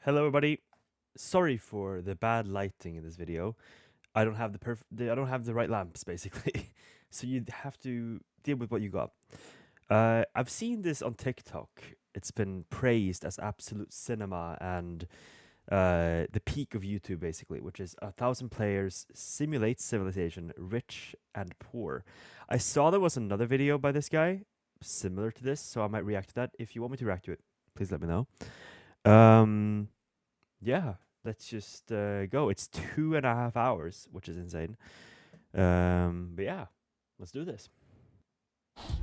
Hello, everybody. Sorry for the bad lighting in this video. I don't have I don't have the right lamps, basically. So you have to deal with what you got. I've seen this on TikTok. It's been praised as absolute cinema and the peak of YouTube, basically, which is 1,000 players simulate civilization, rich and poor. I saw there was another video by this guy similar to this, so I might react to that. If you want me to react to it, please let me know. Yeah, let's just go. It's 2.5 hours, which is insane. But yeah, let's do this.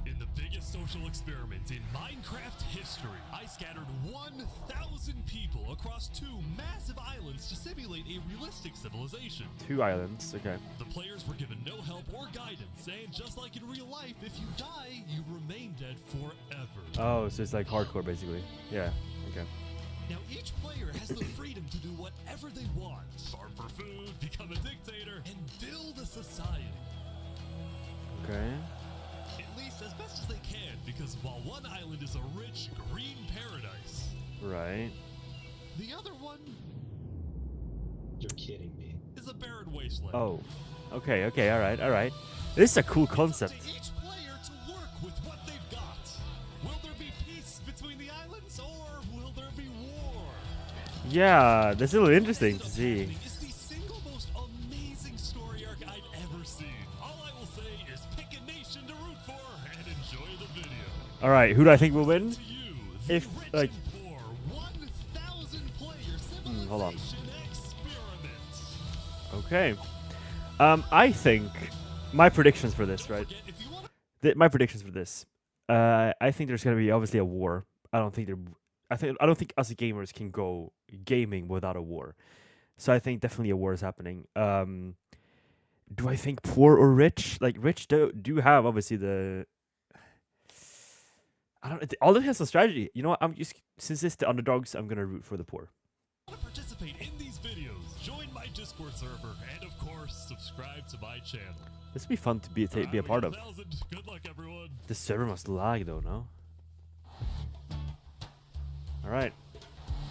In the biggest social experiment in Minecraft history, I scattered 1,000 people across 2 massive islands to simulate a realistic civilization. 2 islands, okay. The players were given no help or guidance, and just like in real life, if you die, you remain dead forever. Oh, so it's like hardcore, basically. Yeah, okay. Now, each player has the freedom to do whatever they want. Farm for food, become a dictator, and build a society. Okay. At least as best as they can, because while one island is a rich, green paradise, Right. the other one You're kidding me. is a barren wasteland. Oh. Okay, okay, alright. This is a cool concept. It's up to each player to work with what they've got. Will there be peace between the islands, or will there be war? Yeah, this is a little interesting to see. It's the single most amazing story arc I've ever seen. All I will say is pick a nation to root for and enjoy the video. Alright, who do I think will win? To you, the If, rich like... and poor 1,000 player hold on. civilization experiment. Okay. I think my predictions for this, right? Forget if you want My predictions for this. I think there's gonna be obviously a war. I don't think us gamers can go gaming without a war. So I think definitely a war is happening. Do I think poor or rich? Like rich do have obviously the. I don't. All it has a strategy. You know what? I'm just since it's the underdogs, I'm gonna root for the poor. to participate in these videos, join my Discord server, and of course, subscribe to my channel. This would be fun to be a part of. 1,000. Good luck, everyone. The server must lag though, no? All right.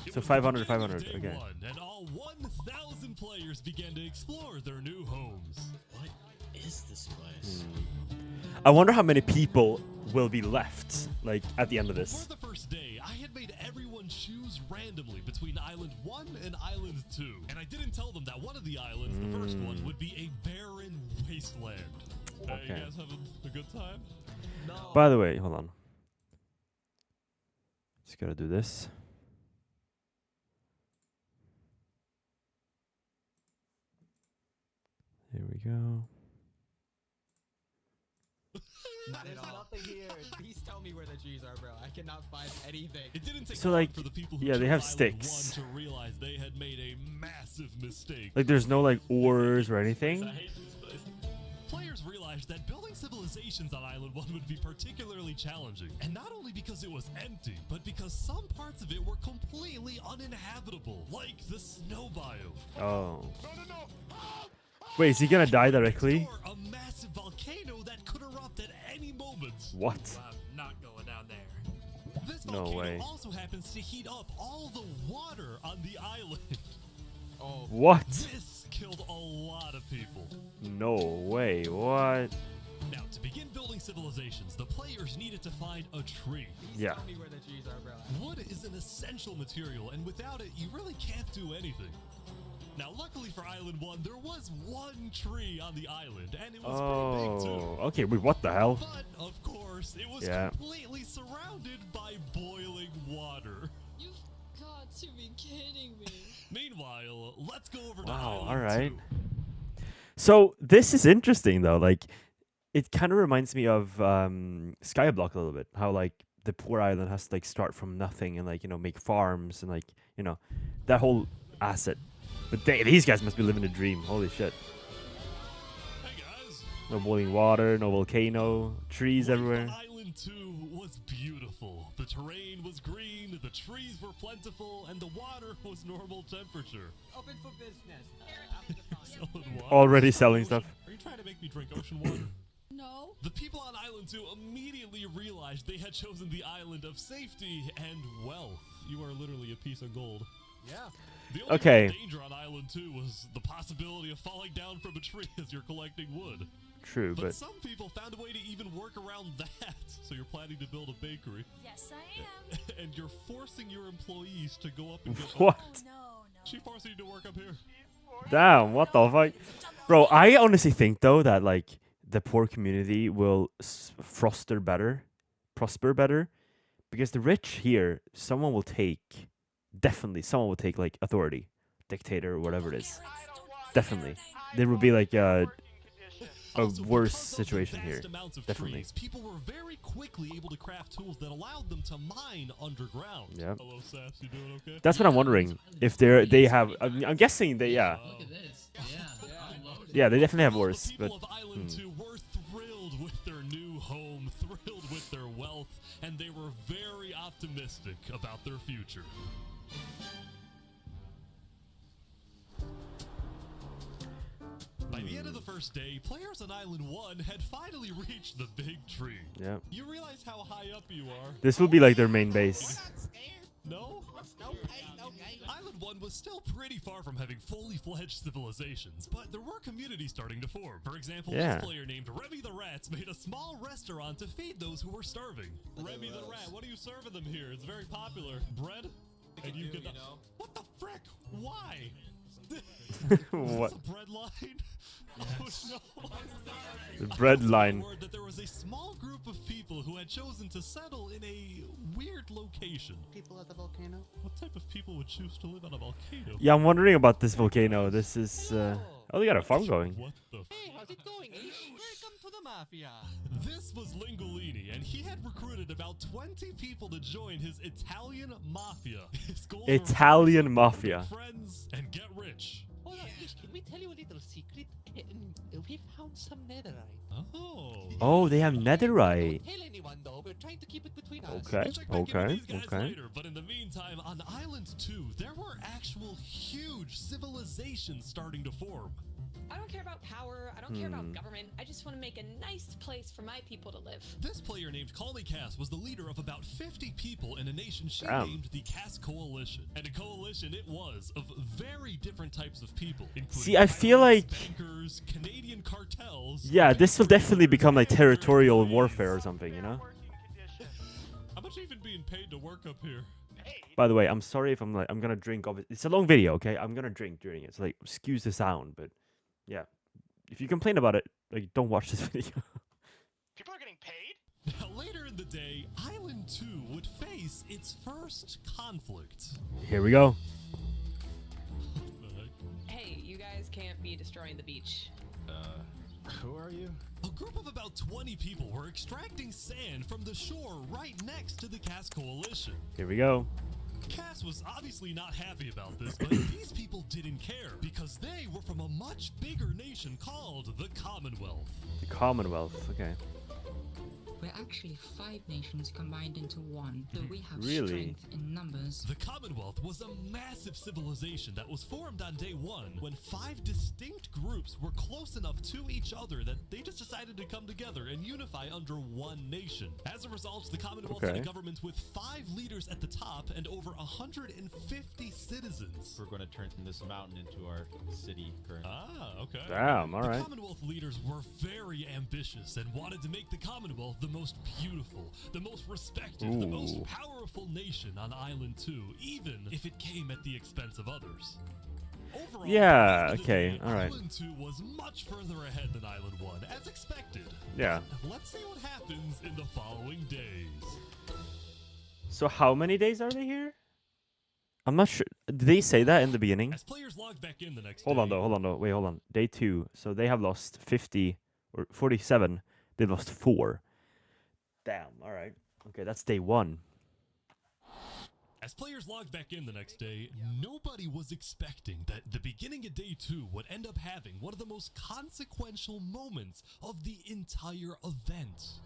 It So was the 500, beginning of 500, day okay. 1, and all 1,000 players began to explore their new homes. What is this place? I wonder how many people will be left, like at the end of this. Before the first day, I had made everyone choose randomly between Island 1 and Island 2. And I didn't tell them that one of the islands, the first one, would be a barren wasteland. You Okay. guys having a good time? No. By the way, hold on. Just gotta do this. Here we go. There's nothing here. Please tell me where the trees are, bro. I cannot find anything. It didn't take So, long like, for the people who yeah, they chose have Island sticks. 1 to realize they had made a massive mistake. Like, there's no like ores or anything. Players realized that building civilizations on Island 1 would be particularly challenging. And not only because it was empty, but because some parts of it were completely uninhabitable, like the snow biome. Oh. No. Wait, is he gonna die directly? Or a massive volcano that could erupt at any moment. What? I'm not going down there. This No volcano way. also happens to heat up all the water on the island. Oh, What? This killed a lot of people. No way. What? Now, to begin building civilizations, the players needed to find a tree. please Yeah. tell me where the trees are, bro. Wood is an essential material, and without it, you really can't do anything. Now, luckily for Island 1, there was one tree on the island, and it was pretty big too. Oh. Okay. Wait. What the hell? But, of course, it was Yeah. completely surrounded by boiling water. You've got to be kidding me. Meanwhile, let's go over to Wow. Island All right. 2. So this is interesting though. Like, it kind of reminds me of Skyblock a little bit. How like the poor island has to like start from nothing and like make farms and like that whole asset. But these guys must be living a dream. Holy shit! Hey guys! No boiling water, no volcano, trees Life everywhere. on Island 2 was beautiful. The terrain was green, the trees were plentiful, and the water was normal temperature. Open for business. After the fountain. Selling water? Already selling stuff. Are you trying to make me drink ocean water? No? The people on Island 2 immediately realized they had chosen the island of safety and wealth. You are literally a piece of gold. Yeah. The only Okay. real danger on Island 2 was the possibility of falling down from a tree as you're collecting wood. True, But but some people found a way to even work around that. So you're planning to build a bakery, Yes, I am. and you're forcing your employees to go up and get. what? Oh, no, no. She forcing you to work up here. Damn, what the fuck? Bro, I honestly think though that like the poor community will prosper better, because the rich here, someone will take, definitely someone will take like authority, dictator or whatever it is. Definitely, there will be like a Also, worse because of the situation vast here. amounts of Definitely. trees, people were very quickly able to craft tools that allowed them to mine underground. Yep. Hello, Saps. You doing okay? That's what I'm wondering. If they have, I'm guessing they, yeah, Oh. Look at this. Yeah. I love it. yeah, they definitely have Overall, worse, the but people of Island 2 were thrilled with their new home, thrilled with their wealth, and they were very optimistic about their future. By the end of the first day, players on Island 1 had finally reached the big tree. yeah. You realize how high up you are? This will be like their main base. No? Island 1 was still pretty far from having fully fledged civilizations, but there were communities starting to form. For example, Yeah. this player named Remy the Rats made a small restaurant to feed those who were starving. Remy the Rat, what are you serving them here? It's very popular. Bread? And you could know? What the frick? Why? What? Is this a bread line? Oh no. The bread line. Word that there was a small group of people who had chosen to settle in a weird location. People at the volcano. What type of people would choose to live on a volcano? Yeah, I'm wondering about this volcano. This is, oh, they got a farm going. What the f- Hey, how's it going, Ish? Welcome to the Mafia. This was Lingolini, and he had recruited about 20 people to join his Italian mafia. His goals were Italian make mafia. friends and get rich. Hold on, Ish, can we tell you a little secret? We found some netherite. Oh. Oh, they have netherite. Don't tell anyone though, we're trying to keep it between us. Okay, We'll check back in with okay, these guys okay. later, but in the meantime, on Island 2, there were actual huge civilizations starting to form. I don't care about power. I don't care about government. I just want to make a nice place for my people to live. This player named Call Me Cass was the leader of about 50 people in a nation she Damn. named the Cass Coalition. And a coalition it was of very different types of people, including See, I feel pirates, like- bankers, Canadian cartels. Yeah, this will definitely become like territorial warfare or something, you know? How much even being paid to work up here? By the way, I'm sorry if I'm gonna drink. It's a long video, okay? I'm gonna drink during it, so like, excuse the sound, but yeah. If you complain about it, like, don't watch this video. People are getting paid? Now, later in the day, Island 2 would face its first conflict. Here we go. What the heck? Hey, you guys can't be destroying the beach. Who are you? A group of about 20 people were extracting sand from the shore right next to the Cass Coalition. Here we go. Cass was obviously not happy about this, but these people didn't care because they were from a much bigger nation called the Commonwealth. The Commonwealth. Okay. We're actually 5 nations combined into one, so we have Really? strength in numbers. The Commonwealth was a massive civilization that was formed on day 1 when 5 distinct groups were close enough to each other that they just decided to come together and unify under one nation. As a result, the Commonwealth had a Okay. government with 5 leaders at the top and over 150 citizens. We're going to turn this mountain into our city currently. Ah, okay. Damn. All The right. Commonwealth leaders were very ambitious and wanted to make the Commonwealth the most beautiful, the most respected, the most Ooh. powerful nation on Island 2, even if it came at the expense of others. Overall, Yeah, by the end of the okay, day, all right. Island 2 was much further ahead than Island 1, as expected. Yeah. Let's see what happens in the following days. So how many days are they here? I'm not sure. Did they say that in the beginning? As players logged back in the next Hold day, on though. Wait, hold on. Day 2. So they have lost 50 or 47. They lost 4. Damn. All right. Okay, that's day 1. As players logged back in the next day, nobody was expecting that the beginning of day 2 would end up having one of the most consequential moments of the entire event.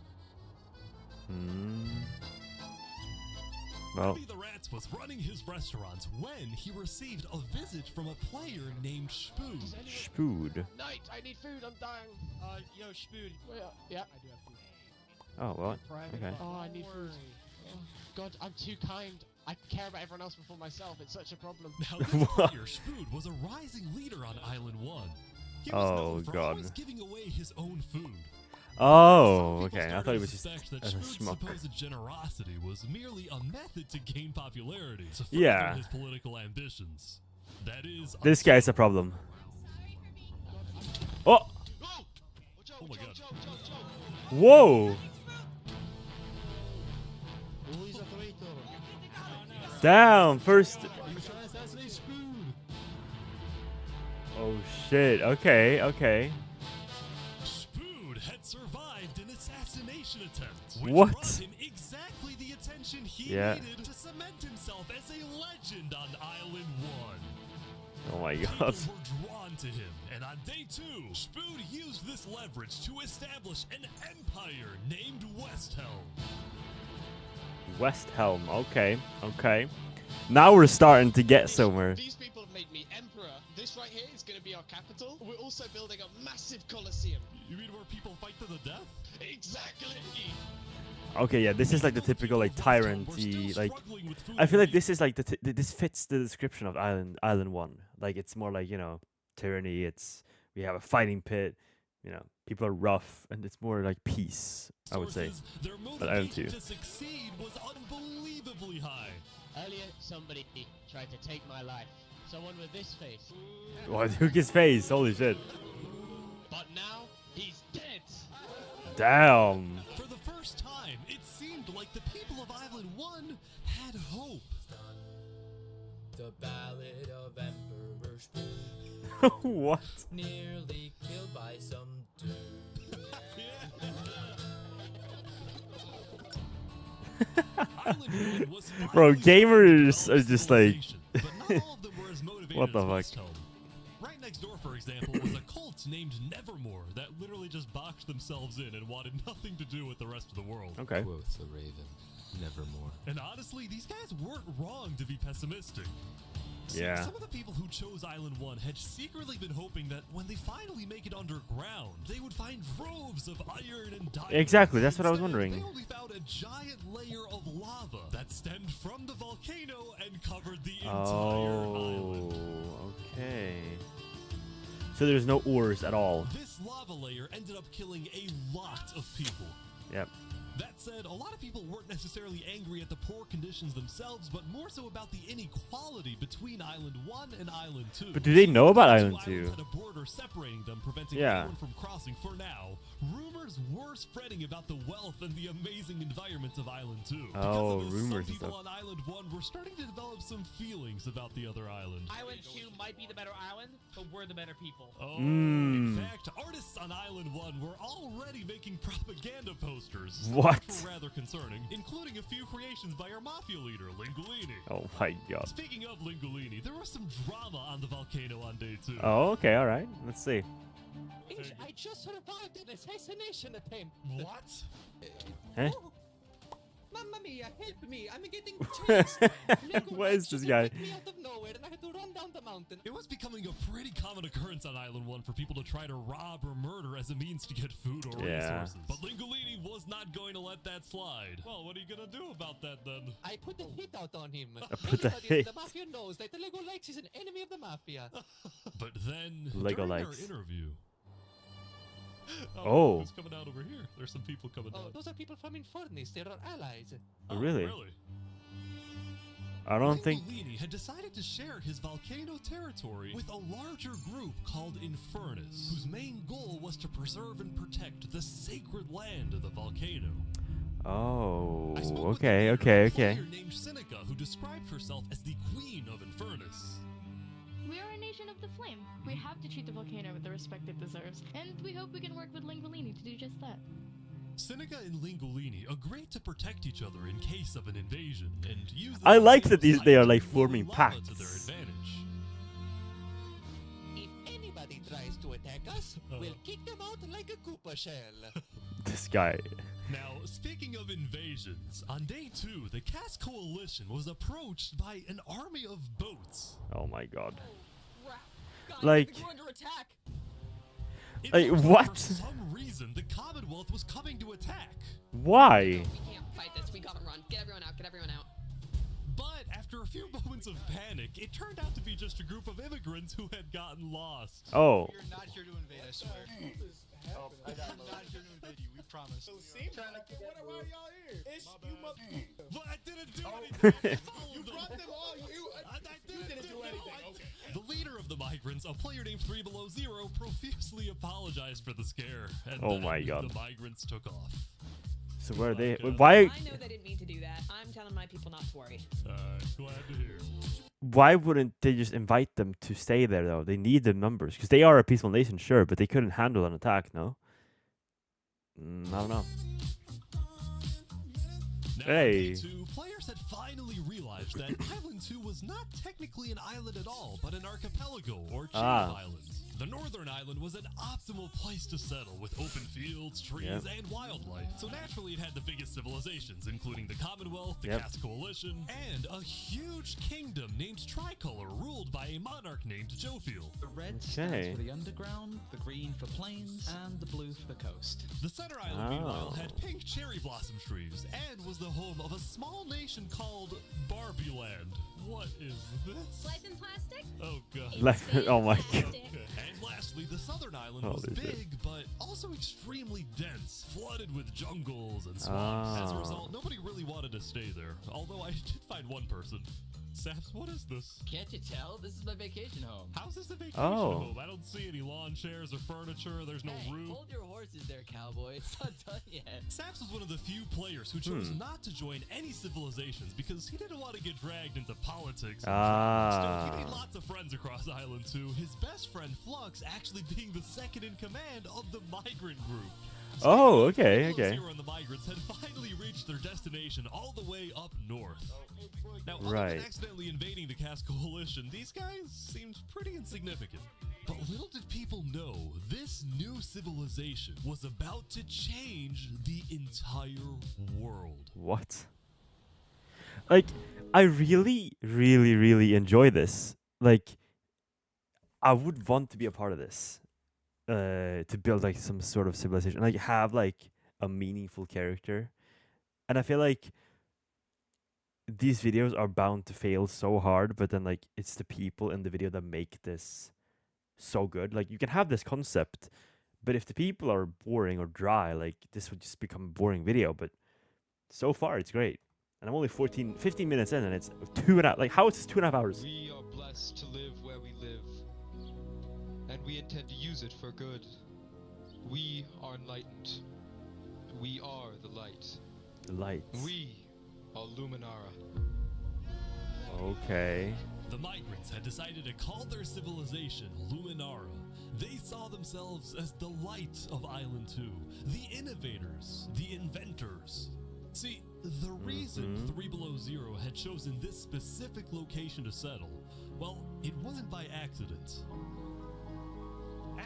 Well, Remy the Rats was running his restaurant when he received a visit from a player named Spoon. Spood. Night, I need food, I'm dying. Yo, Spood. Well, yeah. I do have food. Oh, well. Private Okay. Oh, I need food. Oh, God, I'm too kind. I care about everyone else before myself. It's such a problem. Now, this player, Spood, was a rising leader on Island 1. He was known for always giving away his own food. Oh, Some people okay. I started thought he to was just suspect that a Spood's schmuck. supposed generosity was merely a method to gain popularity to further Yeah. his political ambitions. That is, This guy's a problem. Oh! oh my god. Whoa! Damn! First. Oh shit! Okay, okay. Spood had survived an assassination attempt, which What? brought him exactly the attention he Yeah. needed to cement himself as a legend on Island 1. Oh my People god. were drawn to him, and on day 2, Spood used this leverage to establish an empire named West Helm. West Helm. Okay, okay. Now we're starting to get somewhere. These people have made me emperor. This right here is going to be our capital. We're also building a massive coliseum. You mean where people fight to the death? Exactly. Okay, yeah, this is like the typical like tyrant-y, like. I feel like this is like this fits the description of Island 1. Like it's more like, you know, tyranny. It's we have a fighting pit. You know, people are rough, and it's more like peace, I would say. Their But Island 2. motivation to succeed was unbelievably high. Earlier, somebody tried to take my life. Someone with this face. What took his face? Holy shit! But now, he's dead. Damn. For the first time, it seemed like the people of Island 1 had hope. The Ballad of Emperor Spood. What? Nearly killed by some dude. Island 1 was Bro, finally gamers starting are to just develop like- civilization, but not all of them were as motivated What the as fuck? West Helm. Right next door, for example, was a cult named Nevermore that literally just boxed themselves in and wanted nothing to do with the rest of the world. Okay. Quoth the raven, nevermore. And honestly, these guys weren't wrong to be pessimistic. See, Yeah. some of the people who chose Island 1 had secretly been hoping that when they finally make it underground, they would find droves of iron and diamonds. Exactly, that's what I was Instead, wondering. They only found a giant layer of lava that stemmed from the volcano and covered the entire island. Oh, okay. So there's no ores at all. This lava layer ended up killing a lot of people. Yep. That said, a lot of people weren't necessarily angry at the poor conditions themselves, but more so about the inequality between Island 1 and Island 2. But do they know about The Island two 2? islands had a border separating them, preventing Yeah. anyone from crossing. For now, rumors were spreading about the wealth and the amazing environment of Island 2. Oh, Because of this, rumors some and people stuff. on Island 1 were starting to develop some feelings about the other island. Island 2 might be the better island, but we're the better people. Oh, Mm. in fact, artists on Island 1 were already making propaganda posters. What? Which were rather concerning, including a few creations by our mafia leader, Lingolini. Oh my god. Speaking of Lingolini, there was some drama on the volcano on day 2. Oh, okay, alright. Let's see. I just survived an assassination attempt. What? Huh? Oh, Mamma mia, help me! I'm getting chased. What is this guy? Me out of nowhere, and I had to run down the mountain. It was becoming a pretty common occurrence on Island 1 for people to try to rob or murder as a means to get food or Yeah. resources. But Lingolini was not going to let that slide. Well, what are you going to do about that then? I put a hit out on him. put a Everybody in hit. the mafia knows that the Lego Likes is an enemy of the mafia. But then, Lego during likes. our interview... Oh. Who's coming out over here? There's some people coming Oh, out. those are people from Infernace. They're our allies. Oh, Really? I don't think. Lingolini had decided to share his volcano territory with a larger group called Infernace, whose main goal was to preserve and protect the sacred land of the volcano. Oh, I spoke with okay, the leader, okay, a okay. player named Seneca, who described herself as the Queen of Infernace. We are a nation of the flame. We have to treat the volcano with the respect it deserves, and we hope we can work with Lingolini to do just that. Seneca and Lingolini agreed to protect each other in case of an invasion, and use I like that volcano's they are ice like and forming lava to their pacts. advantage. If anybody tries to attack us, we'll kick them out like a Koopa shell. This guy. Now, speaking of invasions, on day 2, the Cass Coalition was approached by an army of boats. Oh my god. Crap. God, Like- we're under attack. It Like, looked what? For some reason, the Commonwealth was coming to attack. Why? We can't fight this. We gotta run. Get everyone out. Get everyone out. But after a few moments of panic, it turned out to be just a group of immigrants who had gotten lost. Oh. You're not here to invade, I swear. Oh, I got We're not here to invade you, we promise. Why are y'all here? It's you But I didn't do anything. You brought them all. I didn't do anything. Okay. The leader of the migrants, a player named 3 Below Zero, profusely apologized for the scare. And Oh then my God. the migrants took off. So where are they? Okay. Why? I know they didn't mean to do that. I'm telling my people not to worry. Glad to hear. Why wouldn't they just invite them to stay there though? They need the numbers because they are a peaceful nation, sure, but they couldn't handle an attack. No. I don't know. Now, Hey. on day 2, players had finally realized that Island 2 was not technically an island at all, but an archipelago or chain of islands. The northern island was an optimal place to settle with open fields, trees, and wildlife. So naturally it had the biggest civilizations, including the Commonwealth, the Cask Coalition, and a huge kingdom named Tricolor ruled by a monarch named Jofiel. The red stands for the underground, the green for plains, and the blue for the coast. The center island, meanwhile, had pink cherry blossom trees and was the home of a small nation called Barbieland. What is this? Life in plastic? Oh god. Oh my god. And lastly, the southern island was Holy shit. big, but also extremely dense, flooded with jungles and swamps. As a result, nobody really wanted to stay there, although I did find one person. Saps, what is this? Can't you tell? This is my vacation home. How's this a vacation Oh. home? I don't see any lawn chairs or furniture, there's no roof. Hold your horses there, cowboy. It's not done yet. Saps was one of the few players who chose not to join any civilizations because he didn't want to get dragged into politics. Still, he made lots of friends across Island 2, his best friend Flux actually being the second in command of the migrant group. Oh, okay, Below okay. Zero and the migrants had finally reached their destination all the way up north. Now, other Right. than accidentally invading the Cask Coalition, these guys seemed pretty insignificant. But little did people know, this new civilization was about to change the entire world. What? Like, I really, really, really enjoy this. Like, I would want to be a part of this. To build like some sort of civilization, like have like a meaningful character, and I feel like these videos are bound to fail so hard, but then like it's the people in the video that make this so good. Like you can have this concept, but if the people are boring or dry, like this would just become a boring video. But so far it's great, and I'm only 15 minutes in, and it's 2.5. Like how is this 2.5 hours? We are blessed to live where we live, and we intend to use it for good. We are enlightened. We are the light. Lights. We are Luminara. Okay. The migrants had decided to call their civilization Luminara. They saw themselves as the light of Island 2, the innovators, the inventors. See, the reason 3 Below Zero had chosen this specific location to settle, well, it wasn't by accident.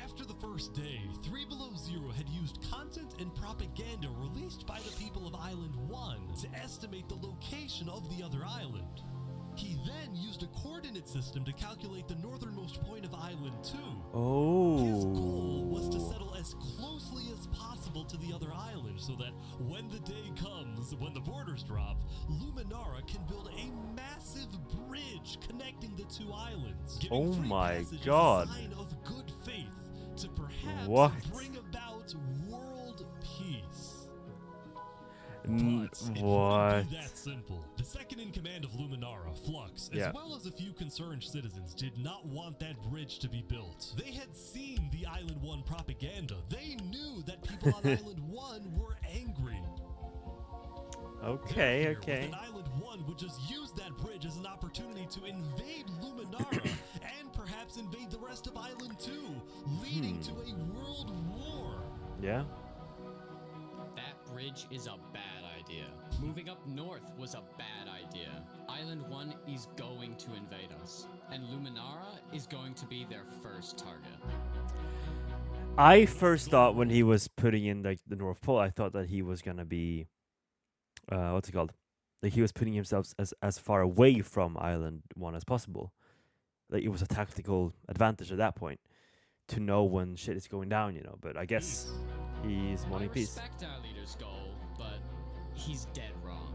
After the first day, 3 Below Zero had used content and propaganda released by the people of Island 1 to estimate the location of the other island. He then used a coordinate system to calculate the northernmost point of Island 2. His goal was to settle as closely as possible to the other island so that when the day comes, when the borders drop, Luminara can build a massive bridge connecting the two islands, giving free passage as a sign of good faith to perhaps bring about world peace. But it wouldn't be that simple. The second in command of Luminara, Flux, as well as a few concerned citizens, did not want that bridge to be built. They had seen the Island 1 propaganda. They knew that people on Island 1 were angry. Okay, Their fear okay. was that Island 1 would just use that bridge as an opportunity to invade Luminara and perhaps invade the rest of Island 2, leading to a world war. Yeah. That bridge is a bad idea. Moving up north was a bad idea. Island 1 is going to invade us, and Luminara is going to be their first target. I first thought when he was putting in like the North Pole, I thought that he was gonna be, what's it called? Like he was putting himself as far away from Island 1 as possible. Like it was a tactical advantage at that point to know when shit is going down, you know. But I guess he's wanting peace. I respect our leader's goal, but he's dead wrong.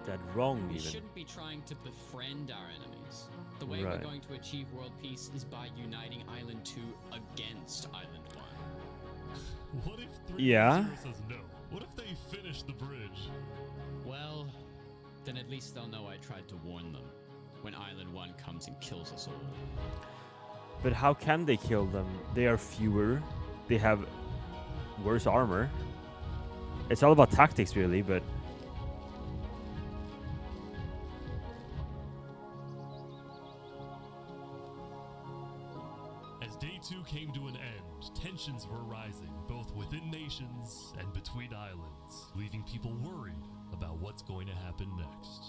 Dead wrong, We even. shouldn't be trying to befriend our enemies. The way we're Right. going to achieve world peace is by uniting Island 2 against Island 1. What if 3 Yeah. says no? What if they finish the bridge? Well, then at least they'll know I tried to warn them when Island 1 comes and kills us all. But how can they kill them? They are fewer. They have worse armor. It's all about tactics, really, but... As day 2 came to an end, tensions were rising, both within nations and between islands, leaving people worried about what's going to happen next.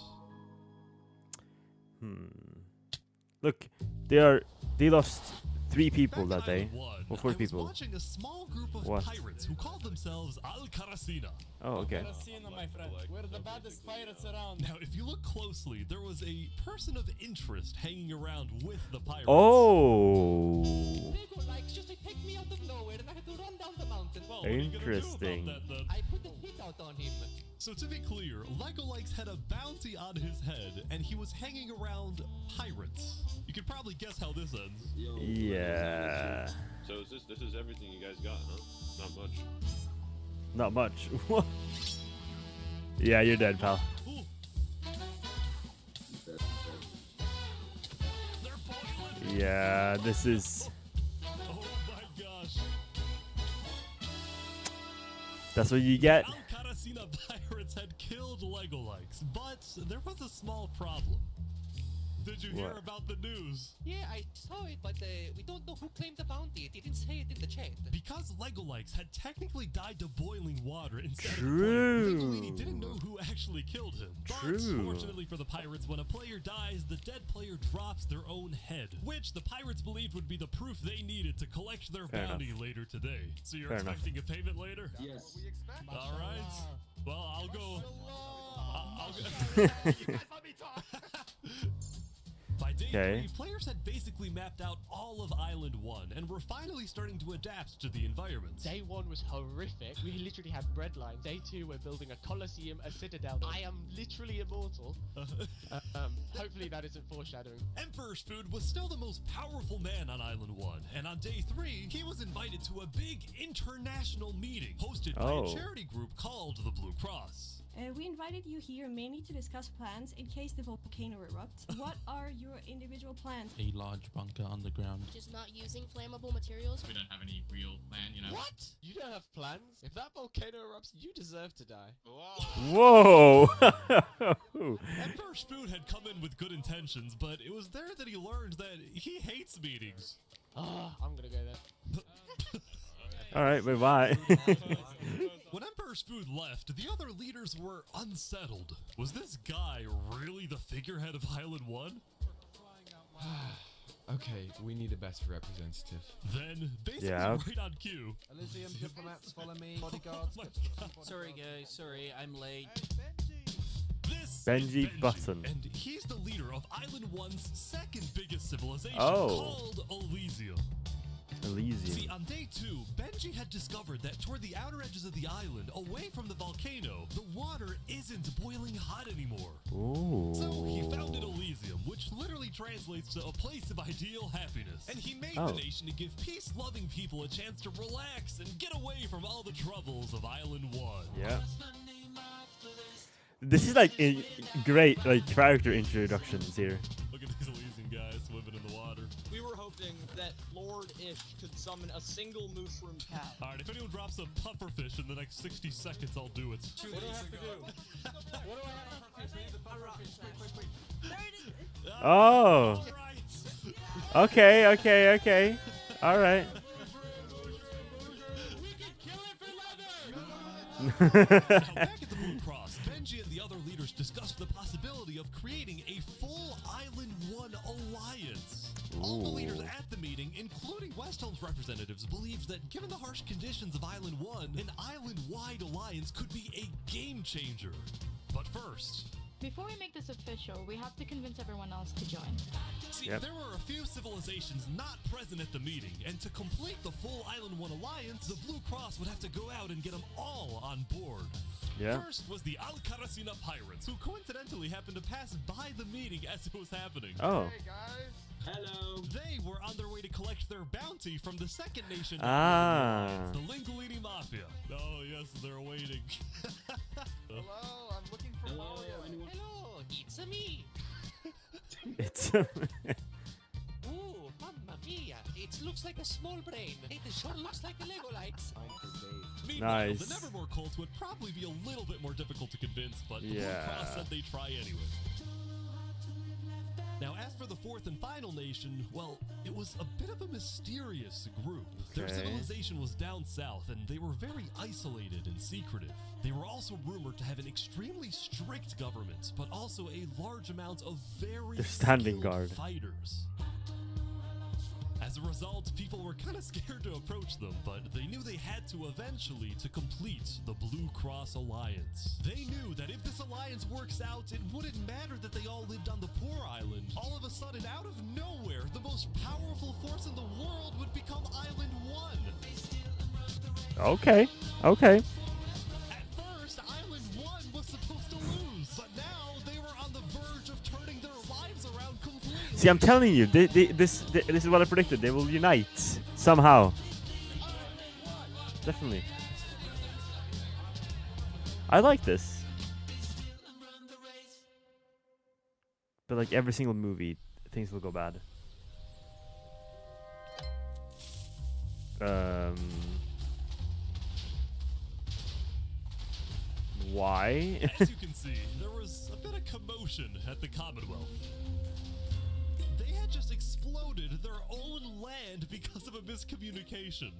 Look, they lost 3 people that day. Island 1, Or 4 I was people. watching a small group of What? pirates who called themselves Al-Karasina. Oh, okay. Casino, my friend. We're the baddest pirates around. Now, if you look closely, there was a person of interest hanging around with the pirates. Oh! Lego likes just to take me out of nowhere and I had to run down the mountain. Well, what are you gonna do about Interesting. that, then? I put a hit out on him. So to be clear, Legolikes had a bounty on his head, and he was hanging around pirates. You could probably guess how this ends. Yeah. So is this is everything you guys got, huh? Not much. Not much. Yeah, you're dead, pal. Ooh. They're boiling. Yeah, this is... Oh my gosh. That's what you get. Al-Karasina pirates had killed Legolikes, but there was a small problem. Did you hear What? about the news? Yeah, I saw it, but we don't know who claimed the bounty. It didn't say it in the chat. Because Legolikes had technically died to boiling water instead True. of the point, Legolini didn't know who actually killed him. True. But fortunately for the pirates, when a player dies, the dead player drops their own head, which the pirates believed would be the proof they needed to collect their Fair bounty later today. So you're Fair enough. expecting a payment later? Yes. All right. Well, I'll go. I'll go. By day Okay. 3, players had basically mapped out all of Island 1 and were finally starting to adapt to the environment. Day 1 was horrific. We literally had bread lines. Day 2, we're building a coliseum, a citadel. I am literally immortal. Hopefully that isn't foreshadowing. Emperor Spood was still the most powerful man on Island 1, and on day 3, he was invited to a big international meeting hosted by Oh. a charity group called the Blue Cross. We invited you here mainly to discuss plans in case the volcano erupts. What are your individual plans? A large bunker underground. Just not using flammable materials. We don't have any real plan, you know. What? You don't have plans? If that volcano erupts, you deserve to die. Whoa! Emperor Spood had come in with good intentions, but it was there that he learned that he hates meetings. I'm gonna go there. Alright, bye-bye. When Emperor Spood left, the other leaders were unsettled. Was this guy really the figurehead of Island 1? Okay, we need a better representative. Then, basically Yeah. right on cue. Elysium diplomats, follow me. Oh Bodyguards. my God. Sorry guys, sorry, I'm late. This Benji is Button. And he's the leader of Island 1's second biggest civilization, Oh. called Elysium. Elysium. See, on day 2, Benji had discovered that toward the outer edges of the island, away from the volcano, the water isn't boiling hot anymore. Ooh. So he founded Elysium, which literally translates to a place of ideal happiness. And he made Oh. the nation to give peace-loving people a chance to relax and get away from all the troubles of Island 1. Yeah. This is like great character introductions here. Look at these Elysian guys swimming in the water. We were hoping that Lord Ish could summon a single mushroom cat. Alright, if anyone drops a pufferfish in the next 60 seconds, I'll do it. What do I have to do? What do I have for fish? We need the pufferfish. Quick. Oh. Okay. Alright. Now, back at the Blue Cross, Benji and the other leaders discussed the possibility of creating a full Island 1 alliance. All the leaders at the meeting, including Westholm's representatives, believed that given the harsh conditions of Island 1, an island-wide alliance could be a game changer. But first, Before we make this official, we have to convince everyone else to join. See, there were a few civilizations not present at the meeting, and to complete the full Island 1 alliance, the Blue Cross would have to go out and get them all on board. Yeah. First was the Alcaracina pirates, who coincidentally happened to pass by the meeting as it was happening. Oh. Hey guys. Hello. They were on their way to collect their bounty from the second nation, the Linguini Mafia. Oh yes, they're waiting. Hello, I'm looking for Mario. Hello, it's me. It's Ooh, mamma mia! It looks like a small brain. It sure looks like a Lego lights. Meanwhile, Nice. the Nevermore cult would probably be a little bit more difficult to convince, but the Blue Yeah. Cross said they'd try anyway. Now, as for the fourth and final nation, well, it was a bit of a mysterious group. Their Okay. civilization was down south, and they were very isolated and secretive. They were also rumored to have an extremely strict government, but also a large amount of very They're standing skilled guard. fighters. As a result, people were kind of scared to approach them, but they knew they had to eventually to complete the Blue Cross Alliance. They knew that if this alliance works out, it wouldn't matter that they all lived on the poor island. All of a sudden, out of nowhere, the most powerful force in the world would become Island 1. okay. Okay. At first, Island 1 was supposed to lose, but now they were on the verge of turning their lives around completely. See, I'm telling you, this is what I predicted. They will unite somehow. Definitely. I like this. But like every single movie, things will go bad. Why? As you can see, there was a bit of commotion at the Commonwealth. They had just exploded their own land because of a miscommunication.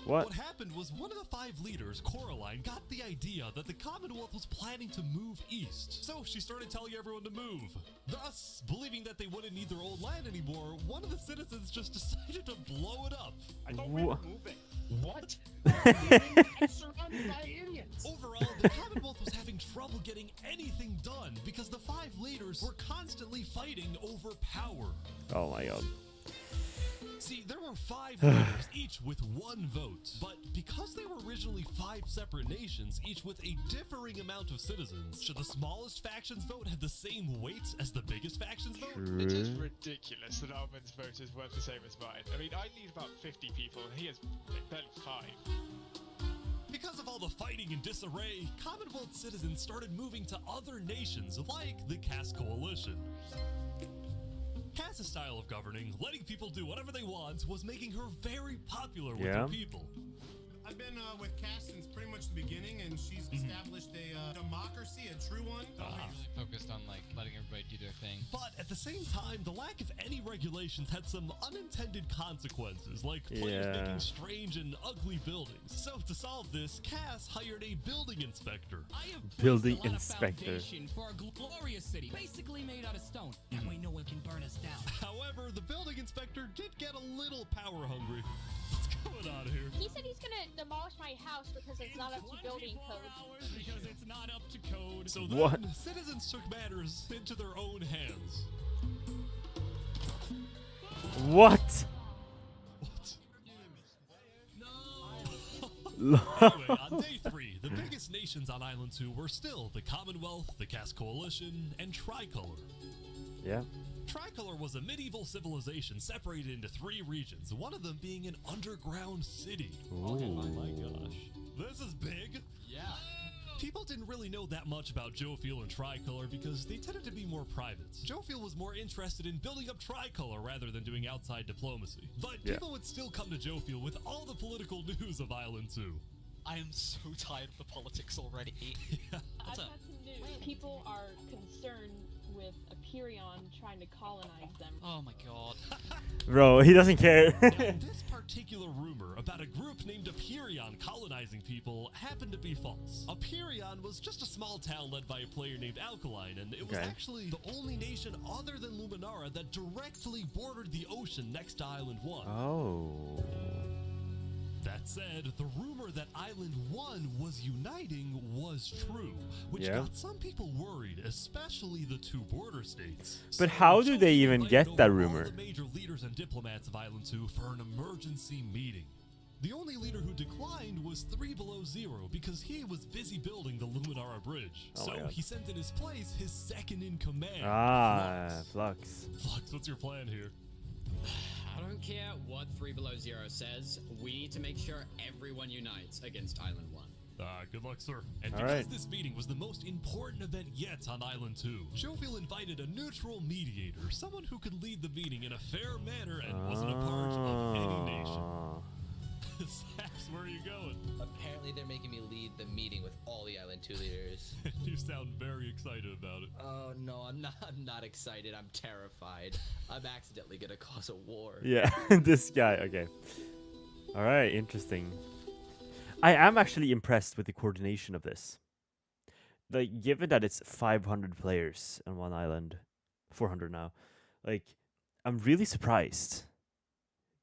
What? happened was one of the 5 leaders, Coraline, got the idea that the Commonwealth was planning to move east. So she started telling everyone to move. Thus, believing that they wouldn't need their old land anymore, one of the citizens just decided to blow it up. I thought we were Wha- moving. What? I'm surrounded by idiots. Overall, the Commonwealth was having trouble getting anything done because the 5 leaders were constantly fighting over power. Oh my god. See, there were 5 leaders, each with 1 vote. But because they were originally 5 separate nations, each with a differing amount of citizens, should the smallest faction's vote have the same weight as the biggest faction's vote? It is ridiculous that Armin's vote is worth the same as mine. I mean, I need about 50 people, and he has barely 5. Because of all the fighting and disarray, Commonwealth citizens started moving to other nations like the Cass Coalition. Cass's style of governing, letting people do whatever they want, was making her very popular with her people. I've been with Cass since pretty much the beginning, and she's established a democracy, a true one. Really focused on like letting everybody do their thing. But at the same time, the lack of any regulations had some unintended consequences, like players Yeah. making strange and ugly buildings. So to solve this, Cass hired a building inspector. Building inspector. Foundation for a glorious city, basically made out of stone. That way no one can burn us down. However, the building inspector did get a little power hungry. What's going on here? He said he's gonna demolish my house because it's not up to building code. Because it's not up to code. So What? then, citizens took matters into their own hands. What? Anyway, on day 3, the biggest nations on Island 2 were still the Commonwealth, the Cass Coalition, and Tricolor. Yeah. Tricolor was a medieval civilization separated into 3 regions, one of them being an underground city. Oh my gosh. This is big. Yeah. People didn't really know that much about Jofiel and Tricolor because they tended to be more private. Jofiel was more interested in building up Tricolor rather than doing outside diplomacy. But Yeah. people would still come to Jofiel with all the political news of Island 2. I am so tired of the politics already. I've got some news. People are concerned with Aperion trying to colonize them. Oh my god. Bro, he doesn't care. Now, this particular rumor about a group named Aperion colonizing people happened to be false. Aperion was just a small town led by a player named Alkaline, and it was Okay. actually the only nation other than Luminara that directly bordered the ocean next to Island 1. Oh. That said, the rumor that Island 1 was uniting was true, which Yeah. got some people worried, especially the two border states. But So how do they Jofi even invited get that over rumor? all the major leaders and diplomats of Island 2 for an emergency meeting. The only leader who declined was 3 Below Zero because he was busy building the Luminara Bridge. Oh my So God. he sent in his place his second in command, Ah, Flux. Flux, what's your plan here? I don't care what 3 Below Zero says, we need to make sure everyone unites against Island 1. Good luck, sir. And All because right. this meeting was the most important event yet on Island 2, Jofiel invited a neutral mediator, someone who could lead the meeting in a fair manner and wasn't a part of any nation. Ah. Saps, where are you going? Apparently they're making me lead the meeting with all the Island 2 leaders. You sound very excited about it. Oh no, I'm not excited. I'm terrified. I'm accidentally gonna cause a war. Yeah, this guy. Okay. All right, interesting. I am actually impressed with the coordination of this. Like, given that it's 500 players on one island, 400 now, like, I'm really surprised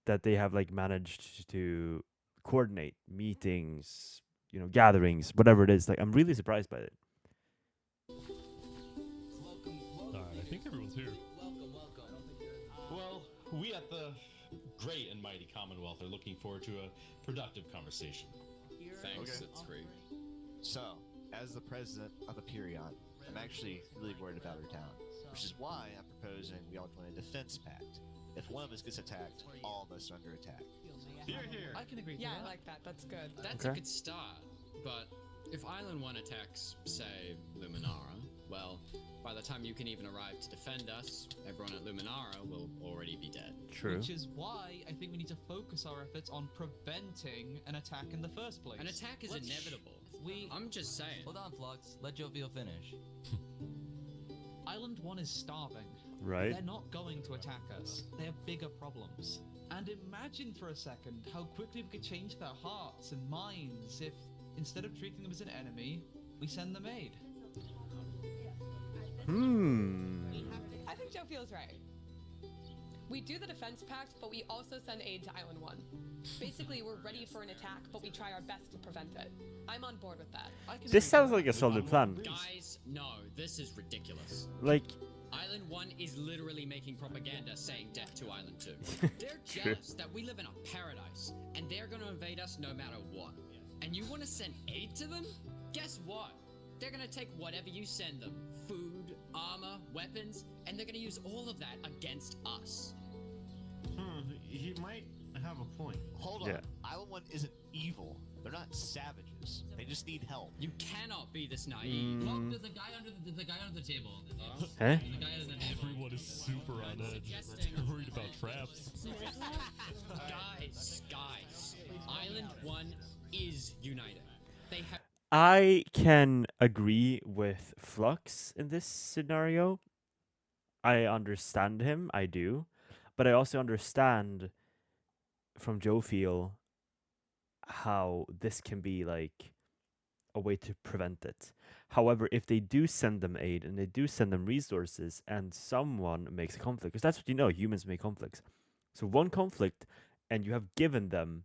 that they have like managed to coordinate meetings, you know, gatherings, whatever it is. Like, I'm really surprised by it. I think everyone's here. Well, we at the great and mighty Commonwealth are looking forward to a productive conversation. Thanks, it's great. So, as the president of Aperion, I'm actually really worried about our town, which is why I'm proposing we all join a defense pact. If one of us gets attacked, all of us are under attack. Here, here. I can agree to Yeah, that. I like that. That's good. That's a good start, but if Island 1 attacks, say, Luminara, well, by the time you can even arrive to defend us, everyone at Luminara will already be dead. True. Which is why I think we need to focus our efforts on preventing an attack in the first place. An attack is inevitable. I'm just saying. Hold on, Flux. Let Jovial finish. Island 1 is starving. Right. They're not going to attack us. They have bigger problems. And imagine for a second how quickly we could change their hearts and minds if, instead of treating them as an enemy, we send them aid. I think Joe feels right. We do the defense pact, but we also send aid to Island 1. Basically, we're ready for an attack, but we try our best to prevent it. I'm on board with that. This sounds like a solid plan. Guys, no, this is ridiculous. Like, Island 1 is literally making propaganda saying death to Island 2. They're True. jealous that we live in a paradise, and they're gonna invade us no matter what. And you wanna send aid to them? Guess what? They're gonna take whatever you send them. Food, armor, weapons, and they're gonna use all of that against us. He might have a point. Hold on. Yeah. Island 1 isn't evil. They're not savages. They just need help. You cannot be this naive. Look, there's a guy under the table. Huh? There's a guy under the table. Everyone is super on edge. They're worried about traps. Guys, Island 1 is united. They have I can agree with Flux in this scenario. I understand him, I do. But I also understand from Jofiel how this can be like a way to prevent it. However, if they do send them aid and they do send them resources and someone makes a conflict, because that's what you know, humans make conflicts. So one conflict and you have given them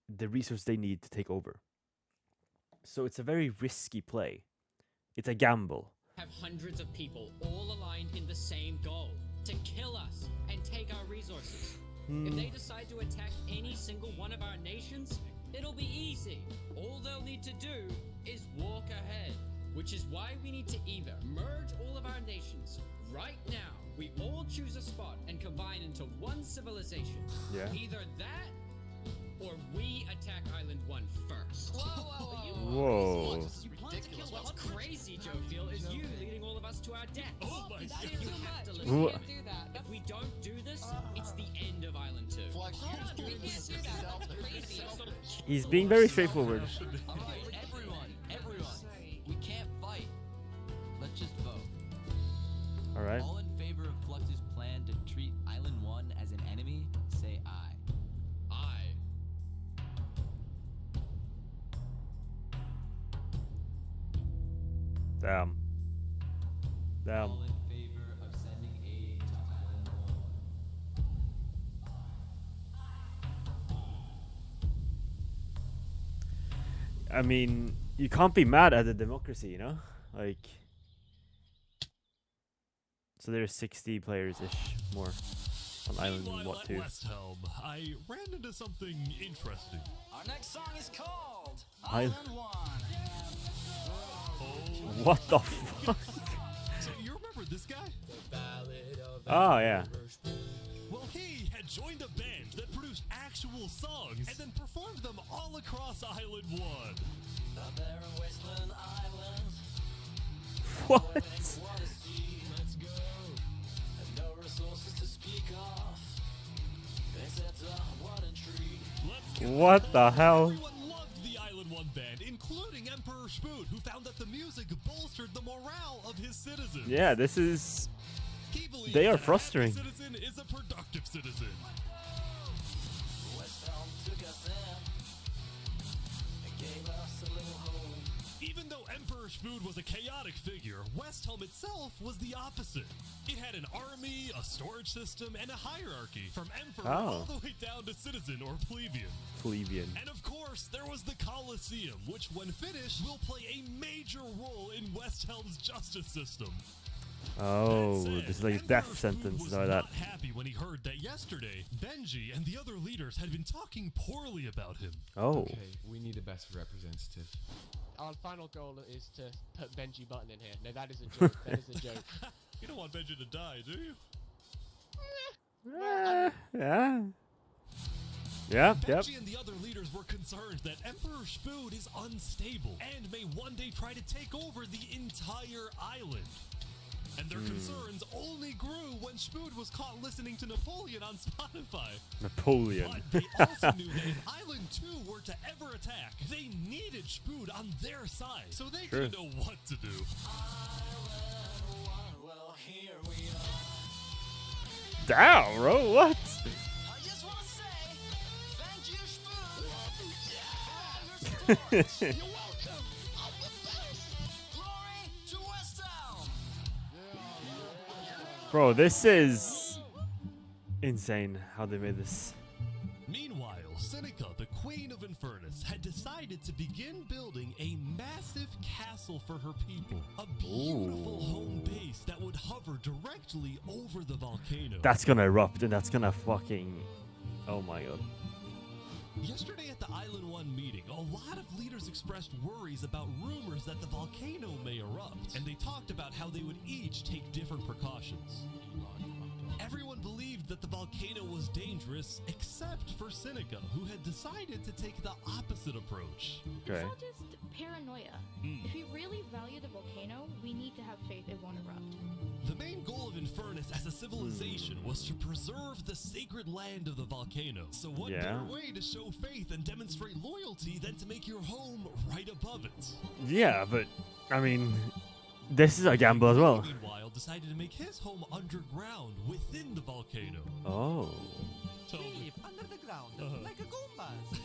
the resource they need to take over. So it's a very risky play. It's a gamble. have hundreds of people all aligned in the same goal, to kill us and take our resources. If they decide to attack any single one of our nations, it'll be easy. All they'll need to do is walk ahead, which is why we need to either merge all of our nations right now. We all choose a spot and combine into one civilization. Yeah. Either that, or we attack Island 1 first. Whoa. This is ridiculous. What's crazy, Jofiel, is you leading all of us to our death. Oh my god. You have to listen. Wha- We can't do that. If we don't do this, it's the end of Island 2. We can't do that. That's crazy. He's being very straightforward. Alright, everyone. We can't fight. Let's just vote. Alright. All in favor of Flux's plan to treat Island 1 as an enemy, say aye. Aye. Damn. Damn. All in favor of sending aid to Island 1. I mean, you can't be mad at the democracy, you know? Like, so there's 60 players-ish more on Island Meanwhile, what at too. West Helm, I ran into something interesting. Our next song is called Island Island 1. What the fuck? So you remember this guy? Oh yeah. Well, he had joined a band that produced actual songs and then performed them all across Island 1. The barren wasteland island. What? Let's go. And no resources to speak of. Except a wooden tree. What the hell? Everyone loved the Island 1 band, including Emperor Spood, who found that the music bolstered the morale of his citizens. Yeah, this is. He believed They are that a happy frustrating. citizen is a productive citizen. West Helm took us in and gave us a little home. Even though Emperor Spood was a chaotic figure, West Helm itself was the opposite. It had an army, a storage system, and a hierarchy, from Emperor all the way down to citizen or plebeian. Plebeian. And of course, there was the Colosseum, which when finished will play a major role in West Helm's justice system. Oh, this is like a death sentence Was or that. not happy when he heard that yesterday, Benji and the other leaders had been talking poorly about him. Oh. Okay, we need a best representative. Our final goal is to put Benji Button in here. No, that is a joke. That is a joke. You don't want Benji to die, do you? Yeah. Yeah, yep. Benji and the other leaders were concerned that Emperor Spood is unstable and may one day try to take over the entire island. And their concerns only grew when Spood was caught listening to Napoleon on Spotify. Napoleon. But they also knew that if Island 2 were to ever attack, they needed Spood on their side, so they didn't know what to do. Well, here we are. Damn, bro, what? I just want to say, thank you, Spood. You're welcome. All the best. Glory to West Helm. Bro, this is insane how they made this. Meanwhile, Seneca, the Queen of Infernace, had decided to begin building a massive castle for her people. A beautiful home base that would hover directly over the volcano. That's gonna erupt and that's gonna fucking. Oh my god. Yesterday at the Island 1 meeting, a lot of leaders expressed worries about rumors that the volcano may erupt, and they talked about how they would each take different precautions. Everyone believed that the volcano was dangerous, except for Seneca, who had decided to take the opposite approach. It's all just paranoia. If we really value the volcano, we need to have faith it won't erupt. The main goal of Infernace as a civilization was to preserve the sacred land of the volcano. So what better way to show faith and demonstrate loyalty than to make your home right above it? Yeah, but I mean, this is a gamble as well. Meanwhile, decided to make his home underground within the volcano. Oh. Live under the ground, like a Goombas.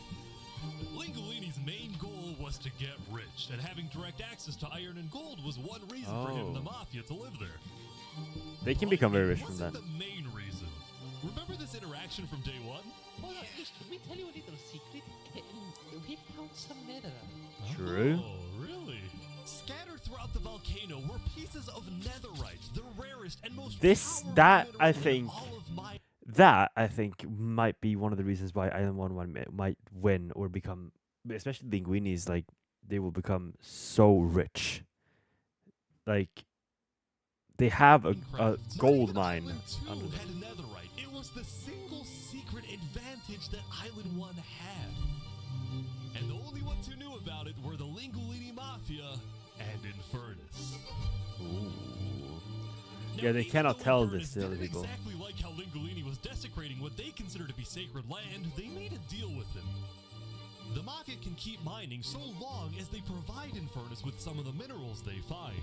Lingolini's main goal was to get rich, and having direct access to iron and gold was one reason for him and the Mafia to live there. They can become very rich from Wasn't that. the main reason. Remember this interaction from day one? Hold on, should we tell you a little secret? We found some netherite. True. Oh, really? Scattered throughout the volcano were pieces of netherite, the rarest and most That I think might be one of the reasons why Island 1 might win or become, especially Linguini's, like they will become so rich. Like they have a gold mine under them. Had netherite. It was the single secret advantage that Island 1 had. And the only ones who knew about it were the Lingolini Mafia and Infernace. Ooh. Yeah, they cannot tell this to other Didn't people. exactly like how Lingolini was desecrating what they consider to be sacred land, they made a deal with him. The Mafia can keep mining so long as they provide Infernace with some of the minerals they find.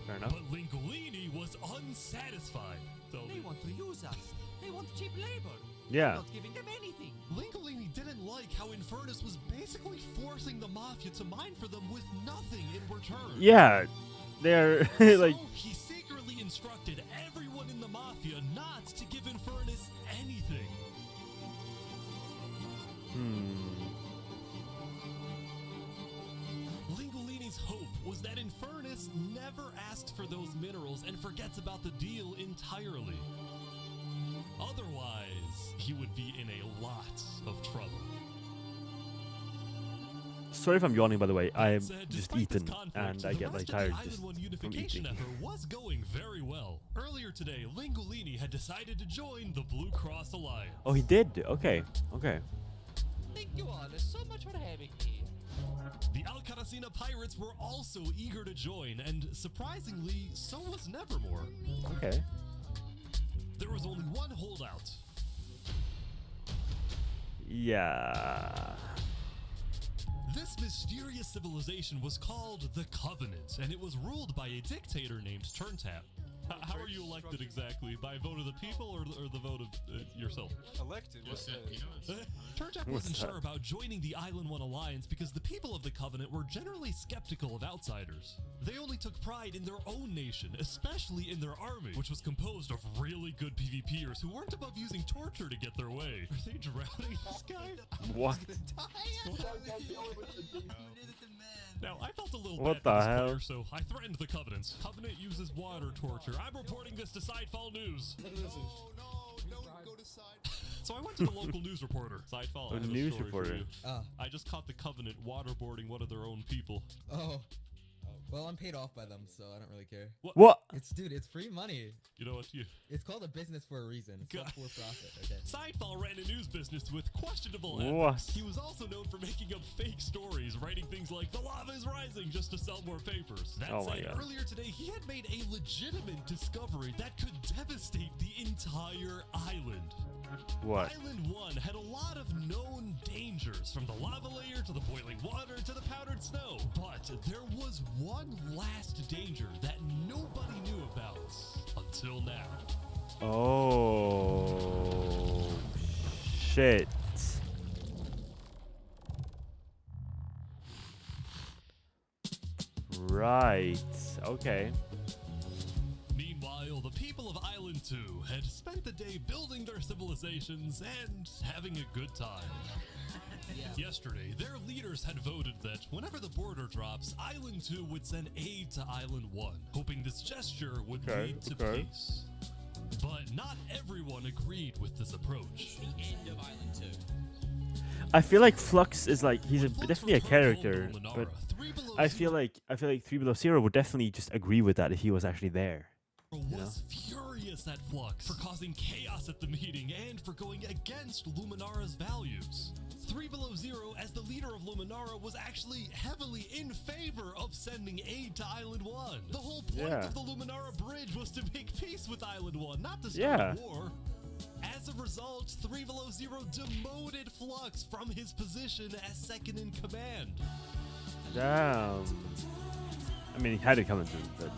Fair enough. But Lingolini was unsatisfied. They want to use us. They want cheap labor. Yeah. We're not giving them anything. Lingolini didn't like how Infernace was basically forcing the Mafia to mine for them with nothing in return. Yeah, they're like. So he secretly instructed everyone in the Mafia not to give Infernace anything. for those minerals and forgets about the deal entirely. Otherwise, he would be in a lot of trouble. Sorry if I'm yawning, by the way. I'm Said, just despite this eaten, conflict, and I the get rest like of the tired just Island 1 from unification eating. effort was going very well. Earlier today, Lingolini had decided to join the Blue Cross Alliance. Oh, he did? Okay, okay. Thank you all so much for having me. The Alcaracina pirates were also eager to join, and surprisingly, so was Nevermore. Okay. There was only one holdout. Yeah. This mysterious civilization was called the Covenant, and it was ruled by a dictator named Turntap. How are you elected exactly? By vote of the people or the vote of yourself? Elected? What's that? Turntap wasn't sure about joining the Island 1 Alliance because the people of the Covenant were generally skeptical of outsiders. They only took pride in their own nation, especially in their army, which was composed of really good PvPers who weren't above using torture to get their way. Are they drowning this guy? What? Now, I felt a little What bad for the this hell? player, so I threatened the Covenant. Covenant uses water torture. I'm reporting this to Sidefall News. So I went to the local news reporter. Sidefall, I have a news story reporter. for you. I just caught the Covenant waterboarding one of their own people. Oh. Well, I'm paid off by them, so I don't really care. What? Dude, it's free money. You know what? It's called a business for a reason. It's not for profit. Okay. Sidefall ran a news business with questionable What? ethics. He was also known for making up fake stories, writing things like "the lava is rising" just to sell more papers. That Oh my said, God. earlier today he had made a legitimate discovery that could devastate the entire island. What? Island 1 had a lot of known dangers, from the lava layer to the boiling water to the powdered snow. But there was one last danger that nobody knew about until now. Oh. Shit. Right. Okay. Meanwhile, the people of Island 2 had spent the day building their civilizations and having a good time. Yesterday, their leaders had voted that whenever the border drops, Island 2 would send aid to Island 1, hoping this gesture would lead to peace. But not everyone agreed with this approach. The end of Island 2. I feel like Flux is like he's definitely a character, but I feel like 3 Below Zero would definitely just agree with that if he was actually there. Was furious at Flux for causing chaos at the meeting and for going against Luminara's values. 3 Below Zero, as the leader of Luminara, was actually heavily in favor of sending aid to Island 1. The whole point of the Luminara Bridge was to make peace with Island 1, not to start a war. As a result, 3 Below Zero demoted Flux from his position as second in command. Damn. I mean, he had it coming through, but...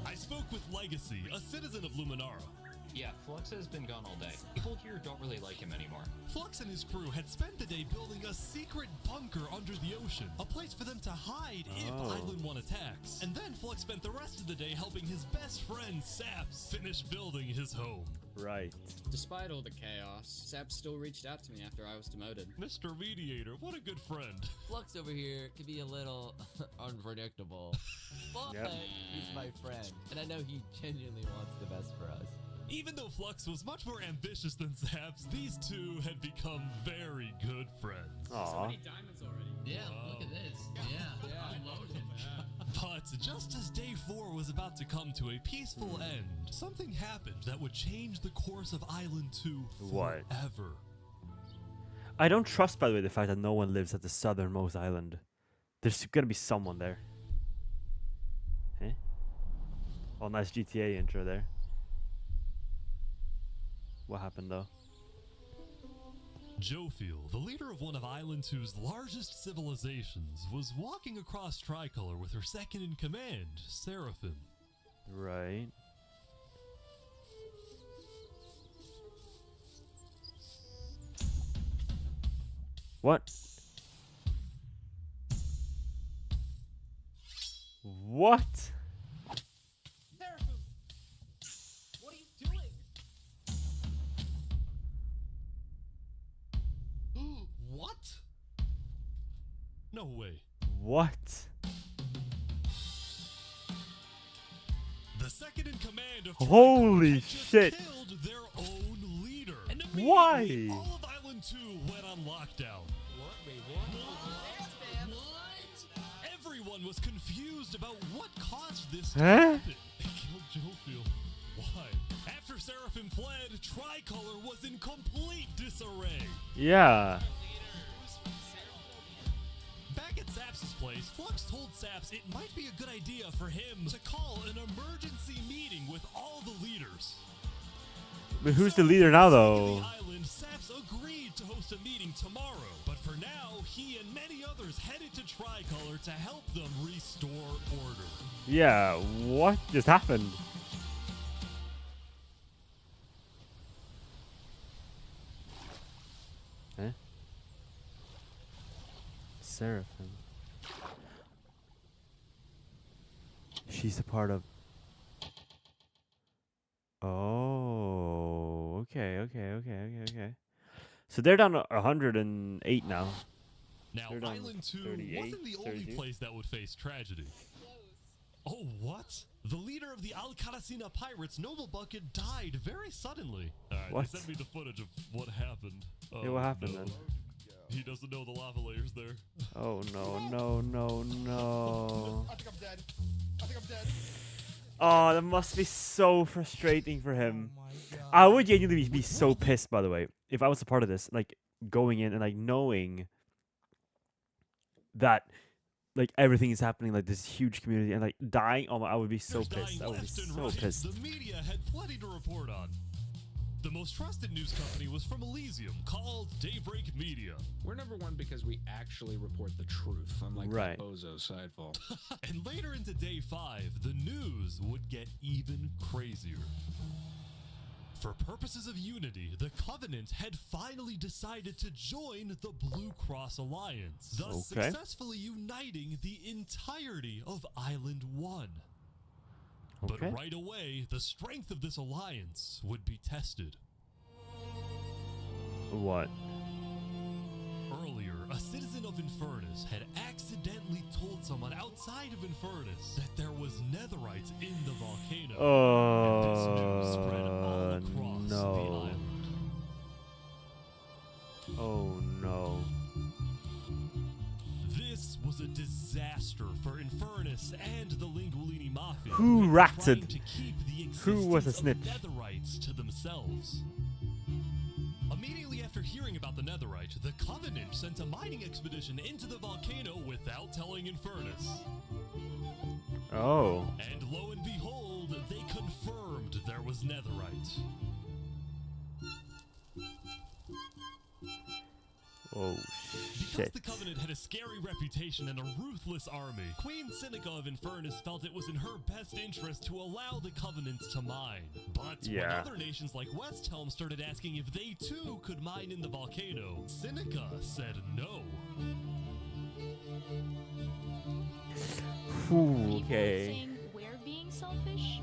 I spoke with Legacy, a citizen of Luminara. Yeah, Flux has been gone all day. People here don't really like him anymore. Flux and his crew had spent the day building a secret bunker under the ocean, a place for them to hide if Island 1 attacks. And then Flux spent the rest of the day helping his best friend, Saps, finish building his home. Right. Despite all the chaos, Saps still reached out to me after I was demoted. Mr. Mediator, what a good friend. Flux over here can be a little unpredictable, but he's my friend, and I know he genuinely wants the best for us. Even though Flux was much more ambitious than Saps, these two had become very good friends. So many diamonds already. Yeah, look at this. Yeah. Loaded. But just as day 4 was about to come to a peaceful end, something happened that would change the course of Island 2 forever. I don't trust, by the way, the fact that no one lives at the southernmost island. There's gonna be someone there. Eh? Oh, nice GTA intro there. What happened though? Jofiel, the leader of one of Island 2's largest civilizations, was walking across Tricolor with her second in command, Seraphim. Right. What? What? Seraphim! What are you doing? What? No way. What? second in command of Holy had just shit. killed their own leader. And Why? immediately, all of Island 2 went on lockdown. Everyone was confused about what caused this to happen. They killed Jofiel. Why? After Seraphim fled, Tricolor was in complete disarray. Yeah. Back at Saps' place, Flux told Saps it might be a good idea for him to call an emergency meeting with all the leaders. But who's the leader now, On though? the island, Saps agreed to host a meeting tomorrow, but for now, he and many others headed to Tricolor to help them restore order. Yeah, what just happened? Huh? Seraphim. She's a part of... Oh, okay. So they're down to 108 now. Now, They're down Island 2 38, wasn't the only 32. place that would face tragedy. Oh, what? The leader of the Alcaracina pirates, Noble Bucket, died very suddenly. Alright, What? they sent me the footage of what happened. Yeah, what happened then? He doesn't know the lava layer's there. Oh, no. I think I'm dead. I think I'm dead. Oh, that must be so frustrating for him. I would genuinely be so pissed, by the way, if I was a part of this, like, going in and, like, knowing that, like, everything is happening, like, this huge community, and, like, dying. Oh, I would be so pissed. I would be so pissed. The media had plenty to report on. The most trusted news company was from Elysium, called Daybreak Media. We're number one because we actually report the truth, unlike Right. the Bozo sidefall. And later into day 5, the news would get even crazier. For purposes of unity, the Covenant had finally decided to join the Blue Cross Alliance, thus Okay. successfully uniting the entirety of Island 1. Okay. But right away, the strength of this alliance would be tested. What? Earlier, a citizen of Infernace had accidentally told someone outside of Infernace that there was netherite in the volcano. And this news spread all across the island. Oh, no. This was a disaster for Infernace and the Lingualini Mafia. Who were ratted? trying to keep the Who was a existence snitch? of netherites to themselves. Immediately after hearing about the netherite, the Covenant sent a mining expedition into the volcano without telling Infernace. Oh. And lo and behold, they confirmed there was netherite. Oh, Because shit. the Covenant had a scary reputation and a ruthless army, Queen Seneca of Infernace felt it was in her best interest to allow the Covenant to mine. But Yeah. when other nations like Westhelm started asking if they too could mine in the volcano, Seneca said no. Ooh, okay. Saying we're being selfish?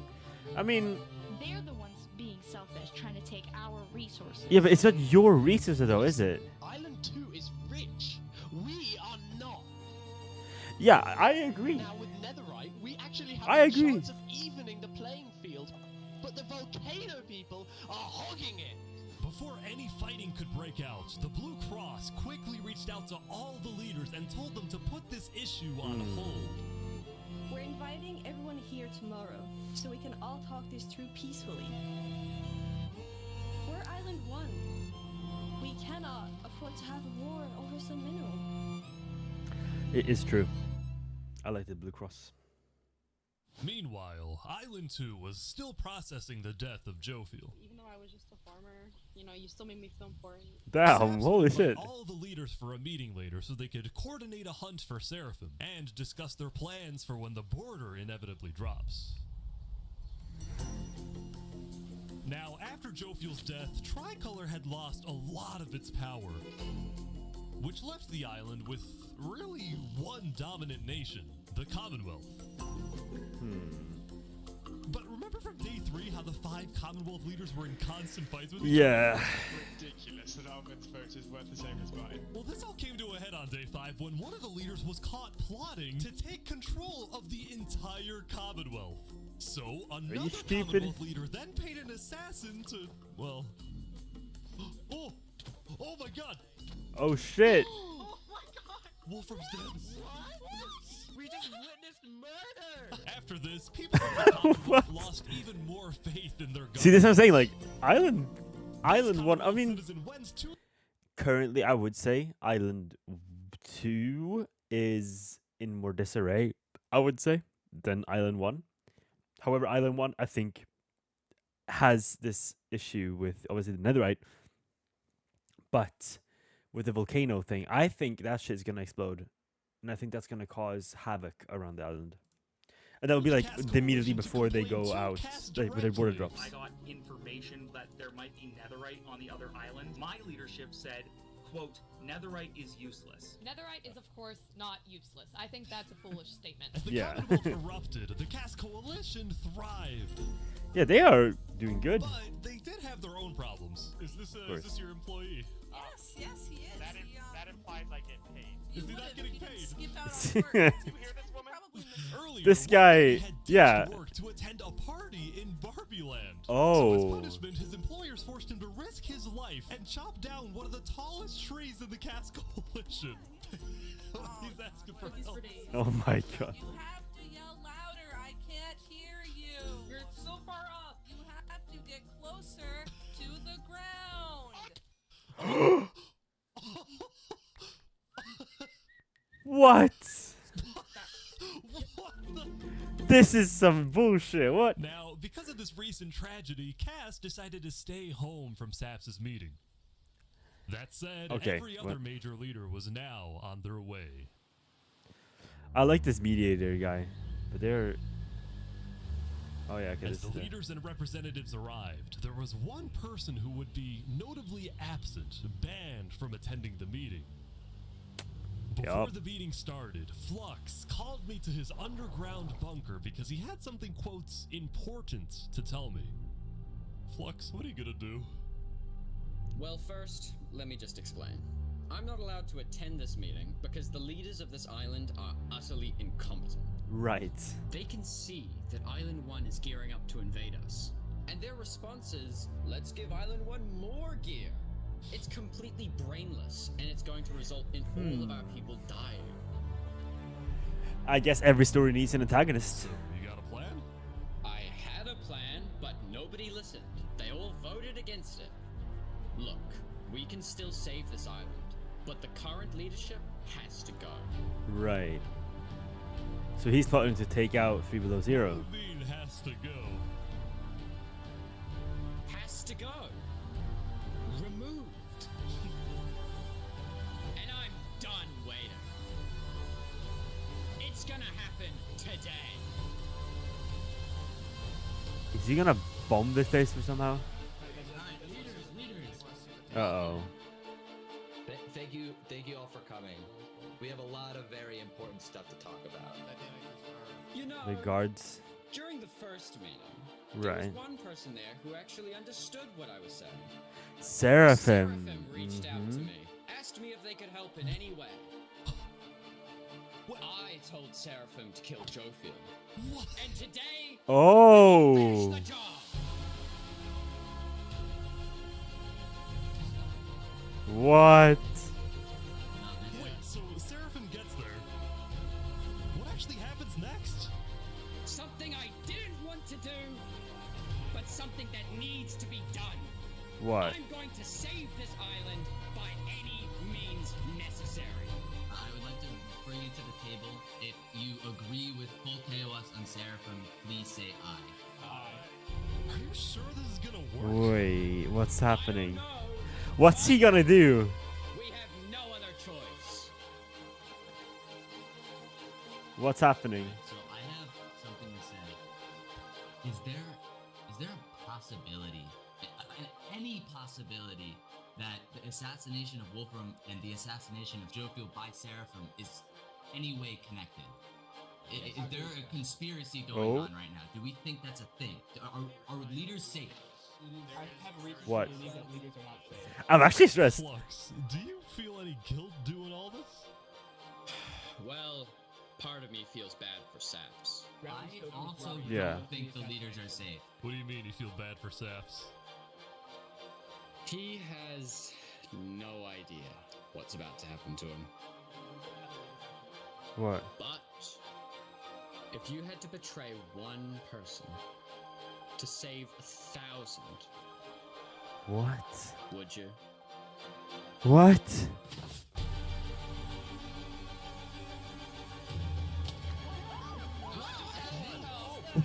I mean, They're the ones being selfish, trying to take our resources. yeah, but it's not your resources, though, is it? Island 2 is rich. We are not. Yeah, I agree. Now with netherite, we actually have I a agree. chance of evening the playing field, but the volcano people are hogging it. Before any fighting could break out, the Blue Cross quickly reached out to all the leaders and told them to put this issue on hold. We're inviting everyone here tomorrow, so we can all talk this through peacefully. We're Island 1. We cannot afford to have a war over some mineral. It is true. I like the Blue Cross. Meanwhile, Island 2 was still processing the death of Jofiel. Even though I was just a farmer, you know, you still made me feel important. Damn, holy Saps shit. invited all the leaders for a meeting later so they could coordinate a hunt for Seraphim and discuss their plans for when the border inevitably drops. Now, after Jofiel's death, Tricolor had lost a lot of its power, which left the island with really one dominant nation, the Commonwealth. But remember from day 3 how the 5 Commonwealth leaders were in constant fights with each Yeah. other? Ridiculous that Almond's vote is worth the same as mine. Well, this all came to a head on day 5 when one of the leaders was caught plotting to take control of the entire Commonwealth. So another you stupid? Commonwealth leader then paid an assassin to, well, oh my god! Oh shit! Wolfram's dead. We just witnessed murder! After this, people in the Commonwealth lost even more faith in their government. See, this is what I'm saying. Like Island 1. I mean, currently, I would say Island 2 is in more disarray. I would say than Island 1. However, Island 1, I think, has this issue with obviously the netherite, but with the volcano thing, I think that shit's gonna explode, and I think that's gonna cause havoc around the island. And that would be like immediately before they go out, like with their border drops. I got information that there might be netherite on the other island. My leadership said, quote, netherite is useless. Netherite is, of course, not useless. I think that's a foolish statement. As the Commonwealth erupted, the Cass Coalition thrived. Yeah, they are doing good. But they did have their own problems. Is this your employee? Yes, he is. That implies I get paid. Is he not getting paid? Skip out on work. Did you hear this woman? Earlier, This guy, had yeah. work to attend a party in Barbie Land. Oh. So as punishment, his employers forced him to risk his life and chop down one of the tallest trees in the Cass Coalition. He's asking for help. Oh my god. You have to yell louder. I can't hear you. You're so far up. You have to get closer to the ground. What? This is some bullshit. What? Now, because of this recent tragedy, Cass decided to stay home from Saps' meeting. That said, every other major leader was now on their way. I like this mediator guy, but they're. Oh yeah, okay. As This the is leaders and representatives arrived, there was one person who would be notably absent, banned from attending the meeting. Before the meeting started, Flux called me to his underground bunker because he had something, quotes, important to tell me. Flux, what are you gonna do? Well, first, let me just explain. I'm not allowed to attend this meeting because the leaders of this island are utterly incompetent. Right. They can see that Island 1 is gearing up to invade us. And their response is, let's give Island 1 more gear. It's completely brainless, and it's going to result in all of our people dying. I guess every story needs an antagonist. You got a plan? I had a plan, but nobody listened. They all voted against it. Look, we can still save this island, but the current leadership has to go. Right. So he's plotting to take out 3 Below Zero. What do you mean has to go? Has to go. Removed. And I'm done waiting. It's gonna happen today. Is he gonna bomb this place for somehow? Uh-oh. Thank you all for coming. We have a lot of very important stuff to talk about. You know, The guards. during the first meeting, there Right. was one person there who actually understood what I was saying. Seraphim. Reached out to me, asked me if they could help in any way. I told Seraphim to kill Jofiel. And today, Oh. finish the job. What? Wait, so Seraphim gets there. What actually happens next? Something I didn't want to do, but something that needs to be done. What? I'm going to save this island by any means necessary. I would like to bring you to the table. If you agree with both Teos and Seraphim, please say aye. Are you sure this is gonna work? Wait, what's happening? What's he gonna do? We have no other choice. What's happening? So I have something to say. Is there a possibility, any possibility, that the assassination of Wolfram and the assassination of Jofiel by Seraphim is any way connected? Is there a conspiracy going on right now? Do we think that's a thing? Are leaders safe? I have reason What? to believe that leaders are not safe. I'm actually stressed. Flux, do you feel any guilt doing all this? Well, part of me feels bad for Saps. I also Yeah. don't think the leaders are safe. What do you mean you feel bad for Saps? He has no idea what's about to happen to him. What? But if you had to betray one person to save 1,000, What? would you? What?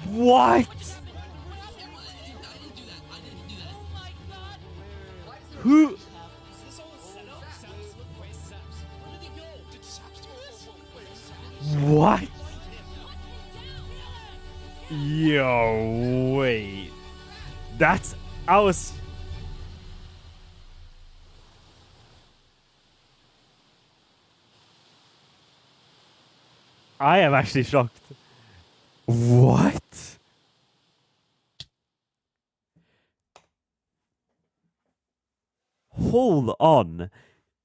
What? Who? What? Yo, wait. I was. I am actually shocked. What? Hold on.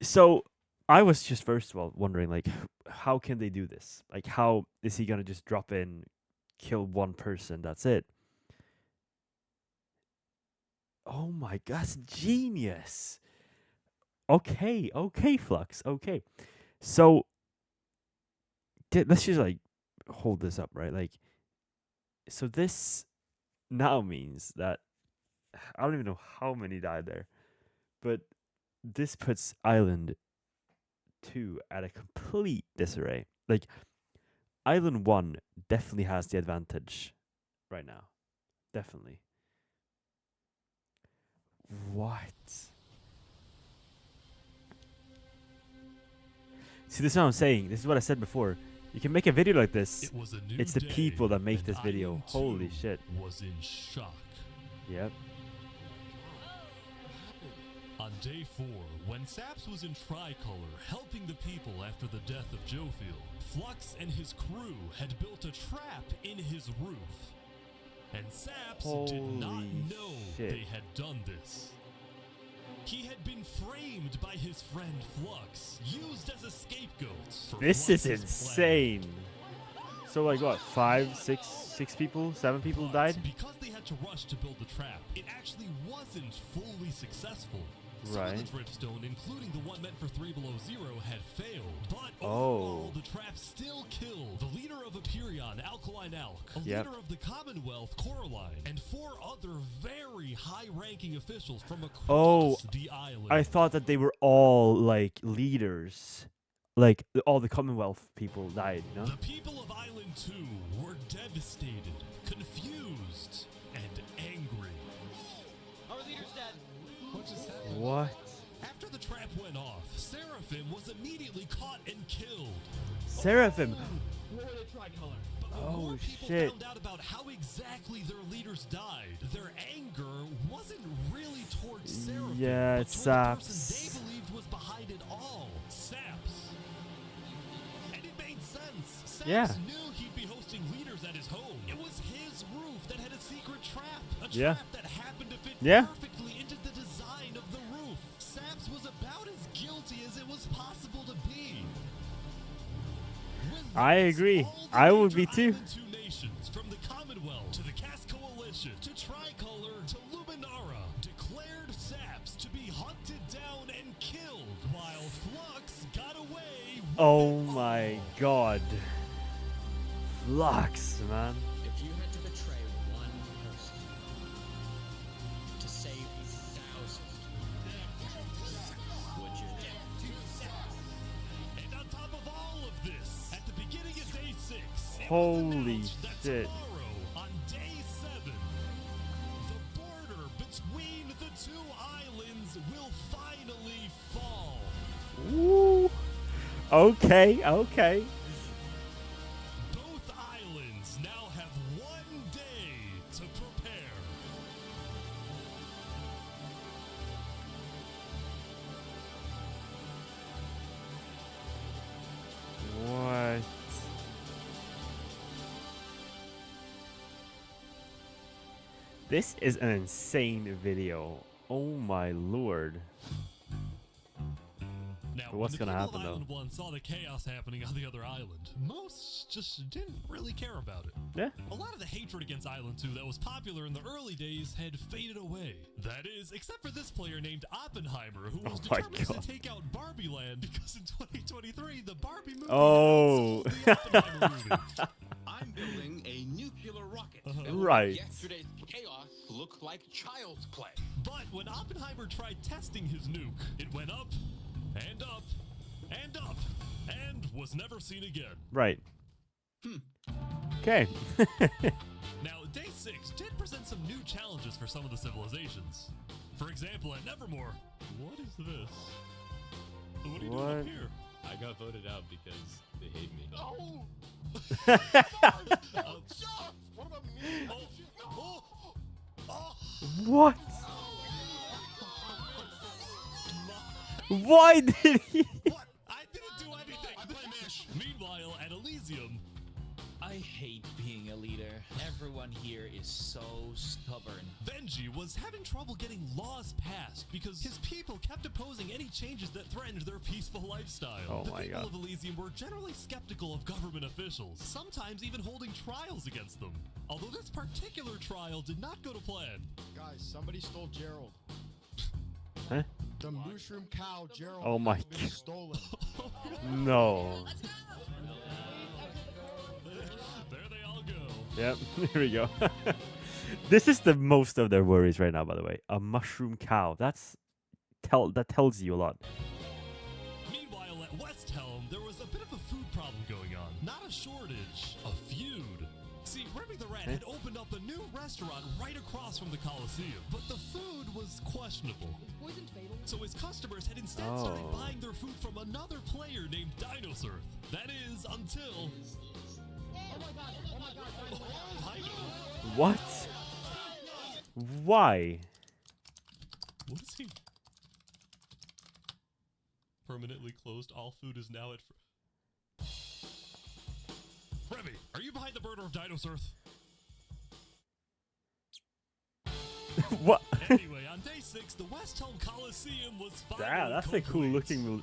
So I was just first of all wondering, like, how can they do this? Like, how is he gonna just drop in, kill one person? That's it. Oh my god, that's genius. Okay, Flux. Okay, so let's just like hold this up, right? Like, so this now means that I don't even know how many died there, but this puts Island 2 at a complete disarray. Like, Island 1 definitely has the advantage right now. Definitely. What? See, this is what I'm saying. This is what I said before. You can make a video like this. It's the people that make this video. Holy shit. Was in shock. Yep. On day 4, when Saps was in Tricolor helping the people after the death of Jofiel, Flux and his crew had built a trap in his roof. And Saps did not know they had done this. He had been framed by his friend Flux, used as a scapegoat. This is insane. So like what, 5, 6 people, 7 people died? Because they had to rush to build the trap, it actually wasn't fully successful. Right. Some of the dripstone, including the one meant for 3 Below Zero, had failed. But overall, the trap still killed the leader of Empyrean, Alkaline Alk, a leader of the Commonwealth, Coraline, and 4 other very high-ranking officials from across the island. I thought that they were all like leaders. Like all the Commonwealth people died, you know? The people of Island 2 were devastated, confused, and angry. Our leader's dead. What just happened? What? After the trap went off, Seraphim was immediately caught and killed. Seraphim. What were the Tricolor? More people shit. found out about how exactly their leaders died. Their anger wasn't really towards Seraphim, Yeah, but it's towards the person Saps. they believed was behind it all, Saps. And it made sense. Saps knew he'd be hosting leaders at his home. It was his roof that had a secret trap. A trap that happened to fit perfectly into the design of the roof. Saps was about as guilty as it was possible to be. I agree. I would be too. 2 nations, from the Commonwealth to the Cast Coalition to Tricolor to Luminara, declared Saps to be hunted down and killed, while Flux got away with Oh my god. Flux, man. If you had to betray one person to save 1,000, would you? And on top of all of this, at the beginning of day 6, Holy shit. tomorrow, on day 7, the border between the 2 islands will finally fall. Ooh. Okay. Both islands now have 1 day to prepare. What? This is an insane video. Oh my lord. Now, But what's when the gonna people happen, of though? Island 1 saw the chaos happening on the other island, most just didn't really care about it. Yeah. A lot of the hatred against Island 2 that was popular in the early days had faded away. That is, except for this player named Oppenheimer, who was my determined God. to take out Barbie Land because in 2023, the Barbie movie Oh. outsold the Oppenheimer movie. I'm building a nuclear rocket. that will Right. make yesterday's chaos look like child's play. But when Oppenheimer tried testing his nuke, it went up, and up, and up, and was never seen again. Right. Okay. Now, Day 6 did present some new challenges for some of the civilizations. For example, at Nevermore, what is this? What are you doing What? up here? I got voted out because they hate me. Oh! What about me? What? Why did he? What? I didn't do anything. I blame Ish. Meanwhile, at Elysium, I hate being a leader. Everyone here is so stubborn. Benji was having trouble getting laws passed because his people kept opposing any changes that threatened their peaceful lifestyle. Oh the my people God. of Elysium were generally skeptical of government officials, sometimes even holding trials against them. Although this particular trial did not go to plan. Guys, somebody stole Gerald. Huh? The mushroom cow, Gerald, Oh my has been God. stolen. No. There they all go. Yep. Here we go. This is the most of their worries right now, by the way. A mushroom cow. That tells you a lot. Meanwhile, at West Helm, there was a bit of a food problem going on. Not a shortage, a feud. See, Remy the Rat had opened up a new restaurant right across from the Coliseum, but the food was questionable. Poisoned fatal. So his customers had instead started buying their food from another player named Dinosaur. That is, until... Oh my god, oh my god, Dino. What? Why? What is he? Permanently closed. All food is now at... Remy, are you behind the murder of Dinosaur? What? Anyway, on day 6, the West Helm Coliseum was finally Damn, that's a cool complete. looking.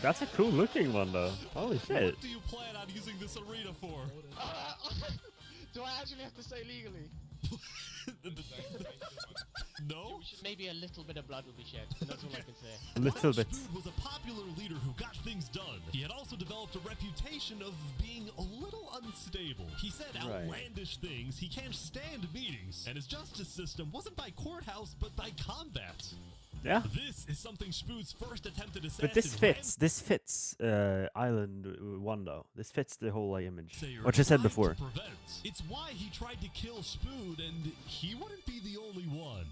That's a cool looking one, though. Holy shit. What do you plan on using this arena for? Do I actually have to say legally? No? Maybe a little bit of blood will be shed. That's all I can say. A little bit. Spood was a popular leader who got things done. He had also developed a reputation of being a little unstable. He said Right. outlandish things, he can't stand meetings, and his justice system wasn't by courthouse, but by combat. Yeah. This is something Spood's first attempted assassin. But this fits. This fits Island 1, though. This fits the whole image. Sayer What you said tried before. to prevent. It's why he tried to kill Spood, and he wouldn't be the only one.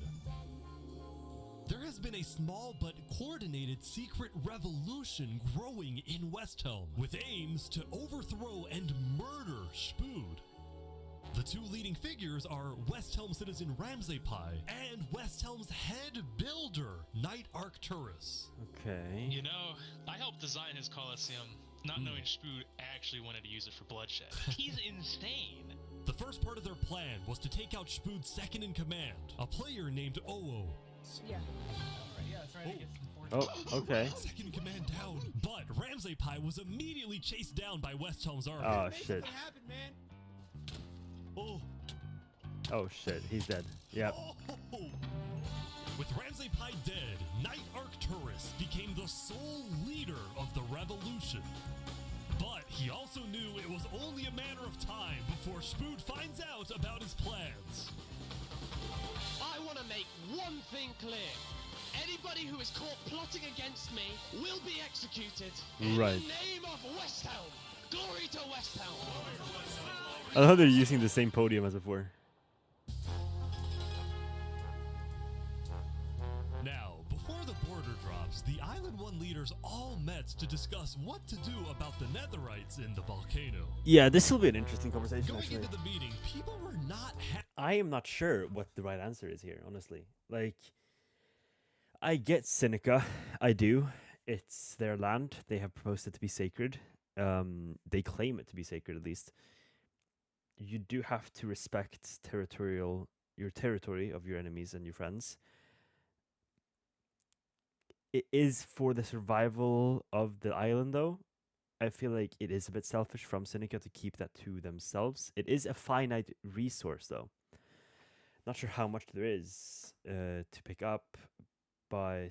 There has been a small but coordinated secret revolution growing in West Helm, with aims to overthrow and murder Spood. The two leading figures are West Helm citizen Ramsay Pie and West Helm's head builder, Knight Arcturus. Okay. You know, I helped design his Coliseum, not knowing Spood actually wanted to use it for bloodshed. He's insane. The first part of their plan was to take out Spood's second in command, a player named Oo. Yeah. Oh, okay. Second in command down, but Ramsay Pie was immediately chased down by West Helm's army. Oh, shit. What happened, man? Oh. Oh, shit. He's dead. Yep. Oh. With Ramsay Pie dead, Knight Arcturus became the sole leader of the revolution. But he also knew it was only a matter of time before Spood finds out about his plans. I want to make one thing clear. Anybody who is caught plotting against me will be executed. Right. In the name of West Helm. Glory to West Helm. I love they're using the same podium as before. Now, before the border drops, the Island 1 leaders all met to discuss what to do about the Netherites in the volcano. Yeah, this will be an interesting conversation, Going actually. into the meeting, people were not I am not sure what the right answer is here, honestly. Like, I get Seneca. I do. It's their land. They have proposed it to be sacred. They claim it to be sacred, at least. You do have to respect your territory of your enemies and your friends. it is for the survival of the island, though. I feel like it is a bit selfish from Seneca to keep that to themselves. It is a finite resource, though. Not sure how much there is to pick up, but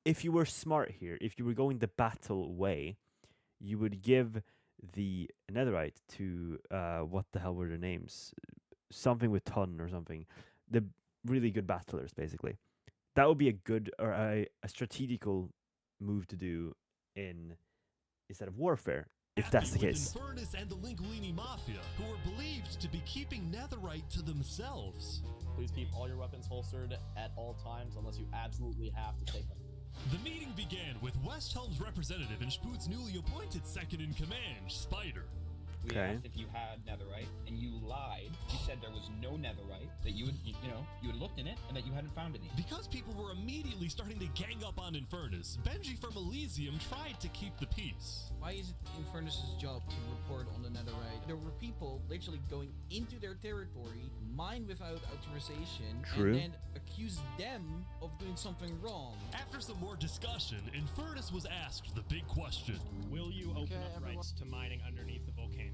if you were smart here, if you were going the battle way, you would give the netherite to what the hell were their names? Something with ton or something. The really good battlers, basically. That would be a good or a strategical move to do instead of warfare, if that's the case. Infernace and the Linguini Mafia, who were believed to be keeping netherite to themselves. Please keep all your weapons holstered at all times unless you absolutely have to take them. The meeting began with West Helm's representative and Spoot's newly appointed second-in-command, Spider. We asked if you had netherite, and you lied. You said there was no netherite, that you had looked in it, and that you hadn't found any. Because people were immediately starting to gang up on Infernace, Benji from Elysium tried to keep the peace. Why is it Infernace's job to report on the netherite? There were people literally going into their territory, mine without authorization, True. and then accuse them of doing something wrong. After some more discussion, Infernace was asked the big question. Will you open up rights to mining underneath the volcano?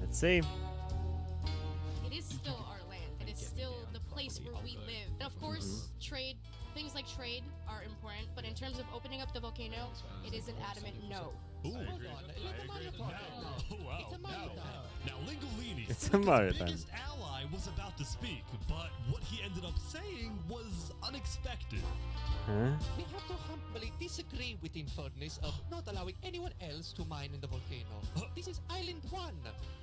Let's see. It is still our land. It is still the place where we live. And of course, trade, things like trade are important, but in terms of opening up the volcano, it is an adamant no. Ooh. Oh, wow. Now, Lingolini, It's a Seneca's marathon. biggest ally, was about to speak, but what he ended up saying was unexpected. Huh? We have to humbly disagree with Infernace of not allowing anyone else to mine in the volcano. This is Island 1.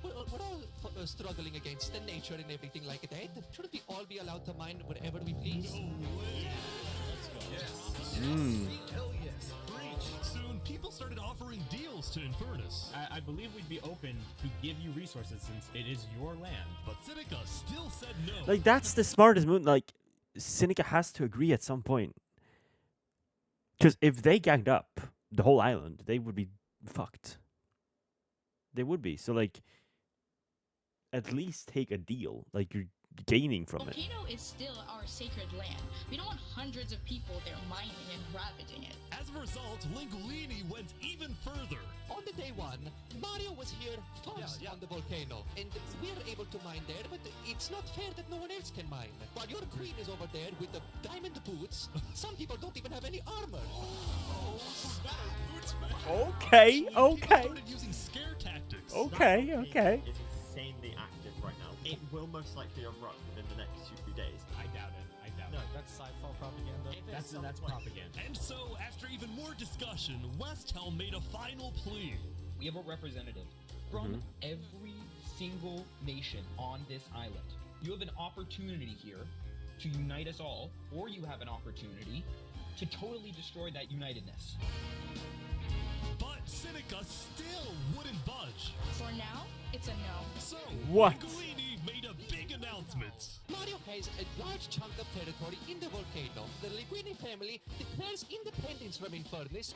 We're all struggling against the nature and everything like that. Shouldn't we all be allowed to mine wherever we please? Hell yes. Soon, people started offering deals to Infernace. I believe we'd be open to give you resources since it is your land. But Seneca still said no. Like, that's the smartest move. Like, Seneca has to agree at some point. Because if they ganged up the whole island, they would be fucked. They would be. So, like, at least take a deal. Like, you're gaining from it. Volcano is still our sacred land. We don't want hundreds of people there mining and ravaging it. As a result, Lingolini went even further. On the day one, Mario was here first on the volcano, and we're able to mine there, but it's not fair that no one else can mine. While your queen is over there with the diamond boots, some people don't even have any armor. Okay, okay. Started using scare tactics. Okay, okay. It's insanely active right now. It will most likely erupt within the next 2 days. I doubt it. No, that's sci-fi propaganda. That's propaganda. And so, after even more discussion, West Helm made a final plea. We have a representative from every single nation on this island. You have an opportunity here to unite us all, or you have an opportunity to totally destroy that unitedness. But Seneca still wouldn't budge. For now, it's a no. So, What? Lingolini made a big announcement. Mario has a large chunk of territory in the volcano. The Linguini family declares independence from Infernace,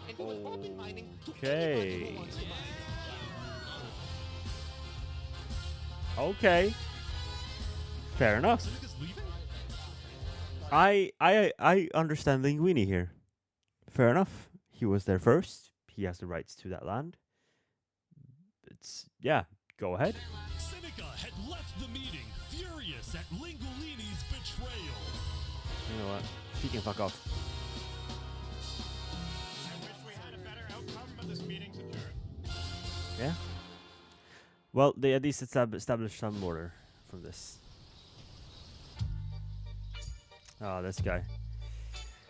and we will open mining to anybody who wants to mine. Okay. Fair enough. Seneca's leaving? I understand Linguini here. Fair enough. He was there first. He has the rights to that land. Yeah, go ahead. Seneca had left the meeting, furious at Lingolini's betrayal. You know what? He can fuck off. I wish we had a better outcome, but this meeting's adjourned. Yeah. Well, they at least established some order from this. Oh, this guy.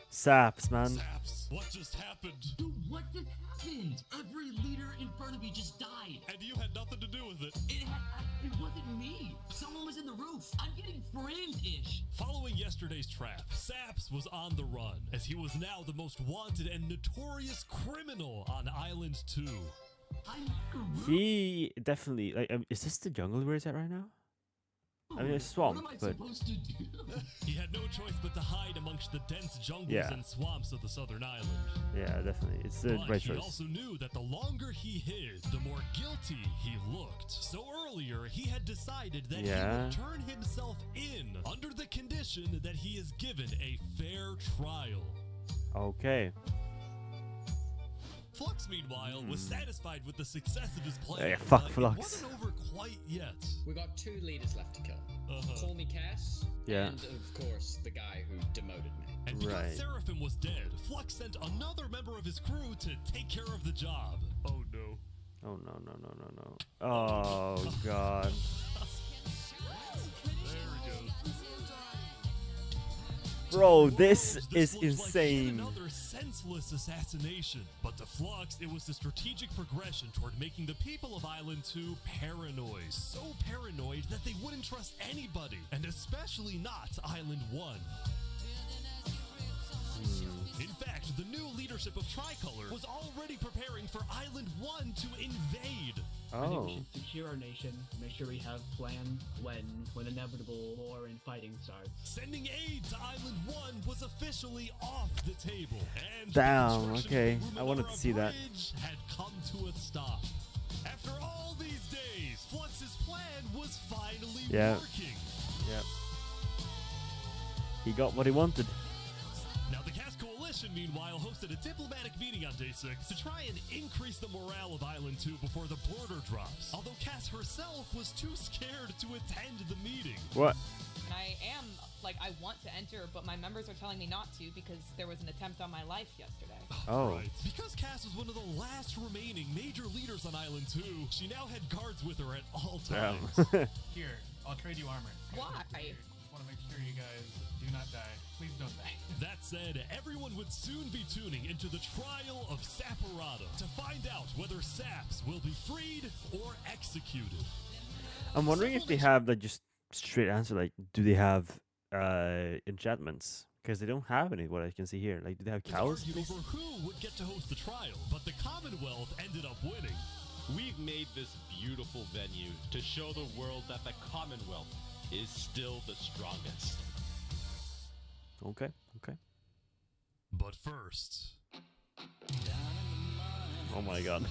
Saps, man. Saps, what just happened? Dude, what just happened? Every leader in front of me just died. And you had nothing to do with it. It wasn't me. Someone was in the roof. I'm getting framed-ish. Following yesterday's trap, Saps was on the run, as he was now the most wanted and notorious criminal on Island 2. He definitely like. Is this the jungle where he's at right now? I mean, it's swamp, What am I but supposed to do? He had had no choice but to hide amongst the dense jungles Yeah. and swamps of the southern island. Yeah, definitely. It's the But right he choice. also knew that the longer he hid, the more guilty he looked. So earlier, he had decided that he Yeah. would turn himself in under the condition that he is given a fair trial. Okay. Flux, meanwhile, was satisfied with the success of his plan. Yeah, fuck but Flux. It wasn't over quite yet. We got 2 leaders left to kill. Uh-huh. Call me Cass. Yeah. And of course, the guy who demoted me. And because Right. Seraphim was dead, Flux sent another member of his crew to take care of the job. Oh no. Oh no no no no no. Oh god. Bro, this is looks like yet insane. another senseless assassination. But to Flux, it was the strategic progression toward making the people of Island 2 paranoid. So paranoid that they wouldn't trust anybody, and especially not Island 1. In fact, the new leadership of Tricolor was already preparing for Island 1 to invade. I think we Oh. should secure our nation, make sure we have plans when inevitable war and fighting starts. Sending aid to Island 1 was officially off the table. And Damn, the construction okay. of the I wanted to Luminara see that. Bridge had come to a stop. After all these days, Flux's plan was finally Yeah. working. Yep. He got what he wanted. Now, the Cass Coalition, meanwhile, hosted a diplomatic meeting on Day 6 to try and increase the morale of Island 2 before the border drops. Although Cass herself was too scared to attend the meeting. What? And I am, I want to enter, but my members are telling me not to because there was an attempt on my life yesterday. Oh. Right. Because Cass was one of the last remaining major leaders on Island 2, she now had guards with her at all Damn. times. Here, I'll trade you armor. Why? Just want to make sure you guys do not die. Please don't die. That said, everyone would soon be tuning into the trial of Saparata to find out whether Saps will be freed or executed. I'm wondering if they have just straight answer, do they have enchantments? Because they don't have any, what I can see here. Do they have It was cows? argued over who would get to host the trial, but the Commonwealth ended up winning. We've made this beautiful venue to show the world that the Commonwealth is still the strongest. Okay, okay. But first... Oh my god.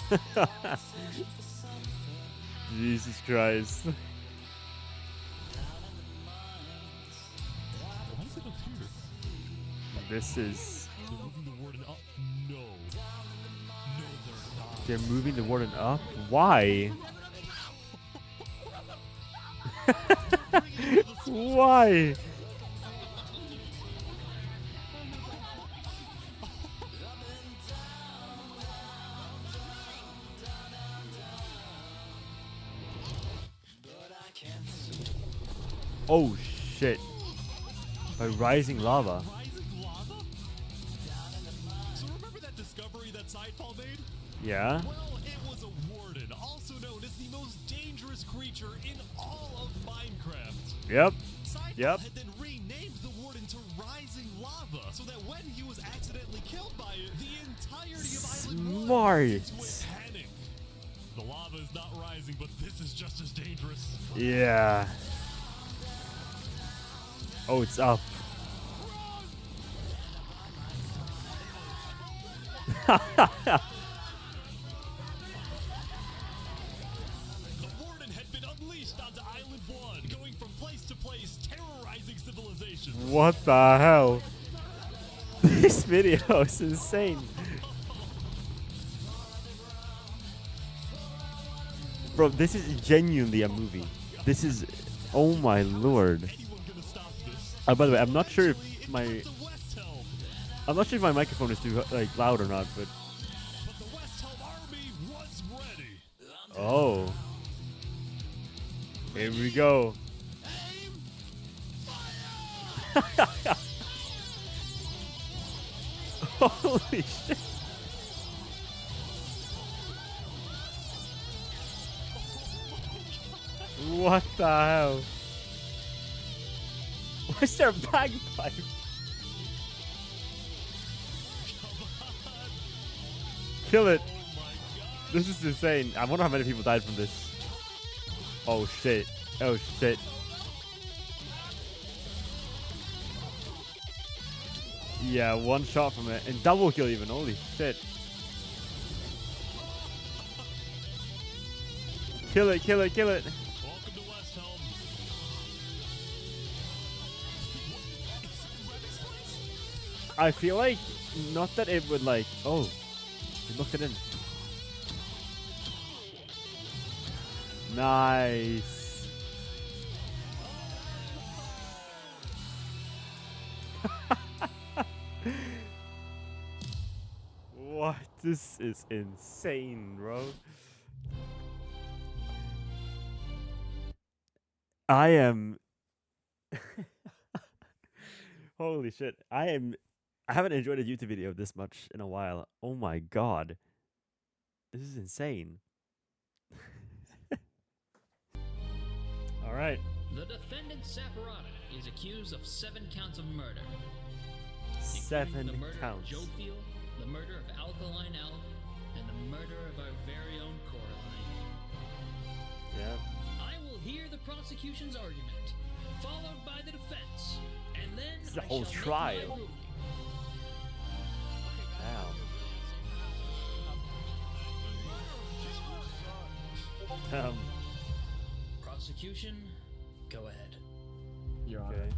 Jesus Christ. Why is it up here? This is... They're moving the warden up? No. No, they're not. They're moving the warden up? Why? Why? Oh shit. By rising lava. Rising lava? So remember that discovery that Sidefall made? Yeah? Well, it was a warden, also known as the most dangerous creature in all of Minecraft. Yep. Sidefall Yep. had then renamed the warden to Rising Lava, so that when he was accidentally killed by it, the entirety of Island 1 went into a panic. The lava is not rising, but this is just as dangerous. Yeah. Oh, it's up. The warden had been unleashed onto Island 1, going from place to place, terrorizing civilization. What the hell? This video is insane. Bro, this is genuinely a movie. This is... Oh my lord. By the way, I'm not sure if my... I'm not sure if my microphone is too loud or not, but... Oh. Here we go. Holy shit. What the hell? What's their bagpipe? Kill it. This is insane. I wonder how many people died from this. Oh shit. Oh shit. Yeah, one shot from it. And double kill even. Holy shit. Kill it, kill it, kill it. Welcome to West Helm. I feel like, not that it would like, oh, he looked it in. Nice. What? This is insane, bro. I am... Holy shit. I haven't enjoyed a YouTube video this much in a while. Oh my god. This is insane. Alright. The defendant Saparata is accused of 7 counts of murder. 7 the murder counts. of Joe Field, the murder of Alkaline Elk, and the murder of our very own Coraline. Yeah. I will hear the prosecution's argument, followed by the defense, and then It's the I whole shall make my trial. ruling. Damn. Prosecution, go ahead. Your Honor.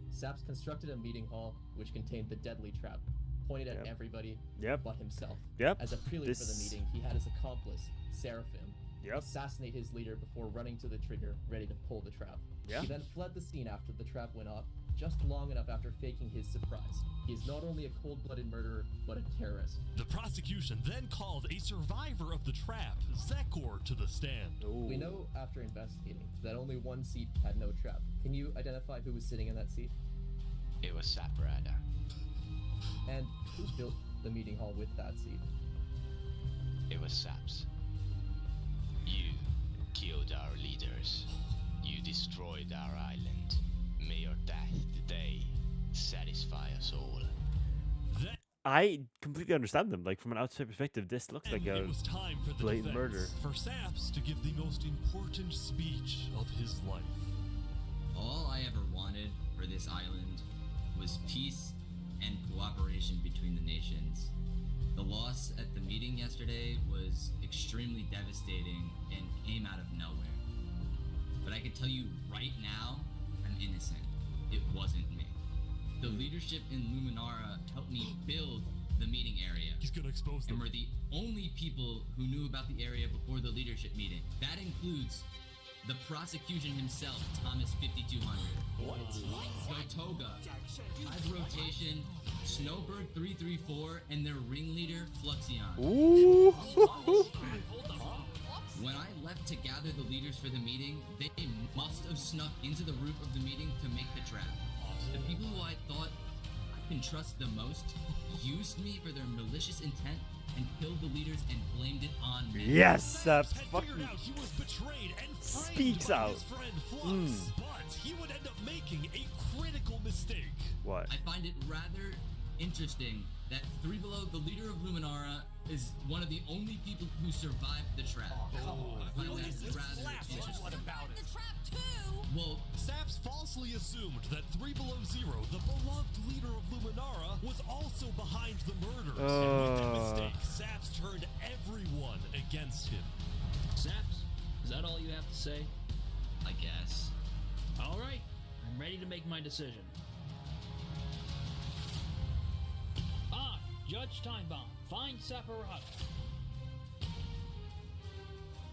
Saps constructed a meeting hall which contained the deadly trap, pointed at everybody but himself. As a prelude for the meeting, he had his accomplice, Seraphim, assassinate his leader before running to the trigger, ready to pull the trap. He then fled the scene after the trap went off, just long enough after faking his surprise. He is not only a cold-blooded murderer, but a terrorist. The prosecution then called a survivor of the trap, Zekor, to the stand. We know after investigating that only one seat had no trap. Can you identify who was sitting in that seat? It was Saparata. And who built the meeting hall with that seat? It was Saps. You killed our leaders. You destroyed our island. May your death today satisfy us all. I completely understand them. Like, from an outside perspective, this looks like a It was time for the blatant defense, murder. for Saps to give the most important speech of his life. All I ever wanted for this island was peace and cooperation between the nations. The loss at the meeting yesterday was extremely devastating and came out of nowhere. But I can tell you right now, I'm innocent. It wasn't me. The leadership in Luminara helped me build the meeting area. He's gonna expose them. And we're the only people who knew about the area before the leadership meeting. That includes the prosecution himself, Thomas 5200. Gotoga, Hive Rotation, Snowbird 334, and their ringleader, Fluxion. Ooh. When I left to gather the leaders for the meeting, they must have snuck into the roof of the meeting to make the trap. The people who I thought I can trust the most used me for their malicious intent and killed the leaders and blamed it on me. Yes, that Saps had fucking figured out he was betrayed and speaks framed by out. his friend Flux, but he would end up making a critical mistake. What? I find it rather interesting that Three Below, the leader of Luminara, is one of the only people who survived the trap. I find that rather interesting. What about it? Well, Saps falsely assumed that 3 Below Zero, the beloved leader of Luminara, was also behind the murders. And with that mistake, Saps turned everyone against him. Saps, is that all you have to say? I guess. All right, I'm ready to make my decision. Judge Timebomb, find Saparata.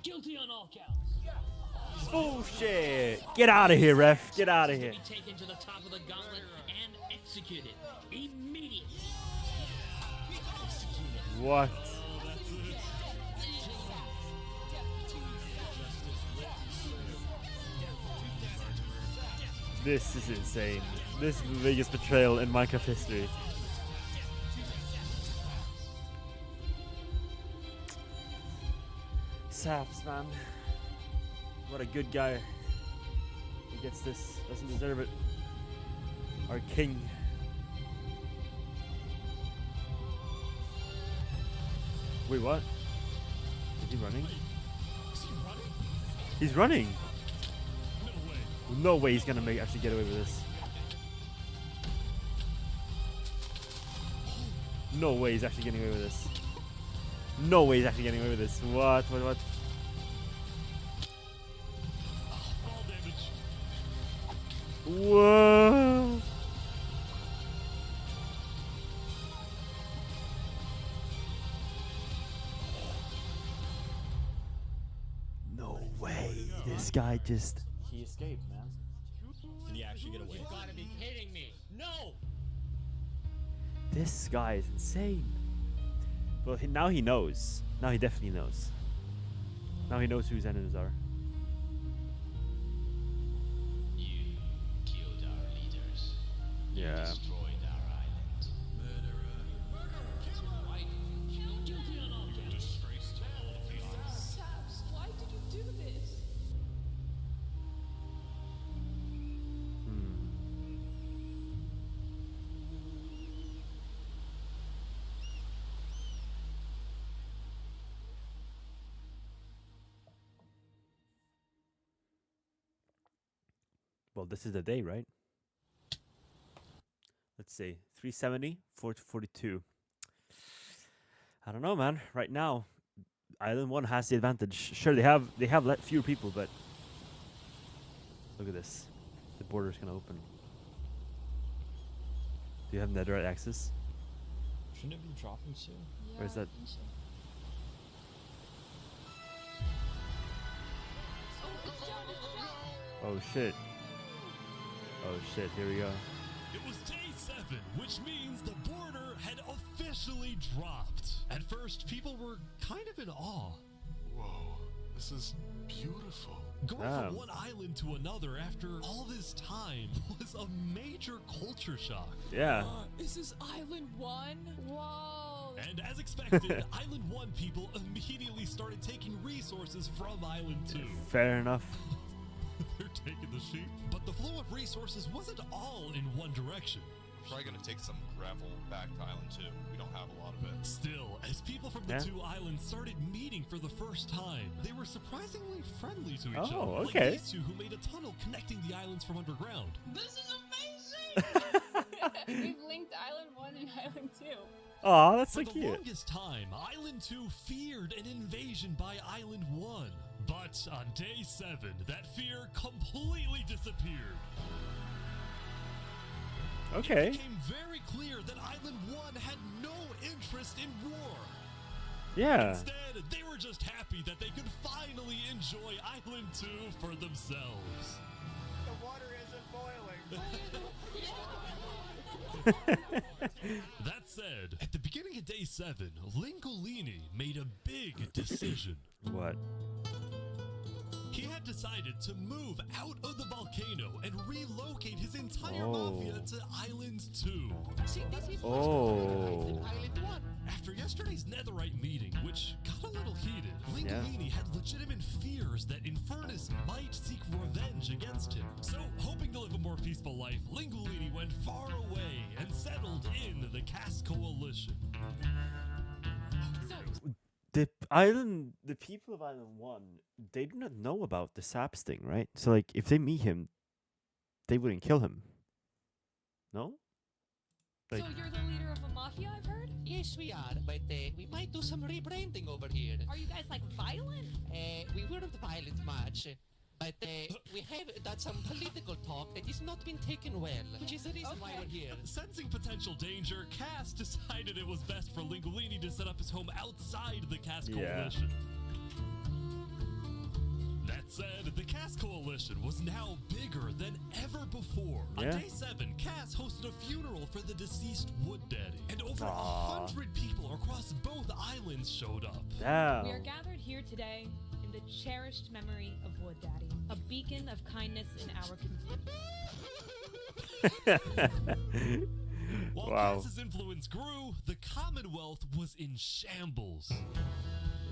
Guilty on all counts. Bullshit! Get out of here, ref. Get out of here. To be taken to the top of the gauntlet and executed immediately. What? This is insane. This is the biggest betrayal in Minecraft history. Saps, man. What a good guy. He gets this. Doesn't deserve it. Our king. Wait, what? Is he running? He's running? No way he's gonna actually get away with this. No way he's actually getting away with this. No way he's actually getting away with this. What? Fall damage. Whoa! No way. This guy just... He escaped, man. Did he actually get away? You gotta be kidding me! No! This guy is insane. Well, now he knows. Now he definitely knows. Now he knows who his enemies are. You killed our leaders. Yeah. You destroyed our island. Disgrace to all of the island. Saps, why did you do this? Well, this is the day, right? Let's see. 370, 442. I don't know, man. Right now, Island 1 has the advantage. Sure, they have fewer people, but look at this. The border's gonna open. Do you have netherite access? Shouldn't it be dropping soon? Yeah, where's that? Oh shit. Oh shit, here we go. It was day 7, which means the border had officially dropped. At first, people were kind of in awe. Whoa, this is beautiful. Going from one island to another after all this time was a major culture shock. Yeah. Is this Island 1? Whoa. And as expected, Island 1 people immediately started taking resources from Island 2. Fair enough. They're taking the sheep. But the flow of resources wasn't all in one direction. We're probably gonna take some gravel back to Island 2. We don't have a lot of it. Still, as people from the two islands started meeting for the first time, they were surprisingly friendly to each other. Oh, okay. Like these two who made a tunnel connecting the islands from underground. This is amazing! We've linked Island 1 and Island 2. Aw, that's so For the cute. longest time, Island 2 feared an invasion by Island 1. But on day 7, that fear completely disappeared. Okay. It became very clear that Island 1 had no interest in war. Yeah. Instead, they were just happy that they could finally enjoy Island 2 for themselves. The water isn't boiling. That said, at the beginning of day 7, Lingolini made a big decision. What? He had decided to move out of the volcano and relocate his entire mafia to Island 2. See, this is Oh. Island 1. After yesterday's netherite meeting, which got a little heated, Lingolini had legitimate fears that Infernace might seek revenge against him. So, hoping to live a more peaceful life, Lingolini went far away and settled in the Caste Coalition. The people of Island 1, they do not know about the Saps thing, right? So, like, if they meet him, they wouldn't kill him. No? Like, So you're the leader of a mafia, I've heard? Yes, we are, but we might do some rebranding over here. Are you guys, like, violent? We weren't violent much, but we have done some political talk that has not been taken well, which is the reason why we're here. Sensing potential danger, Cass decided it was best for Lingolini to set up his home outside the Cass Coalition. That said, the Cass Coalition was now bigger than ever before. On day 7, Cass hosted a funeral for the deceased Wood Daddy, and over 100 people across both islands showed up. Damn. We are gathered here today in the cherished memory of Wood Daddy, a beacon of kindness in our community. While Cass's influence grew, the Commonwealth was in shambles.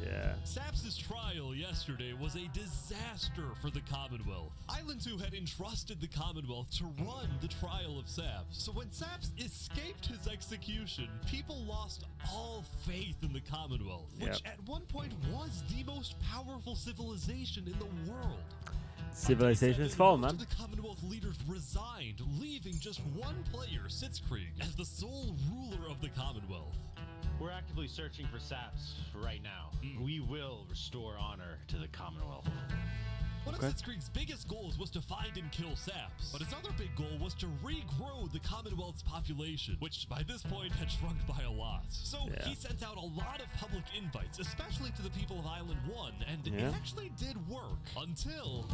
Yeah. Saps' trial yesterday was a disaster for the Commonwealth. Island 2 had entrusted the Commonwealth to run the trial of Saps. So when Saps escaped his execution, people lost all faith in the Commonwealth, which at one point was the most powerful civilization in the world. Civilization's fall, man. The Commonwealth leaders resigned, leaving just one player, Sitzkrieg, as the sole ruler of the Commonwealth. We're actively searching for Saps right now. We will restore honor to the Commonwealth. One of Sitzkrieg's biggest goals was to find and kill Saps, but his other big goal was to regrow the Commonwealth's population, which by this point had shrunk by a lot. So he sent out a lot of public invites, especially to the people of Island 1, and it actually did work, until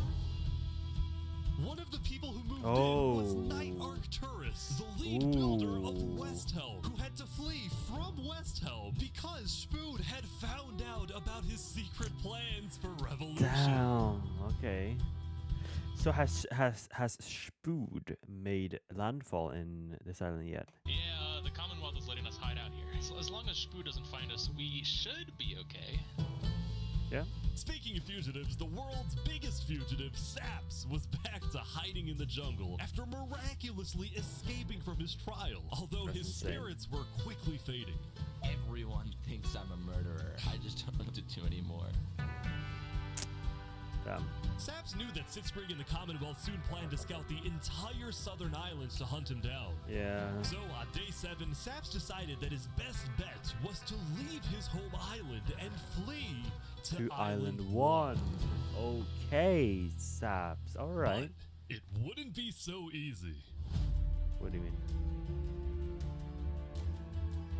one of the people who moved in was Night Arcturus, the lead builder of Westhelm, who had to flee from Westhelm because Spood had found out about his secret plans for revolution. Damn. Okay. So has Spood made landfall in this island yet? Yeah, the Commonwealth is letting us hide out here. So as long as Spood doesn't find us, we should be okay. Yeah. Speaking of fugitives, the world's biggest fugitive, Saps, was back to hiding in the jungle after miraculously escaping from his trial, although his spirits were quickly fading. Everyone thinks I'm a murderer. I just don't know what to do anymore. Damn. Saps knew that Sitzkrieg and the Commonwealth soon planned to scout the entire southern islands to hunt him down. Yeah. So on day 7, Saps decided that his best bet was to leave his home island and flee to Island 1. Okay, Saps. All right. But it wouldn't be so easy. What do you mean?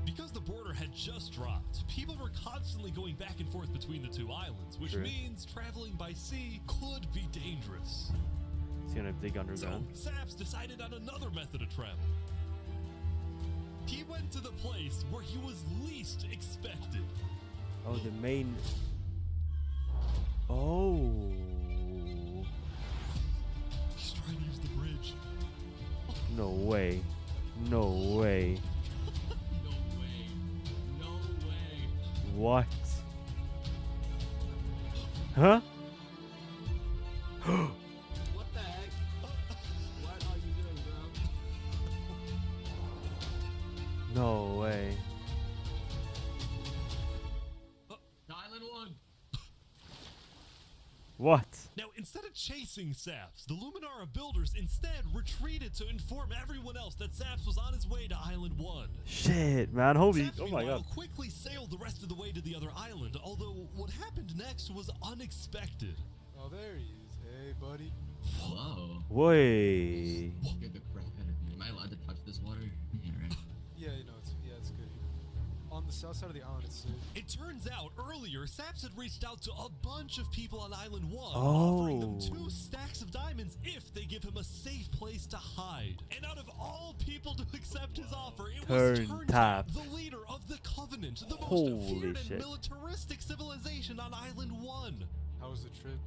Because the border had just dropped, people were constantly going back and forth between the two islands, which means traveling by sea could be dangerous. He's gonna dig underground. So Saps decided on another method of travel. He went to the place where he was least expected. Oh, the main... Oh. He's trying to use the bridge. No way. No way. What? Huh? What the heck? What are you doing, bro? No way. Island 1. What? Now, instead of chasing Saps, the Luminara builders instead retreated to inform everyone else that Saps was on his way to Island 1. Shit, man. Holy... Saps, oh my god. quickly sailed the rest of the way to the other island, although what happened next was unexpected. Oh, there he is. Hey, buddy. Hello. Way. Scared the crap out of me. Am I allowed to touch this water? Yeah, right. Yeah, you know, it's good. On the south side of the island, it's safe. It turns out earlier, Saps had reached out to a bunch of people on Island 1, offering them 2 stacks of diamonds if they give him a safe place to hide. And out of all people to accept his offer, it was Turntap, the leader of the Covenant, the most feared and militaristic civilization on Island 1. How was the trip?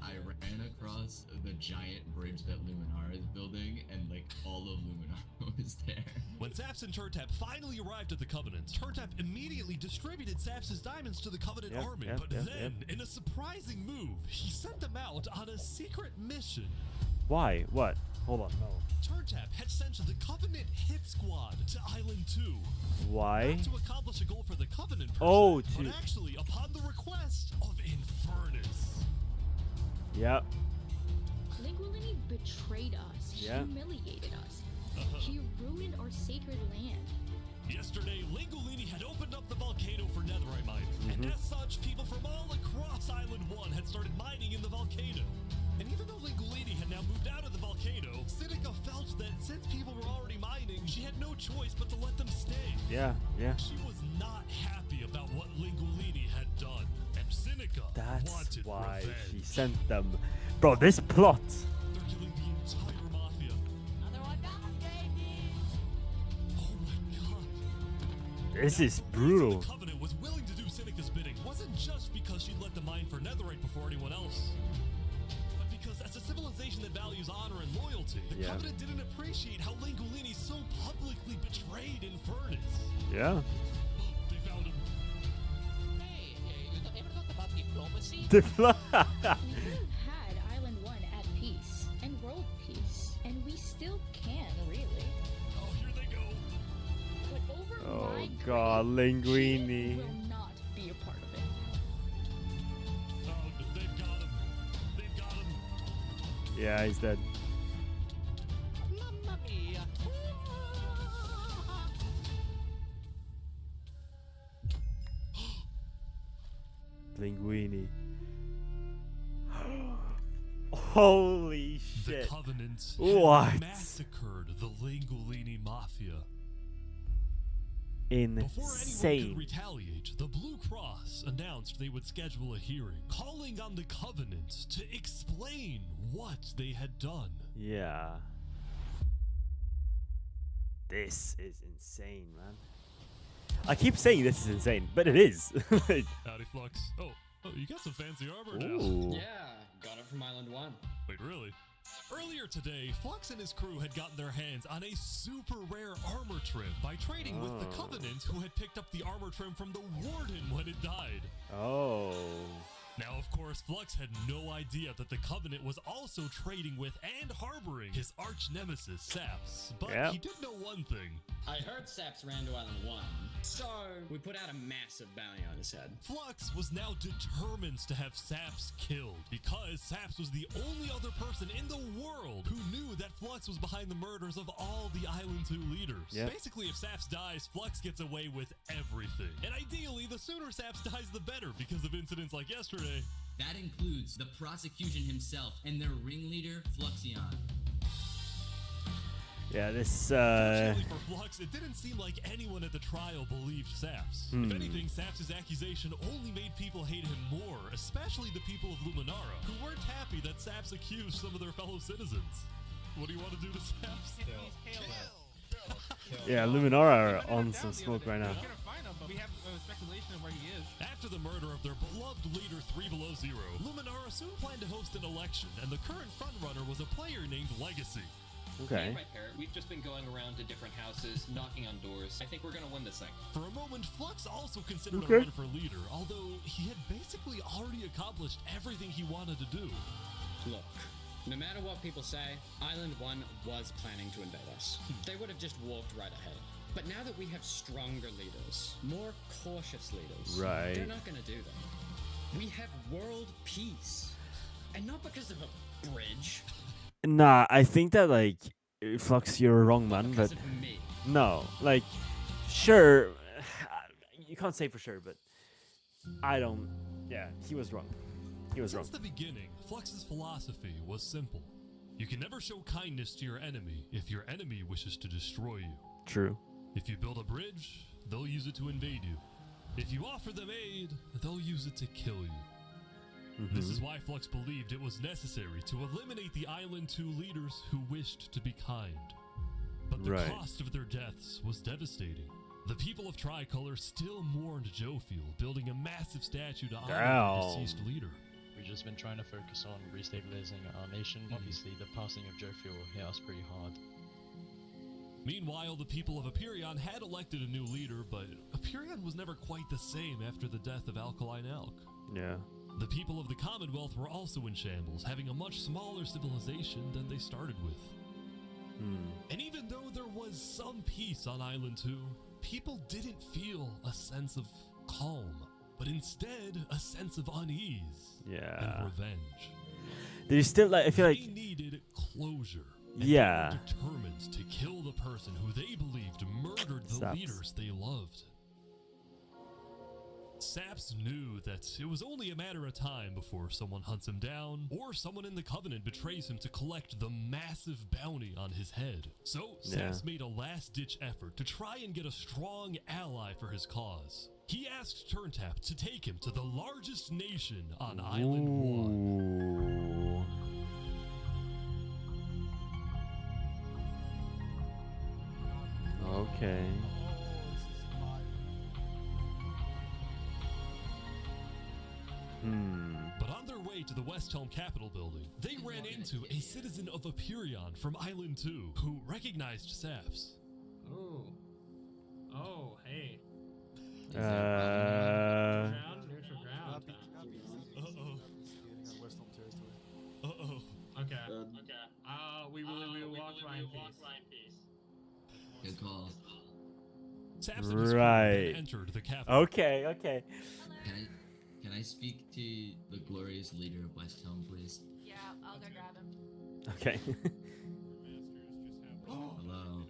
I ran across the giant bridge that Luminara is building, and like all of Luminara was there. When Saps and Turntap finally arrived at the Covenant, Turntap immediately distributed Saps' diamonds to the Covenant army, but then, in a surprising move, he sent them out on a secret mission. Why? What? Hold on. No. Turntap had sent the Covenant hit squad to Island 2. Why? Not to accomplish a goal for the Covenant per se, but actually upon the request of Infernace. Yep. Lingualini betrayed us, humiliated us. He ruined our sacred land. Yesterday, Lingualini had opened up the volcano for netherite mining, and as such, people from all across Island 1 had started mining in the volcano. And even though Lingualini had now moved out of the volcano, Sinica felt that since people were already mining, she had no choice but to let them stay. Yeah, yeah. She was not happy about what Lingualini had done, and Sinica wanted why revenge. she sent them. Bro, this plot. They're killing the entire mafia. Another one down, baby! Oh my god. This is brutal. The Covenant was willing to do Sinica's bidding wasn't just because she let them mine for netherite before anyone else. But because as a civilization that values honor and loyalty, the Covenant didn't appreciate how Lingualini so publicly betrayed Infernace. Yeah. They found him. Hey, you ever thought about diplomacy? We could have had Island 1 at peace and world peace, and we still can, really. Oh, here they go. But over my god, Linguini. will not be a part of it. Oh, they've got him. They've got him. Yeah, he's dead. Mamma mia. Linguini. Holy shit. The Covenant What? massacred the Linguini Mafia. Before anyone could retaliate, the Blue Cross announced they would schedule a hearing, calling on the Covenant to explain what they had done. Yeah. This is insane, man. I keep saying this is insane, but it is. Howdy, Flux. Oh, you got some fancy armor now. Yeah, got it from Island 1. Wait, really? Earlier today, Flux and his crew had gotten their hands on a super rare armor trim by trading with the Covenant, who had picked up the armor trim from the Warden when it died. Oh. Now, of course, Flux had no idea that the Covenant was also trading with and harboring his arch nemesis, Saps. But he did know one thing. I heard Saps ran to Island 1, so we put out a massive bounty on his head. Flux was now determined to have Saps killed, because Saps was the only other person in the world who knew that Flux was behind the murders of all the Island 2 leaders. Yep. Basically, if Saps dies, Flux gets away with everything. And ideally, the sooner Saps dies, the better, because of incidents like yesterday. That includes the prosecution himself and their ringleader, Fluxion. Yeah, this, Fortunately for Flux, it didn't seem like anyone at the trial believed Saps. If anything, Saps' accusation only made people hate him more, especially the people of Luminara, who weren't happy that Saps accused some of their fellow citizens. What do you want to do to Saps? Yeah, Luminara are on some smoke right now. We're gonna find him, but we have speculation of where he is. After the murder of their beloved leader 3 Below Zero, Luminara soon planned to host an election, and the current frontrunner was a player named Legacy. Okay. My parrot, we've just been going around to different houses, knocking on doors. I think we're gonna win this thing. For a moment, Flux also considered a run for leader, although he had basically already accomplished everything he wanted to do. Look, no matter what people say, Island 1 was planning to invade us. They would have just walked right ahead. But now that we have stronger leaders, more cautious leaders, they're not gonna do that. We have world peace. And not because of a bridge. Nah, I think that, like, Flux, you're wrong, man, but... No, like, sure, you can't say for sure, but I don't... Yeah, he was wrong. He was wrong. Since the beginning, Flux's philosophy was simple. You can never show kindness to your enemy if your enemy wishes to destroy you. True. If you build a bridge, they'll use it to invade you. If you offer them aid, they'll use it to kill you. This is why Flux believed it was necessary to eliminate the Island 2 leaders who wished to be kind. But the cost of their deaths was devastating. The people of Tricolor still mourned Jofiel, building a massive statue to honor their deceased leader. We've just been trying to focus on restabilizing our nation. Obviously, the passing of Jofiel hit us pretty hard. Meanwhile, the people of Aperion had elected a new leader, but Aperion was never quite the same after the death of Alkaline Elk. Yeah. The people of the Commonwealth were also in shambles, having a much smaller civilization than they started with. And even though there was some peace on Island 2, people didn't feel a sense of calm, but instead a sense of unease and revenge. There's still, like, I feel like... They needed closure. And they were determined to kill the person who they believed murdered the leaders they loved. Saps knew that it was only a matter of time before someone hunts him down, or someone in the Covenant betrays him to collect the massive bounty on his head. So, Saps made a last-ditch effort to try and get a strong ally for his cause. He asked Turntap to take him to the largest nation on Island 1. Okay. But on their way to the West Helm Capitol building, they ran into a citizen of Aperion from Island 2 who recognized Saps. Oh. Oh, hey. Neutral ground. Uh-oh. Okay. We will walk by in peace. Good call. Saps and his crew entered the capital. Okay. Can I speak to the glorious leader of West Helm, please? Yeah, I'll go grab him. Okay. Hello.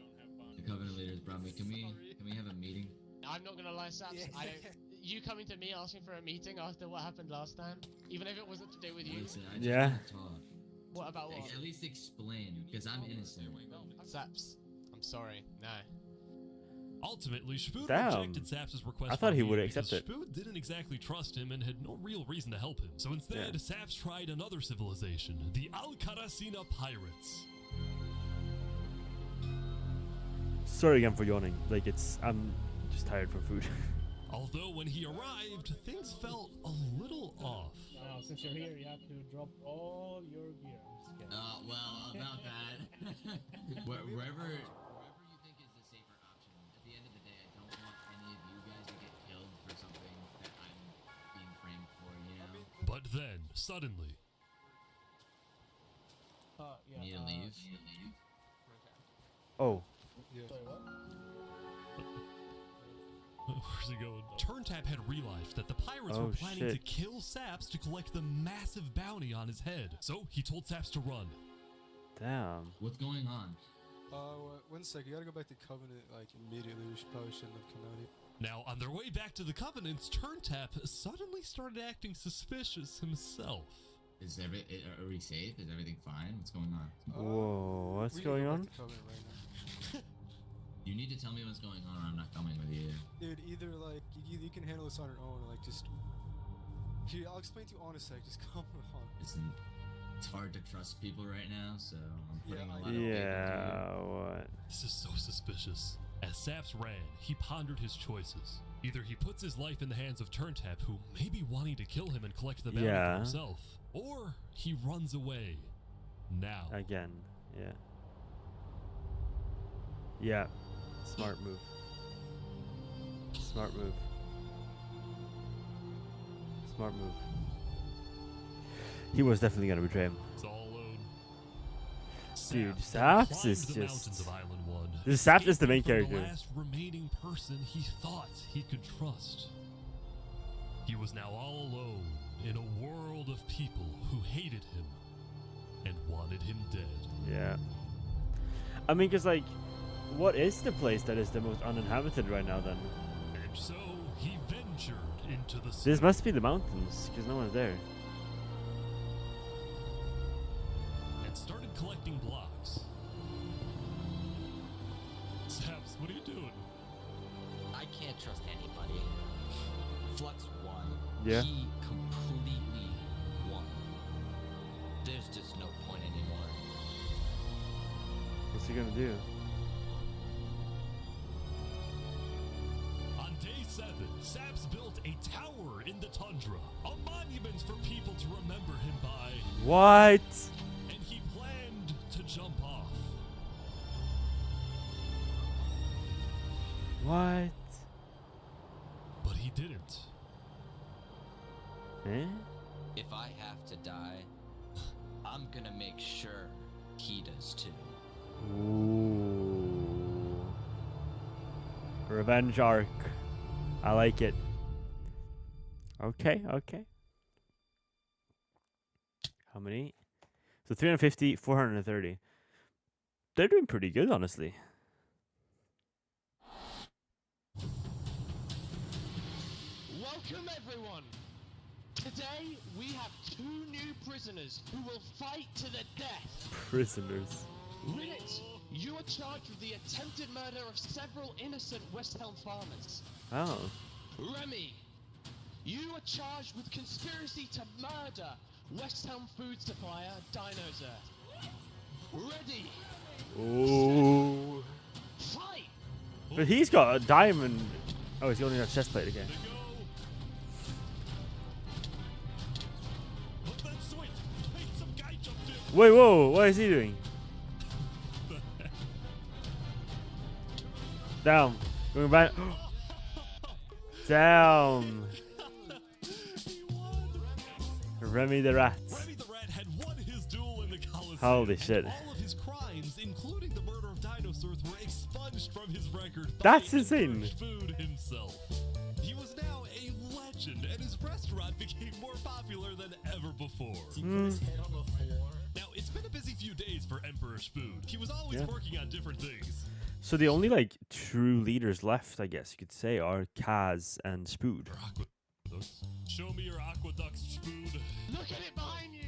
The Covenant leaders brought me. Can we have a meeting? I'm not gonna lie, Saps. I don't. You coming to me asking for a meeting after what happened last time, even if it wasn't to do with you. Listen, I just Yeah. want to talk. What about what? At least explain, because I'm innocent. Saps, I'm sorry. No. Ultimately, Spoon Damn. rejected Saps' request. I thought for he a would meeting accept because it. Spoon didn't exactly trust him and had no real reason to help him. So instead, Yeah. Saps tried another civilization, the Alcaracina Pirates. Sorry again for yawning. Like I'm just tired from food. Although when he arrived, things felt a little off. Now, since you're here, you have to drop all your gear. I'm just kidding. Well, about that. Wherever you think is the safer option. At the end of the day, I don't want any of you guys to get killed for something that I'm being framed for, you know? But then, suddenly, Yeah. Need to leave? Oh. Sorry, what? where's he going? Turntap had realized that the pirates Oh, were planning to shit. kill Saps to collect the massive bounty on his head. So he told Saps to run. Damn. What's going on? 1 sec. You gotta go back to Covenant like immediately. We probably shouldn't have come out here. Now, on their way back to the Covenants, Turntap suddenly started acting suspicious himself. Are we safe? Is everything fine? What's going on? Whoa, what's We gotta going go on? back to Covenant right now. You need to tell me what's going on or I'm not coming with you. Dude, either like you can handle this on your own, or like just. Here, I'll explain to you on a sec. Just come on. Listen, it's hard to trust people right now, so I'm putting Yeah, a lot of faith into Yeah, what? This is so suspicious. As Saps ran, he pondered his choices. Either he puts his life in the hands of Turntap, who may be wanting to kill him and collect the bounty Yeah. for himself, or he runs away. Now. Again, yeah. Yeah. Smart move. Smart move. Smart move. He was definitely gonna betray him. It's all alone. Dude, Saps Saps climbed is the mountains just. of Island 1, This Saps is the main escaping from character. The last remaining person he thought he could trust. He was now all alone in a world of people who hated him and wanted him dead. Yeah. I mean, cause like, what is the place that is the most uninhabited right now then? And so he ventured into the This must be the mountains, cause no one's there. and started collecting blocks. Saps, what are you doing? I can't trust anybody. Flux won. Yeah. He completely won. There's just no point anymore. What's he gonna do? On day 7, Saps built a tower in the tundra, a monument for people to remember him by, What? and he planned to jump off. What? But he didn't. Eh? If I have to die, I'm gonna make sure he does too. Ooh. Revenge arc. I like it. Okay, okay. How many? So 350, 430. They're doing pretty good, honestly. Welcome, everyone. Today we have 2 new prisoners who will fight to the death. Prisoners. Rinit, you are charged with the attempted murder of several innocent West Helm farmers. Oh. Remy, you are charged with conspiracy to murder West Helm food supplier Dino's Earth. Ready, Ooh. fight! But he's got a diamond. Oh, he's only got a chest plate again. Wait, whoa, what is he doing? Down. Going back. Down. Remy the Rat. Remy the Rat had won his duel in the Coliseum. Holy shit. And all of his crimes, including the murder of dinosaurs, were expunged from his record. That's by insane. Food himself. He was now a legend, and his restaurant became more popular than ever before. Hmm. Now, it's been a busy few days for Emperor Spood. He was always working on different things. So the only like true leaders left, I guess you could say, are Kaz and Spood. Show me your aqueducts, Spood. Look at it behind you!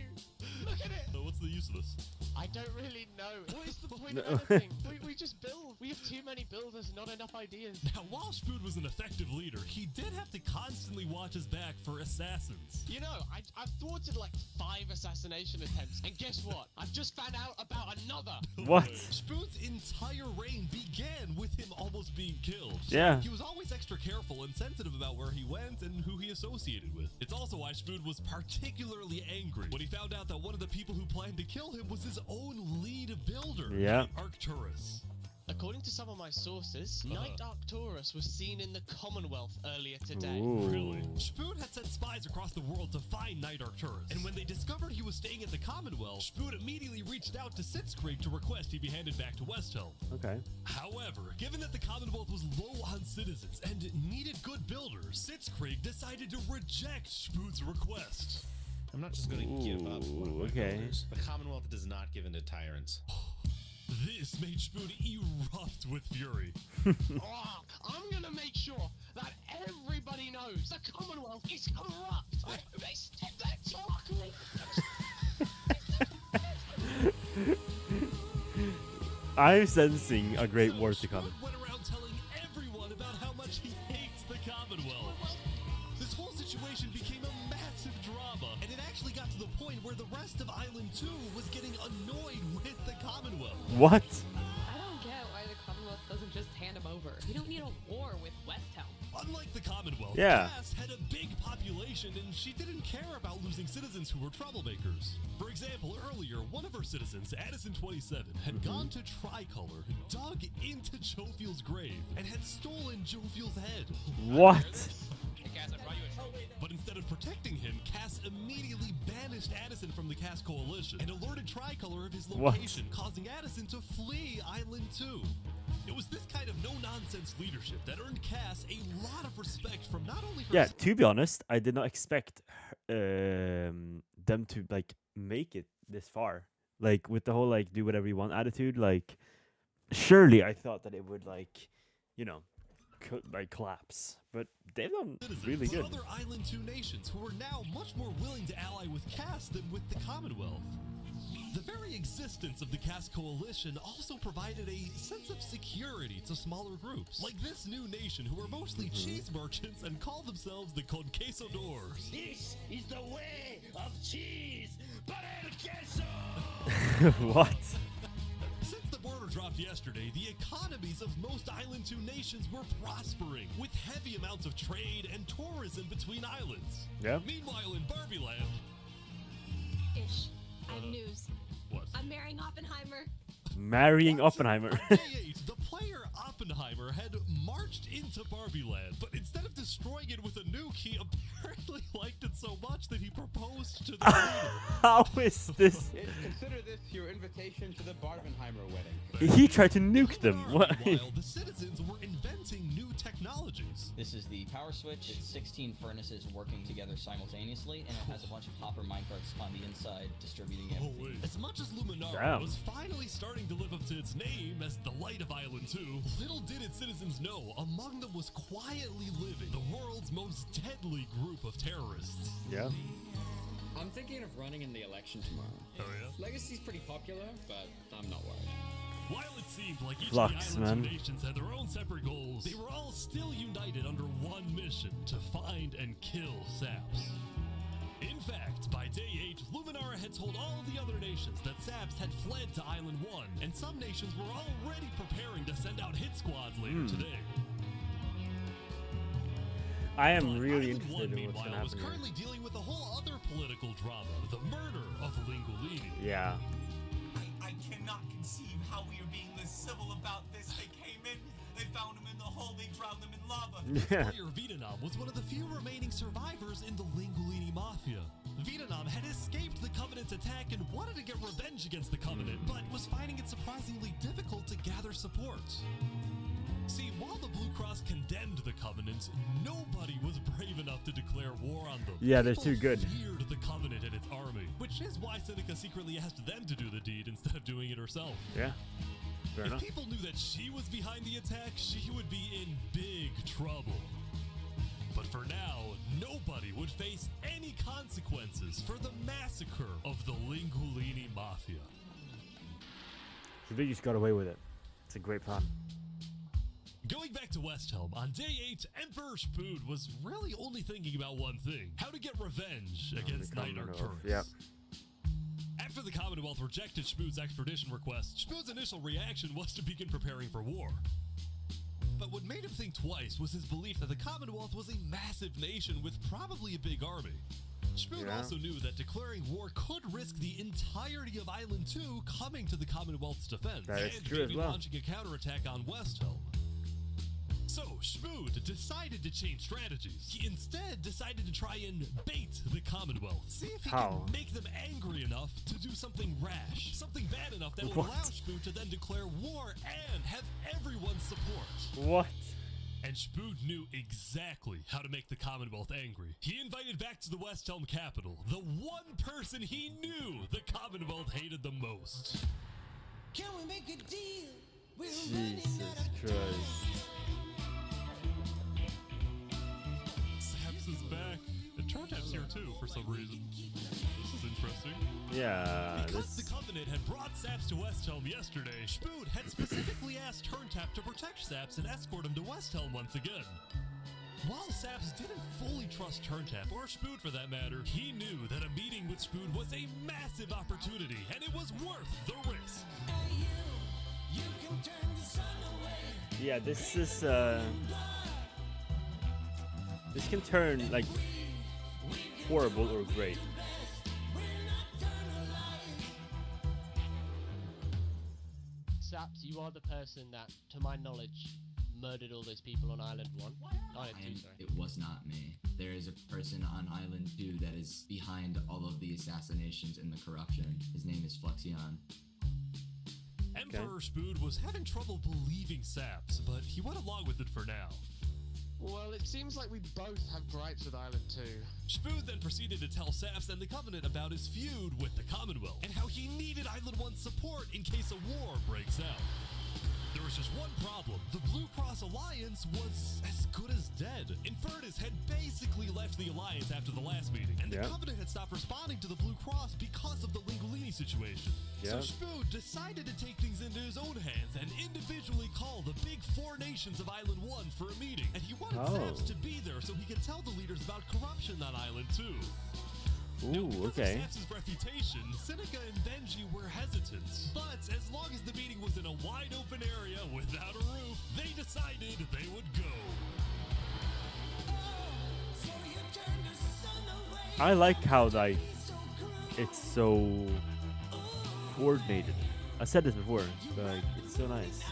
Look at it! So what's the use of this? I don't really know. What is the point of anything? We just build. We have too many builders, not enough ideas. Now, while Spood was an effective leader, he did have to constantly watch his back for assassins. You know, I've thwarted like 5 assassination attempts, and guess what? I've just found out about another. What? Spood's entire reign began with him almost being killed. So Yeah. he was always extra careful and sensitive about where he went and who he associated with. It's also why Spood was particularly angry when he found out that one of the people who planned to kill him was his own lead builder, Yeah. Arcturus. According to some of my sources, Knight Arcturus was seen in the Commonwealth earlier today. Ooh. Really? Spood had sent spies across the world to find Knight Arcturus, and when they discovered he was staying at the Commonwealth, Spood immediately reached out to Sitzkrieg to request he be handed back to Westhelm. Okay. However, given that the Commonwealth was low on citizens and needed good builders, Sitzkrieg decided to reject Spood's request. I'm not just going to give up one of my okay. builders. The Commonwealth does not give in to tyrants. This made Spood erupt with fury. Oh, I'm gonna make sure that everybody knows the Commonwealth is corrupt. They stepped that chocolate. I'm sensing a great war to come. Spood went around telling everyone about how much he hates the Commonwealth. This whole situation became a massive drama, and it actually got to the point where the rest of Island 2 was getting annoyed with the Commonwealth. What? I don't get why the Commonwealth doesn't just hand him over. We don't need a war with Westhelm. Unlike the Commonwealth, Yeah. Cass had a big population and she didn't care about losing citizens who were troublemakers. For example, earlier, one of her citizens, Addison27, had gone to Tricolor, dug into Jophiel's grave, and had stolen Jophiel's head. What? But instead of protecting him, Cass immediately banished Addison from the Cass Coalition and alerted Tricolor of his What? location, causing Addison to flee Island 2. It was this kind of no-nonsense leadership that earned Cass a lot of respect from not only her Yeah, to be honest, I did not expect them to like make it this far. Like with the whole like do whatever you want attitude. Like, surely I thought that it would like, you know, like collapse. But they've done really good. Other Island 2 nations who are now much more willing to ally with Cass than with the Commonwealth. The very existence of the Cass Coalition also provided a sense of security to smaller groups, like this new nation who are mostly cheese merchants and call themselves the Conquistadors. This is the way of cheese, but el queso! What? Since the border dropped yesterday, the economies of most Island 2 nations were prospering, with heavy amounts of trade and tourism between islands. Yeah. Meanwhile, in Barbie Land... Ish. I have news. What? I'm marrying Oppenheimer. Marrying Oppenheimer. On day 8, the player Oppenheimer had marched into Barbie Land, but instead of destroying it with a nuke, he apparently liked it so much that he proposed to the leader. How is this? Consider this your invitation to the Barbenheimer wedding. He tried to nuke them. What? Meanwhile, the citizens were inventing new technologies. This is the power switch. It's 16 furnaces working together simultaneously, and it has a bunch of hopper minecarts on the inside distributing everything. As much as Luminara Damn. was finally starting to live up to its name as the light of Island 2, little did its citizens know among them was quietly living the world's most deadly group of terrorists. Yeah. I'm thinking of running in the election tomorrow. Oh yeah? Legacy's pretty popular, but I'm not worried. While it seemed like each Flux, of the Island man. 2 nations had their own separate goals, they were all still united under one mission: to find and kill Saps. In fact, by day 8, Luminara had told all the other nations that Saps had fled to Island 1, and some nations were already preparing to send out hit squads later today. I am really Island 1, interested in what's meanwhile, gonna was happen here. currently dealing with a whole other political drama: the murder of Lingolini. Yeah. I cannot conceive how we are being this civil about this. They came in, they found him in the hole, they drowned him in lava. Yeah. Player Vietnam was one of the few remaining survivors in the Lingolini Mafia. Vietnam had escaped the Covenant's attack and wanted to get revenge against the Covenant, but was finding it surprisingly difficult to gather support. See, while the Blue Cross Cross condemned the Covenant, nobody was brave enough to declare war on them. Yeah, they're too good. Feared the Covenant and its army, which is why Seneca secretly asked them to do the deed instead of doing it herself. Yeah. Fair If enough. people knew that she was behind the attack, she would be in big trouble. But for now, nobody would face any consequences for the massacre of the Lingulini Mafia. So they just got away with it. It's a great plan. Going back to Westhelm, on day 8, Emperor Spood was really only thinking about one thing: how to get revenge against Knight Arcturus. Yep. After the Commonwealth rejected Spood's extradition request, Spood's initial reaction was to begin preparing for war. But what made him think twice was his belief that the Commonwealth was a massive nation with probably a big army. Spood also knew that declaring war could risk the entirety of Island 2 coming to the Commonwealth's defense and maybe launching a counterattack on Westhelm. So, Spood decided to change strategies. He instead decided to try and bait the Commonwealth. See if he can make them angry enough to do something rash. Something bad enough that would allow Spood to then declare war and have everyone's support. What? And Spood knew exactly how to make the Commonwealth angry. He invited back to the Westhelm capital the one person he knew the Commonwealth hated the most. Can we make a deal? Jesus Christ. Saps is back. And Turntap's here too for some reason. This is interesting. Yeah, Because the Covenant had brought Saps to Westhelm yesterday, Spood had specifically asked Turntap to protect Saps and escort him to Westhelm once again. While Saps didn't fully trust Turntap, or Spood for that matter, he knew that a meeting with Spood was a massive opportunity, and it was worth the risk. Yeah, this is this can turn like horrible or great. Saps, you are the person that, to my knowledge, murdered all those people on Island 1. Island 2, sorry. It was not me. There is a person on Island 2 that is behind all of the assassinations and the corruption. His name is Flexion. Emperor Spood was having trouble believing Saps, but he went along with it for now. Well, it seems like we both have gripes with Island 2. Spood then proceeded to tell Saps and the Covenant about his feud with the Commonwealth, and how he needed Island 1's support in case a war breaks out. There was just one problem. The Blue Cross Alliance was as good as dead. Infernace had basically left the Alliance after the last meeting, and the Covenant had stopped responding to the Blue Cross because of the Lingulini situation. So Spood decided to take things into his own hands and individually call the big 4 nations of Island 1 for a meeting. And he wanted Saps to be there so he could tell the leaders about corruption on Island 2. Ooh, okay. Saps' reputation, Seneca and Benji were hesitant, but as long as the meeting was in a wide open area without a roof, they decided they would go. I like how like it's so coordinated. I said this before, but like it's so nice.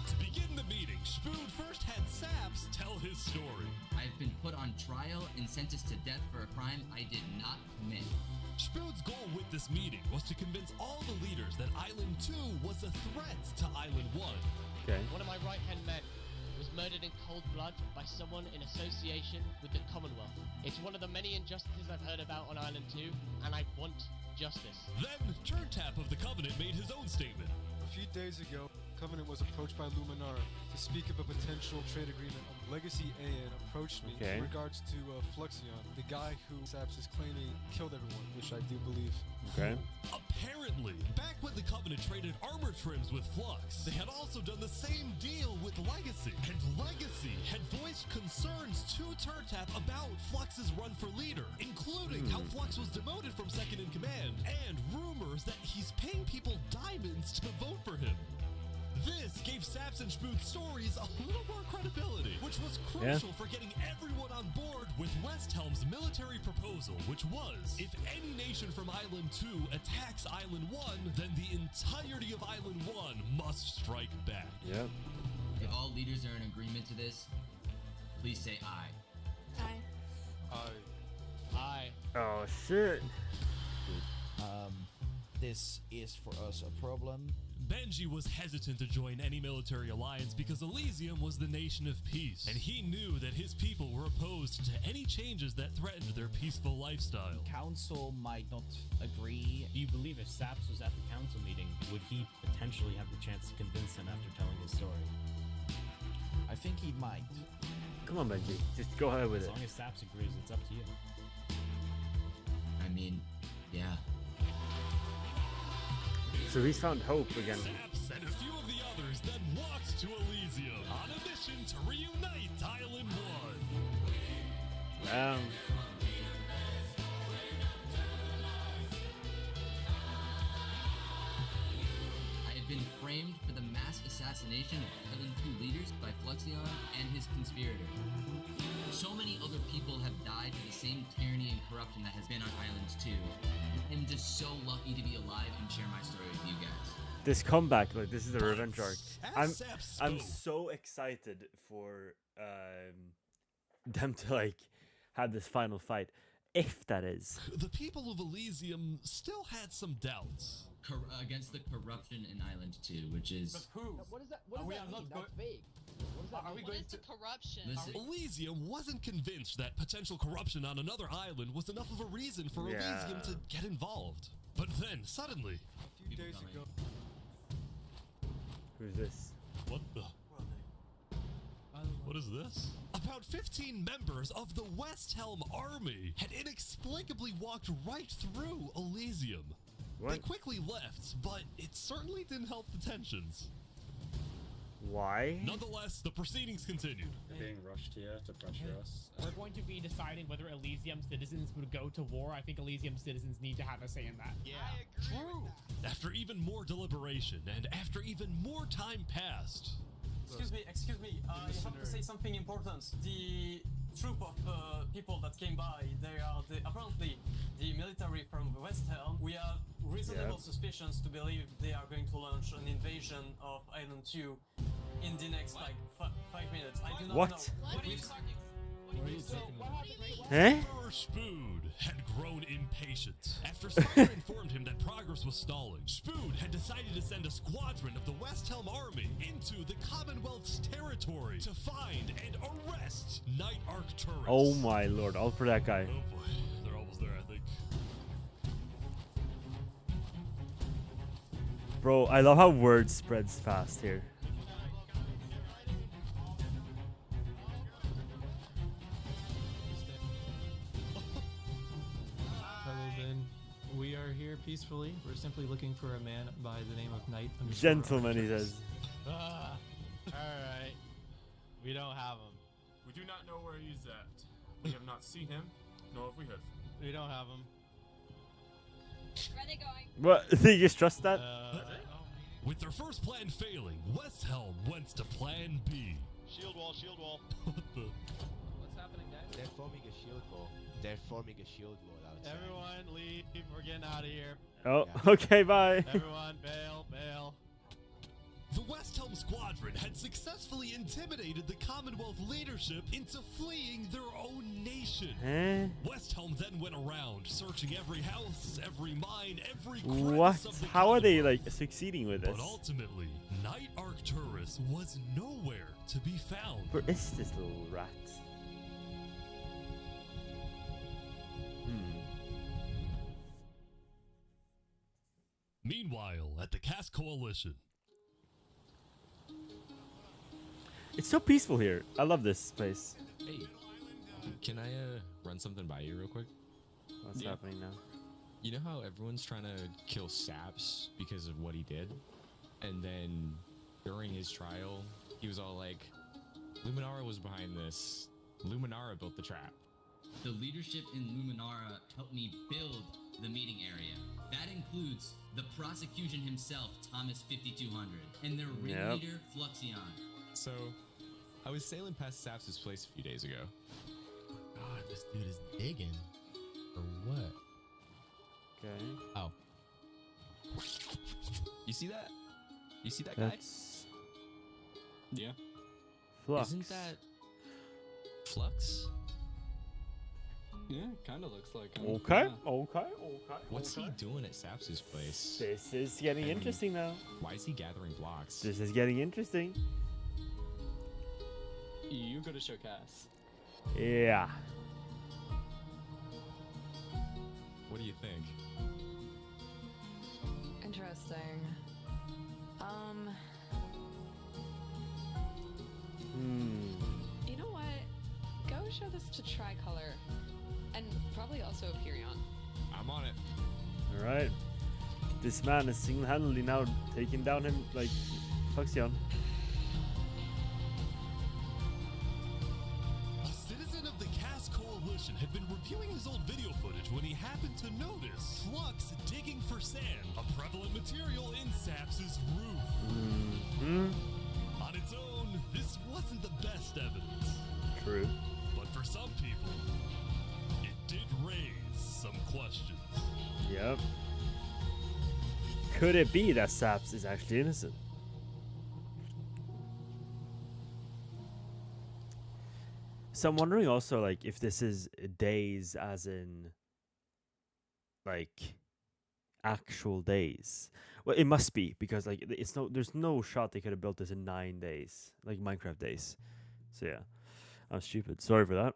To begin the meeting, Spood first had Saps tell his story. I've been put on trial and sentenced to death for a crime I did not commit. Spood's goal with this meeting was to convince all the leaders that Island 2 was a threat to Island 1. Okay. One of my right-hand men was murdered in cold blood by someone in association with the Commonwealth. It's one of the many injustices I've heard about on Island 2, and I want justice. Then, Turntap of the Covenant made his own statement. A few days ago, Covenant was approached by Luminara to speak of a potential trade agreement. Legacy AN approached me in regards to Flexion, the guy who Saps is claiming killed everyone, which I do believe. Okay. Apparently, back when the Covenant traded armor trims with Flux, they had also done the same deal with Legacy. And Legacy had voiced concerns to Turntap about Flux's run for leader, including how Flux was demoted from second in command, and rumors that he's paying people diamonds to vote for him. This gave Saps and Spood's stories a little more credibility, which was crucial for getting everyone on board with Westhelm's military proposal, which was, if any nation from Island 2 attacks Island 1, then the entirety of Island 1 must strike back. Yep. If all leaders are in agreement to this, please say aye. Aye. Aye. Aye. Oh shit. this is for us a problem. Benji was hesitant to join any military alliance because Elysium was the nation of peace, and he knew that his people were opposed to any changes that threatened their peaceful lifestyle. Council might not agree. Do you believe if Saps was at the council meeting, would he potentially have the chance to convince them after telling his story? I think he might. Come on, Benji. Just go ahead with as it. As long as Saps agrees, it's up to you. I mean, yeah. So he's found hope again. Saps and a few of the others then walked to Elysium on a mission to reunite Island 1. I have been framed for the mass assassination of Island 2 leaders by Fluxion and his conspirator. So many other people have died to the same tyranny and corruption that has been on Island 2. I'm just so lucky to be alive and share my story with you guys. This comeback, like this is the revenge arc. I'm so excited for them to like have this final fight, if that is. The people of Elysium still had some doubts. Against the corruption in Island 2, which is... But who? What is that? What does that mean? That's vague. What does that mean? What is the corruption? Elysium wasn't convinced that potential corruption on another island was enough of a reason for Elysium to get involved. But then, suddenly... A few days ago... Who's this? What the... What is this? About 15 members of the West Helm army had inexplicably walked right through Elysium. What? They quickly left, but it certainly didn't help the tensions. Why? Nonetheless, the proceedings continued. They're being rushed here to pressure us. We're going to be deciding whether Elysium citizens would go to war. I think Elysium citizens need to have a say in that. Yeah, I agree. True. After even more deliberation and after even more time passed. Excuse me. You have to say something important. The troop of people that came by, they are apparently the military from West Helm. We have reasonable suspicions to believe they are going to launch an invasion of Island 2 in the next 5 minutes. I do not know. What are you talking? Spood had grown impatient. After Spire informed him that progress was stalling, Spood had decided to send a squadron of the West Helm army into the Commonwealth's territory to find and arrest Night Arcturus. Oh my lord, all for that guy. Oh boy, they're almost there, I think. Bro, I love how word spreads fast here. We are here peacefully. We're simply looking for a man by the name of Knight. Gentleman, he says. Alright. We don't have him. We do not know where he's at. We have not seen him, nor have we heard from him. We don't have him. Where are they going? What? You just trust that? With their first plan failing, West Helm went to plan B. Shield wall, shield wall. What the? What's happening, guys? They're forming a shield wall. They're forming a shield wall outside. Everyone leave. We're getting out of here. Oh, okay, bye. Everyone, bail, bail. The West Helm squadron had successfully intimidated the Commonwealth leadership into fleeing their own nation. West Helm then went around, searching every house, every mine, every crevice of the How are they like succeeding with this? But ultimately, Night Arcturus was nowhere to be found. Where is this little rat? Meanwhile, at the Cask Coalition. It's so peaceful here. I love this place. Hey, can I run something by you real quick? What's happening now? You know how everyone's trying to kill Saps because of what he did? And then during his trial, he was all like, Luminara was behind this. Luminara built the trap. The leadership in Luminara helped me build the meeting area. That includes the prosecution himself, Thomas 5200, and their ringleader, Fluxion. So, I was sailing past Saps' place a few days ago. God, this dude is digging. Or what? Okay. Oh. You see that? You see that guy? Yeah. Flux. Isn't that Flux? Yeah, kind of looks like him. Okay, Yeah. okay. What's he doing at Saps' place? This is getting interesting now. Why is he gathering blocks? This is getting interesting. You gotta show Cass. Yeah. What do you think? Interesting. You know what? Go show this to Tricolor. And probably also Perion. I'm on it. Alright. This man is single-handedly now taking down him like Fluxion. A citizen of the Cass Coalition had been reviewing his old video footage when he happened to notice Flux digging for sand, a prevalent material in Saps' roof. On its own, this wasn't the best evidence. True. But for some people, it did raise some questions. Yep. Could it be that Saps is actually innocent? So I'm wondering also, like, if this is days as in, like, actual days. Well, it must be, because, like, there's no shot they could have built this in 9 days, like Minecraft days. So yeah, I'm stupid. Sorry for that.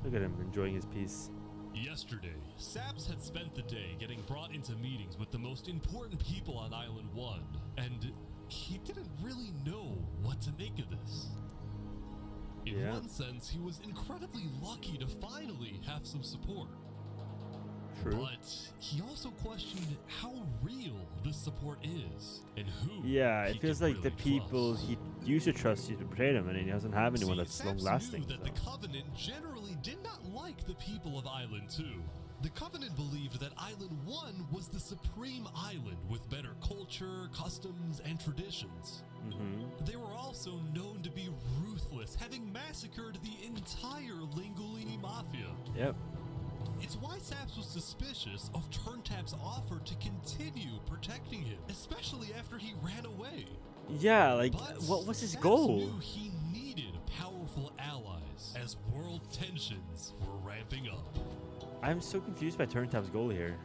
Look at him enjoying his piece. Yesterday, Saps had spent the day getting brought into meetings with the most important people on Island 1, and he didn't really know what to make of this. In one sense, he was incredibly lucky to finally have some support. True. But he also questioned how real this support is, and who. Yeah, he it feels can like the really people trust. he used to trust you to betray him, and he doesn't have anyone that's Saps long-lasting. knew that the Covenant generally did not like the people of Island 2. The Covenant believed that Island 1 was the supreme island with better culture, customs, and traditions. They were also known to be ruthless, having massacred the entire Lingolini Mafia. Yep. It's why Saps was suspicious of Turntap's offer to continue protecting him, especially after he ran away. Yeah, like, But what was his Saps goal? knew he needed powerful allies as world tensions were ramping up. I'm so confused by Turntap's goal here.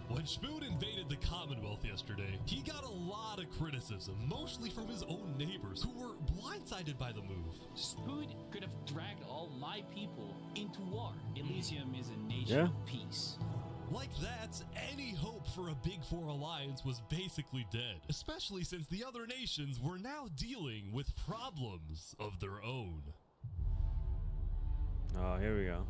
When Spoon invaded the Commonwealth yesterday, he got a lot of criticism, mostly from his own neighbors, who were blindsided by the move. Spoon could have dragged all my people into war. Elysium is a nation of peace. Like that, any hope for a Big Four alliance was basically dead, especially since the other nations were now dealing with problems of their own. Oh, here we go.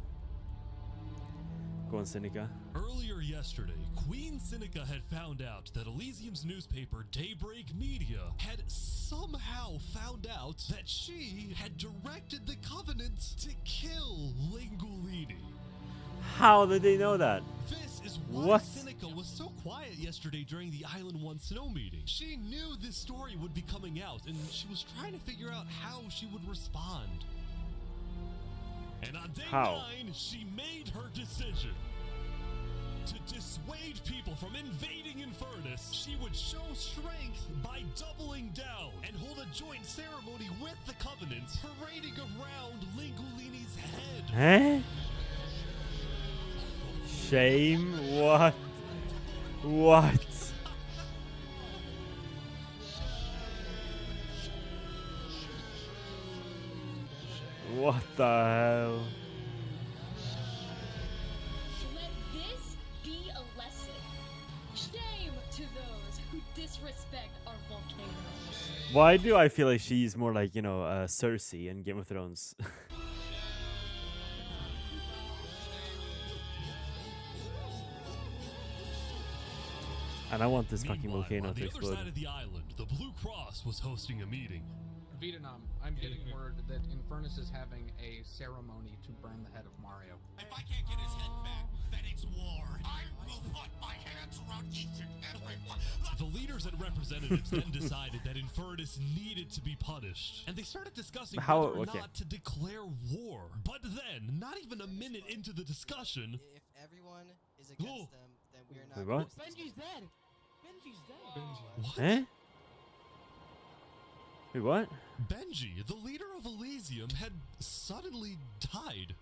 Go on, Seneca. Earlier yesterday, Queen Seneca had found out that Elysium's newspaper, Daybreak Media, had somehow found out that she had directed the Covenant to kill Lingolini. How did they know that? This is why Seneca was so quiet yesterday during the Island 1 snow meeting. She knew this story would be coming out, and she was trying to figure out how she would respond. And on day 9, she made her decision. To dissuade people from invading Infernace, she would show strength by doubling down and hold a joint ceremony with the Covenant, parading around Lingolini's head. Eh? Shame? What? What? What the hell? Let this be a lesson. Shame to those who disrespect our volcano. Why do I feel like she's more like, you know, Cersei in Game of Thrones? And I want this fucking volcano on to the explode. other side of the island, the Blue Cross was hosting a meeting. Vietnam, I'm getting word that Infernace is having a ceremony to burn the head of Mario. If I can't get his head back, then it's war. I will put my hands around each and every one. The leaders and representatives then decided that Infernace needed to be punished, and they started discussing How- whether or okay. not to declare war. But then, not even a minute into the discussion, If everyone is against them, then we are not. Wait, what? Benji's dead. Benji's dead. What? Eh? Wait, what? Benji, the leader of Elysium, had suddenly died.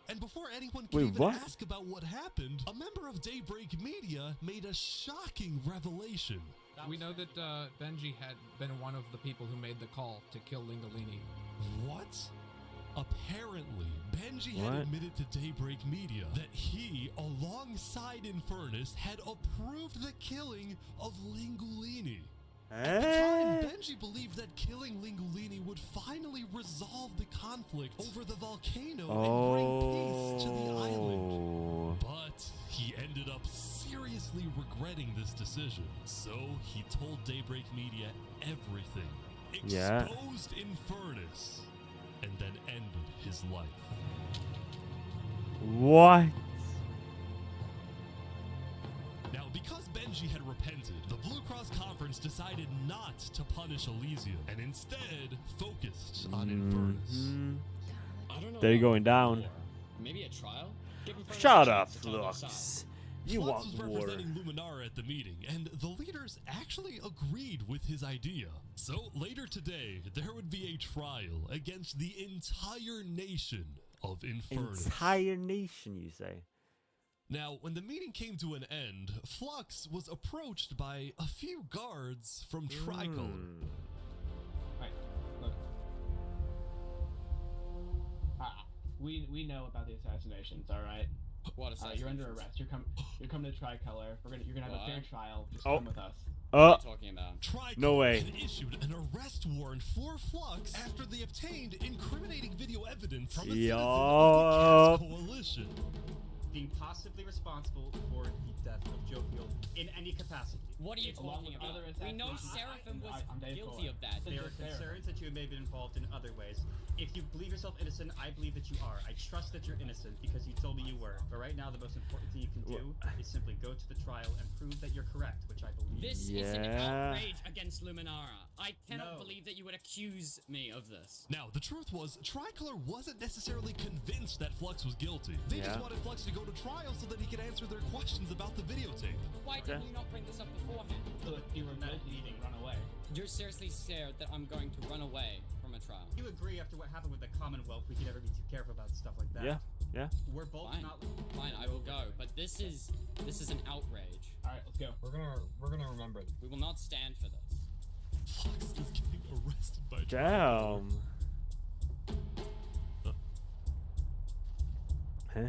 And before anyone could Wait, even what? ask about what happened, a member of Daybreak Media made a shocking revelation. We know that Benji had been one of the people who made the call to kill Lingolini. What? Apparently, Benji What? had admitted to Daybreak Media that he, alongside Infernace, had approved the killing of Lingolini. At the time, Benji believed that killing Lingolini would finally resolve the conflict over the volcano and bring peace to the island. But he ended up seriously regretting this decision. So he told Daybreak Media everything, Yeah. exposed Infernace, and then ended his life. What? Now, because Benji had repented, the Blue Cross Conference decided not to punish Elysium and instead focused on Infernace. I don't know They're about going down. war. Maybe a trial? Give Infernace Shut a up, chance to tell their side. Flux. You Flux want was war. representing Luminara at the meeting, and the leaders actually agreed with his idea. So later today, there would be a trial against the entire nation of Infernace. Entire nation, you say? Now, when the meeting came to an end, Flux was approached by a few guards from Tricolor. Right. Look. We know about the assassinations, all right? What assassinations? You're under arrest. You're coming to Tricolor. You're gonna have a fair trial. Just Oh. come with us. What are you talking about? Tricolor No way. had issued an arrest warrant for Flux after they obtained incriminating video evidence from a citizen of the Gas Coalition. Being possibly responsible for the death of Joe Field in any capacity. What are you Along talking with about? other We know assassinations. Seraphim was I'm Dave guilty Fuller. of that. There are concerns that you may have been involved in other ways. If you believe yourself innocent, I believe that you are. I trust that you're innocent because you told me you were. But right now, the most important thing you can do is simply go to the trial and prove that you're correct, which I believe. This is an Yeah. outrage against Luminara. I cannot No. believe that you would accuse me of this. Now, the truth was, Tricolor wasn't necessarily convinced that Flux was guilty. They just Yeah. wanted Flux to go to trial so that he could answer their questions about the videotape. Why did you not bring this up beforehand? Look, you were guilty. Run away. You're seriously scared that I'm going to run away from a trial. You agree after what happened with the Commonwealth, we could never be too careful about stuff like that. Yeah, yeah. We're both Fine. not. Fine, I will go. But this is an outrage. All right, let's go. We're gonna remember this. We will not stand for this. Flux is getting arrested by Damn. Huh?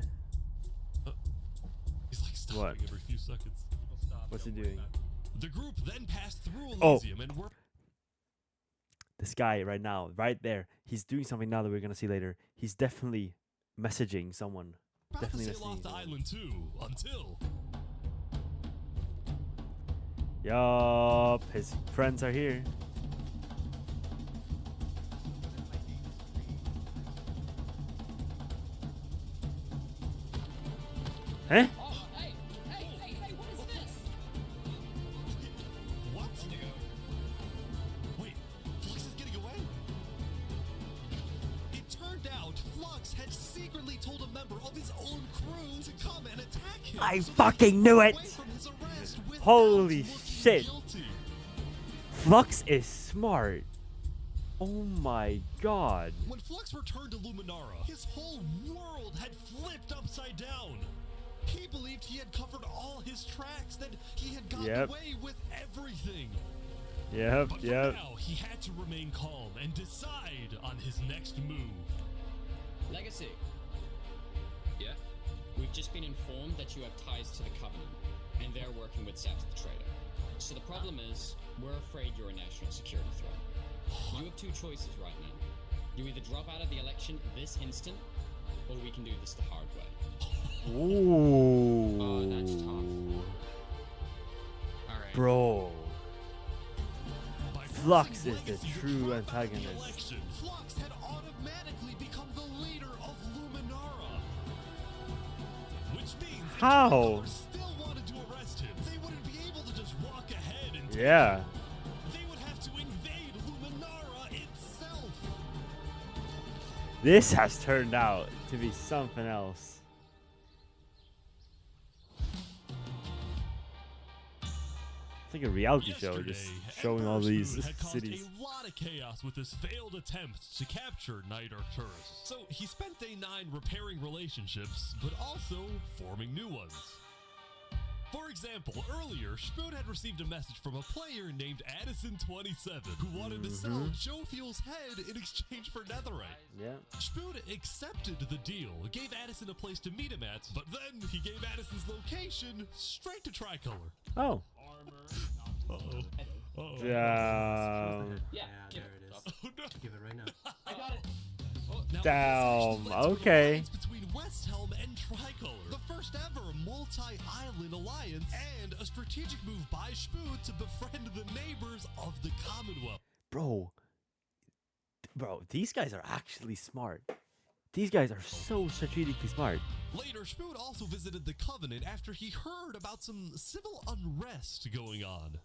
He's like stopping What? every few seconds. People stop. What's he don't worry doing? about it. The group then passed through Oh. Elysium and were This guy right now, right there, he's doing something now that we're gonna see later. He's definitely messaging someone. about to Definitely sail off messaging the someone. island too, until Yup, his friends are here. Huh? Oh, hey, what is this? what? Wait, Flux is getting away? It turned out Flux had secretly told a member of his own crew to come and attack him. I so that he fucking could knew get it! away from his arrest without Holy looking shit! guilty. Flux is smart. Oh my god. When Flux returned to Luminara, his whole world had flipped upside down. He believed he had covered all his tracks, that he had gotten Yep. away with everything. Yep, But for yep. now, he had to remain calm and decide on his next move. Legacy. Yeah? We've just been informed that you have ties to the Covenant, and they're working with Saps the Traitor. So the problem is, we're afraid you're a national security threat. You have two choices right now. You either drop out of the election this instant, or we can do this the hard way. Ooh. Oh, that's tough. Alright. Bro. By Flux forcing is the Legacy to true drop out of the antagonist. election, Flux had automatically become the leader of Luminara. Which means if How? Tricolor still wanted to arrest him, they wouldn't be able to just walk ahead and take Yeah. him. They would have to invade Luminara itself. This has turned out to be something else. like a reality show, just Yesterday, showing all Emperor these Spoon had caused cities. a lot of chaos with his failed attempt to capture Night Arcturus. So he spent day 9 repairing relationships, but also forming new ones. For example, earlier, Spoon had received a message from a player named Addison27 who wanted to sell Jovial's head in exchange for netherite. Yeah. Spoon accepted the deal, gave Addison a place to meet him at, but then he gave Addison's location straight to Tricolor. Oh. Uh-oh. Damn. Yeah, there it is. Oh, no. Give it right now. I got it. Now, Damn. this actually led to an Okay. alliance between West Helm and Tricolor, the first ever multi-island alliance, and a strategic move by Spoon to befriend the neighbors of the Commonwealth. Bro, these guys are actually smart. These guys are so strategically smart. Later, Spoon also visited the Covenant after he heard about some civil unrest going on.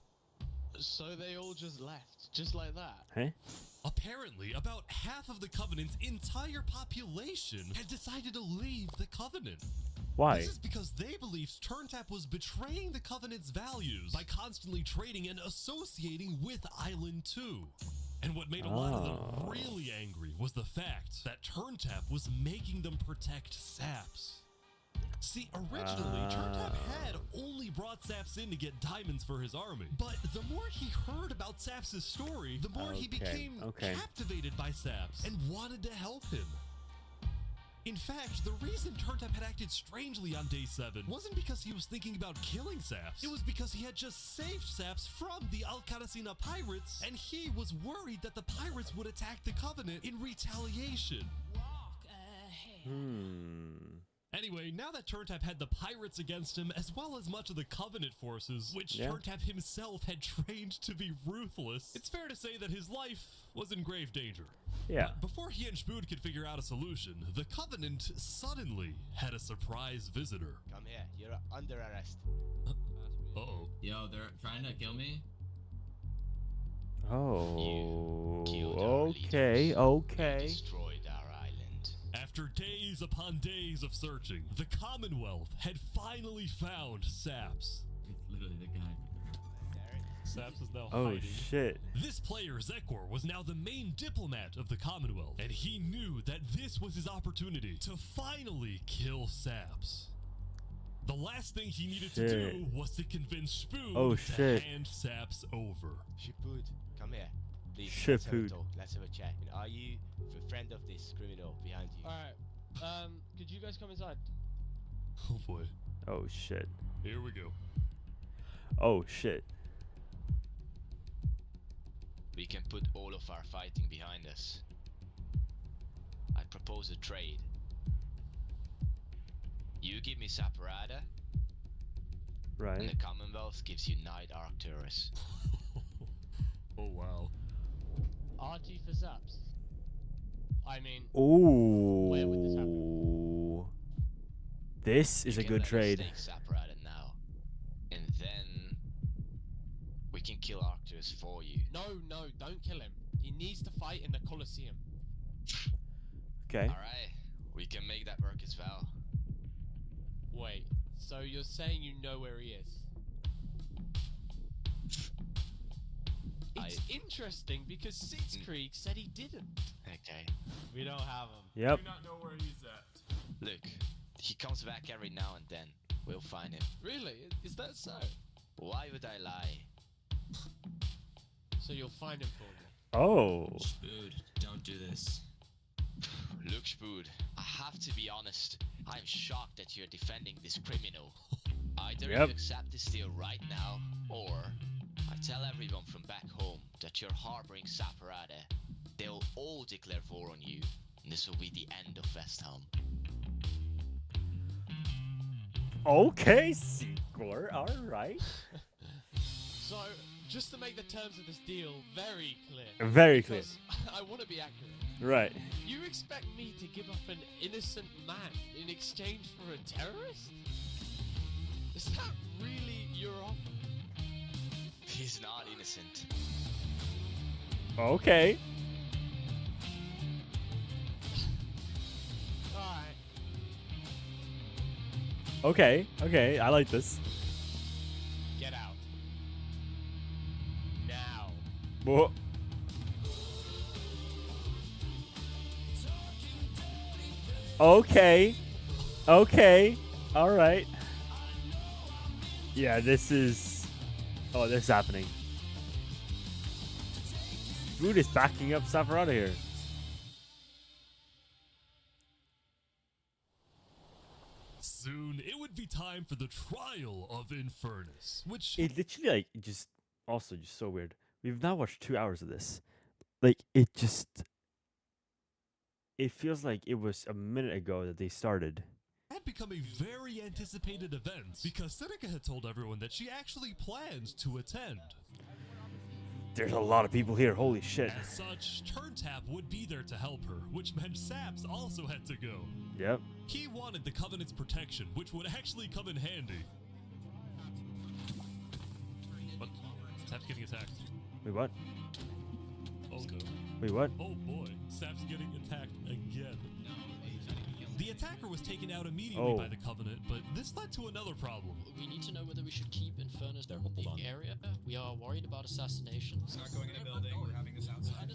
So they all just left, just like that? Hey? Apparently, about half of the Covenant's entire population had decided to leave the Covenant. Why? This is because they believed TurnTap was betraying the Covenant's values by constantly trading and associating with Island 2. And what made a lot of them really angry was the fact that TurnTap was making them protect Saps. See, originally, TurnTap had only brought Saps in to get diamonds for his army. But the more he heard about Saps' story, the more he became captivated by Saps and wanted to help him. In fact, the reason TurnTap had acted strangely on day 7 wasn't because he was thinking about killing Saps. It was because he had just saved Saps from the Alcaracina pirates, and he was worried that the pirates would attack the Covenant in retaliation. Anyway, now that TurnTap had the pirates against him, as well as much of the Covenant forces, which TurnTap himself had trained to be ruthless, it's fair to say that his life was in grave danger. Yeah. But before he and Spoon could figure out a solution, the Covenant suddenly had a surprise visitor. Come here, you're under arrest. Uh-oh. Yo, they're trying to kill me? Oh. Okay. Destroyed our island. After days upon days of searching, the Commonwealth had finally found Saps. It's literally the guy. Saps is now Oh hiding. shit. This player, Zekor, was now the main diplomat of the Commonwealth, and he knew that this was his opportunity to finally kill Saps. The last thing he needed to do was to convince Spoon to hand Saps over. Shipud, come here. Please, Shipud. let's have a chat. Are you a friend of this criminal behind you? Alright, could you guys come inside? Oh boy. Oh shit. Here we go. Oh shit. We can put all of our fighting behind us. I propose a trade. You give me Saparada, Right. and the Commonwealth gives you Night Arcturus. Oh wow. RT for Saps. I mean, Ooh. where would this happen? This is a good trade. Take Saparada now, and then we can kill Arcturus for you. No, don't kill him. He needs to fight in the Colosseum. Okay. Alright, we can make that work as well. Wait, so you're saying you know where he is? It's interesting because Sitzkrieg said he didn't. Okay. We don't have him. Yep. Do not know where he's at. Look, he comes back every now and then. We'll find him. Really? Is that so? Why would I lie? So you'll find him for me. Oh. Spood, don't do this. Look, Spood, I have to be honest. I'm shocked that you're defending this criminal. Either you accept this deal right now, or I tell everyone from back home that you're harboring Saparada. They'll all declare war on you, and this will be the end of West Helm. Okay, Sequel. Alright. So, just to make the terms of this deal very clear. Very clear. because I want to be accurate. Right. You expect me to give up an innocent man in exchange for a terrorist? Is that really your offer? He's not innocent. Okay. Alright. Okay. Okay. I like this. Get out. Whoa. Okay. Okay. All right. Yeah, this is... Oh, this is happening. Rude is backing up Safarada here. Soon, it would be time for the trial of Infernace, which... It literally, like, just... Also, just so weird. We've now watched 2 hours of this. Like, it just... It feels like it was a minute ago that they started. had become a very anticipated event because Seneca had told everyone that she actually planned to attend. There's a lot of people here, holy shit. As such, Turntap would be there to help her, which meant Saps also had to go. Yep. He wanted the Covenant's protection, which would actually come in handy. What? Saps getting attacked. Wait, what? Oh no. Wait, what? Oh boy, Saps getting attacked again. The attacker was taken out immediately by the Covenant, but this led to another problem. We need to know whether we should keep Infernace in the area. We are worried about assassination. It's not going in a building. We're having this outside.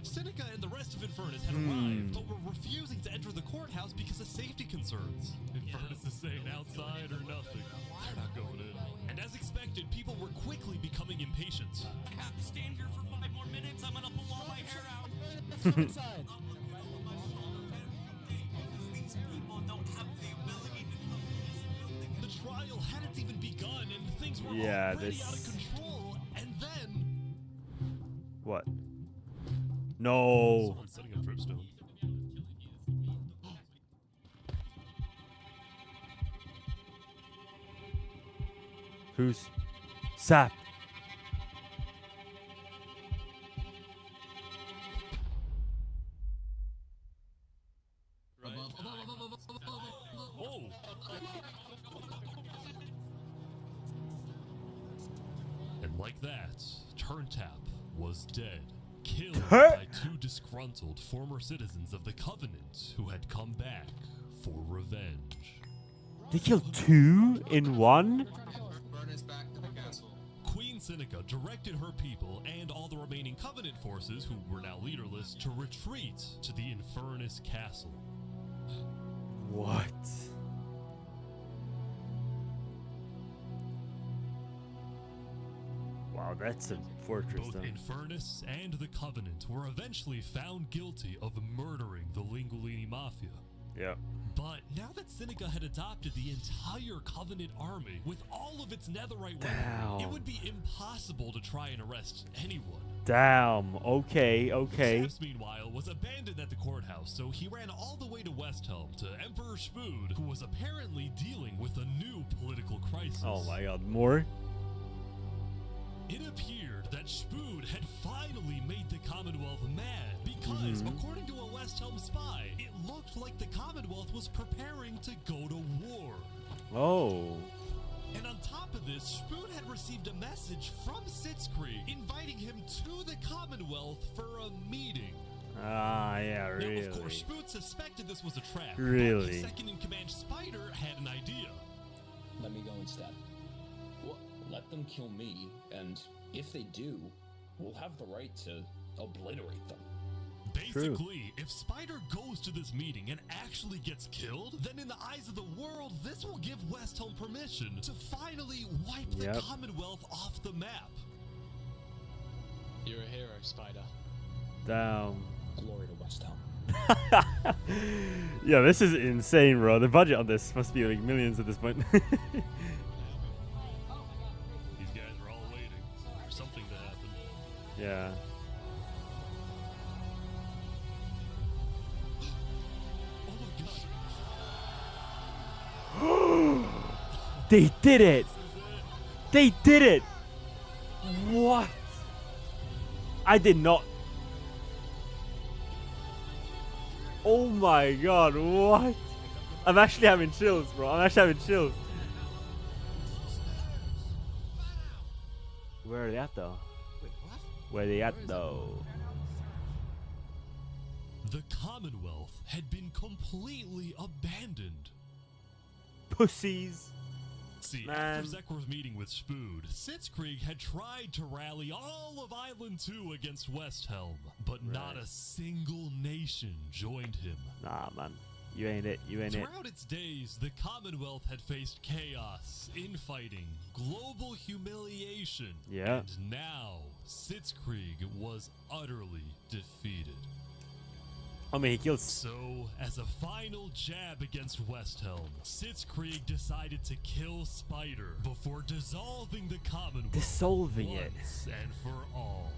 Seneca and the rest of Infernace had arrived, but were refusing to enter the courthouse because of safety concerns. Infernace is saying outside or nothing. They're not going in. And as expected, people were quickly becoming impatient. I have to stand here for 5 more minutes. I'm gonna pull all my hair out. These people don't have the ability to come in this building. The trial hadn't even begun, and things were already out of control. And then... What? No. Someone's setting up dripstone. Who's? Sap. Oh! And like that, Turntap was dead. Killed by 2 disgruntled former citizens of the Covenant who had come back for revenge. They killed 2 in 1? Queen Seneca directed her people and all the remaining Covenant forces, who were now leaderless, to retreat to the Infernace castle. What? Wow, that's a fortress, Both though. Infernace and the Covenant were eventually found guilty of murdering the Lingolini Mafia. Yep. But now that Seneca had adopted the entire Covenant army with all of its netherite weaponry, it would be impossible to try and arrest anyone. Damn. Okay, okay. Saps, meanwhile, was abandoned at the courthouse, so he ran all the way to Westhelm to Emperor Shmood, who was apparently dealing with a new political crisis. Oh my god, more? It appeared that Shmood had finally made the Commonwealth mad because, according to a Westhelm spy, it looked like the Commonwealth was preparing to go to war. Oh. And on top of this, Shmood had received a message from Sitzkree inviting him to the Commonwealth for a meeting. Ah, yeah, really. Now, of course, Shmood suspected this was a trap. Really? But his second-in-command Spider had an idea. Let me go instead. Let them kill me, and if they do, we'll have the right to obliterate them. Basically, if Spider goes to this meeting and actually gets killed, then in the eyes of the world, this will give Westhelm permission to finally wipe the Commonwealth off the map. You're a hero, Spider. Damn. Glory to Westhelm. Yeah, this is insane, bro. The budget on this must be like millions at this point. These guys are all waiting for something to happen. Yeah. They did it! They did it! What? I did not. Oh my god, what? I'm actually having chills, bro. I'm actually having chills. Where are they at, though? Wait, what? Where are they at, though? The Commonwealth had been completely abandoned. Pussies. See, Man. after Zekr's meeting with Spood, Sitzkrieg had tried to rally all of Island 2 against Westhelm, but not a single nation joined him. Nah, man. You ain't it. You ain't it. Throughout its days, the Commonwealth had faced chaos, infighting, global humiliation, Yeah. and now Sitzkrieg was utterly defeated. I mean, he kills. So, as a final jab against Westhelm, Sitzkrieg decided to kill Spider before dissolving the Commonwealth Dissolving it. once and for all.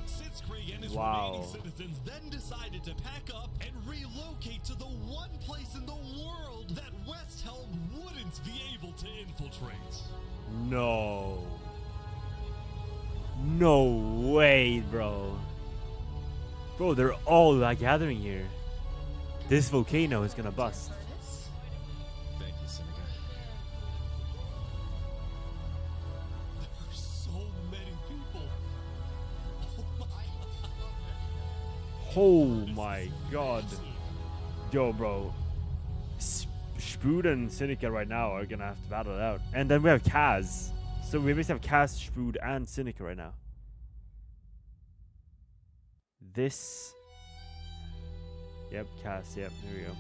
Sitzkrieg and his Wow. remaining citizens then decided to pack up and relocate to the one place in the world that Westhelm wouldn't be able to infiltrate. No. No way, bro. Bro, they're all gathering here. This volcano is gonna bust. Thank you, Seneca. There are so many people. Oh my god. Yo, bro. Spood and Seneca right now are gonna have to battle it out. And then we have Kaz. So we basically have Kaz, Spood, and Seneca right now. This. Yep, Kaz, yep, here we go.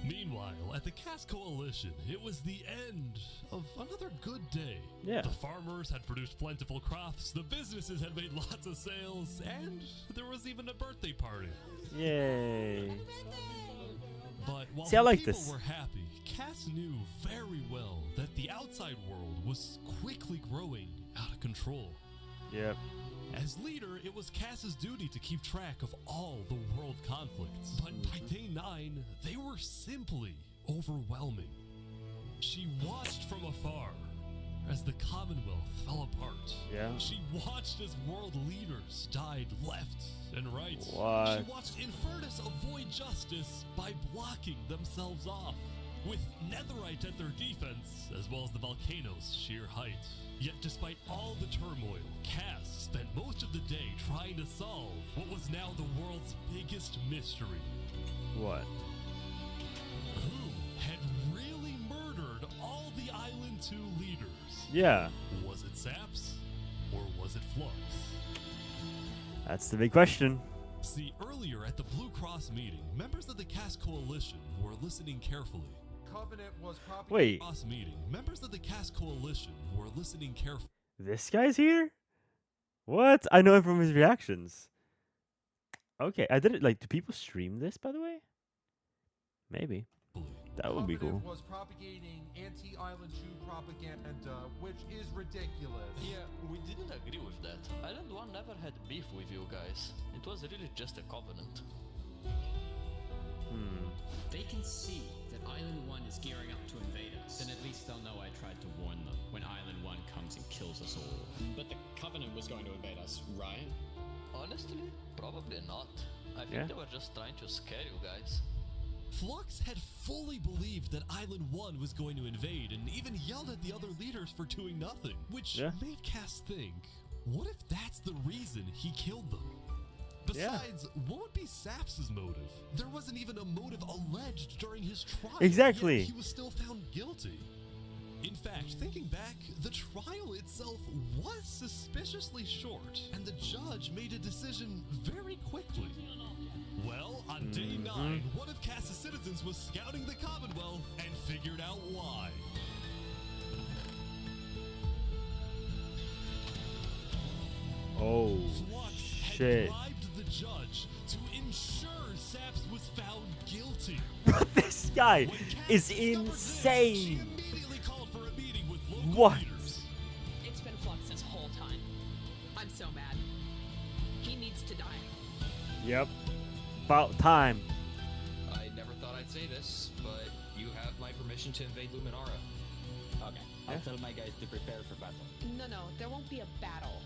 Meanwhile, at the Cass Coalition, it was the end of another good day. Yeah. The farmers had produced plentiful crops, the businesses had made lots of sales, and there was even a birthday party. Yay. But while See, I the like people this. were happy, Cass knew very well that the outside world was quickly growing out of control. Yep. As leader, it was Cass's duty to keep track of all the world conflicts. But by day 9, they were simply overwhelming. She watched from afar as the Commonwealth fell apart. Yeah. She watched as world leaders died left and right. What? She watched Infernace avoid justice by blocking themselves off, with Netherite at their defense, as well as the Volcano's sheer height. Yet despite all the turmoil, Cass spent most of the day trying to solve what was now the world's biggest mystery. What? Who had really murdered all the Island 2 leaders? Yeah. Was it Saps, or was it Flux? That's the big question. See, earlier at the Blue Cross meeting, members of the Cass Coalition were listening carefully. Covenant was Wait. Cross meeting, members of the Cass Coalition were listening carefully. This guy's here? What? I know him from his reactions. Okay, I didn't like. Do people stream this, by the way? Maybe. That would be cool. Was propagating anti-Island 2 propaganda, which is ridiculous. Yeah, we didn't agree with that. Island 1 never had beef with you guys. It was really just a covenant. They can see that Island 1 is gearing up to invade us. Then at least they'll know I tried to warn them when Island 1 comes and kills us all. But the Covenant was going to invade us, right? Honestly, probably not. I think Yeah. they were just trying to scare you guys. Flux had fully believed that Island 1 was going to invade and even yelled at the other leaders for doing nothing, which made Cass think, what if that's the reason he killed them? Besides, what would be Saps' motive? There wasn't even a motive alleged during his trial. Exactly. Yet he was still found guilty. In fact, thinking back, the trial itself was suspiciously short, and the judge made a decision very quickly. Well, on day 9, one of Cass's citizens was scouting the Commonwealth and figured out why. Oh, shit. Bribed the judge to ensure Saps was found guilty. This guy is insane. What? It's been Flux this whole time. I'm so mad. He needs to die. Yep. About time. I never thought I'd say this, but you have my permission to invade Luminara. Okay, I'll tell my guys to prepare for battle. No, there won't be a battle.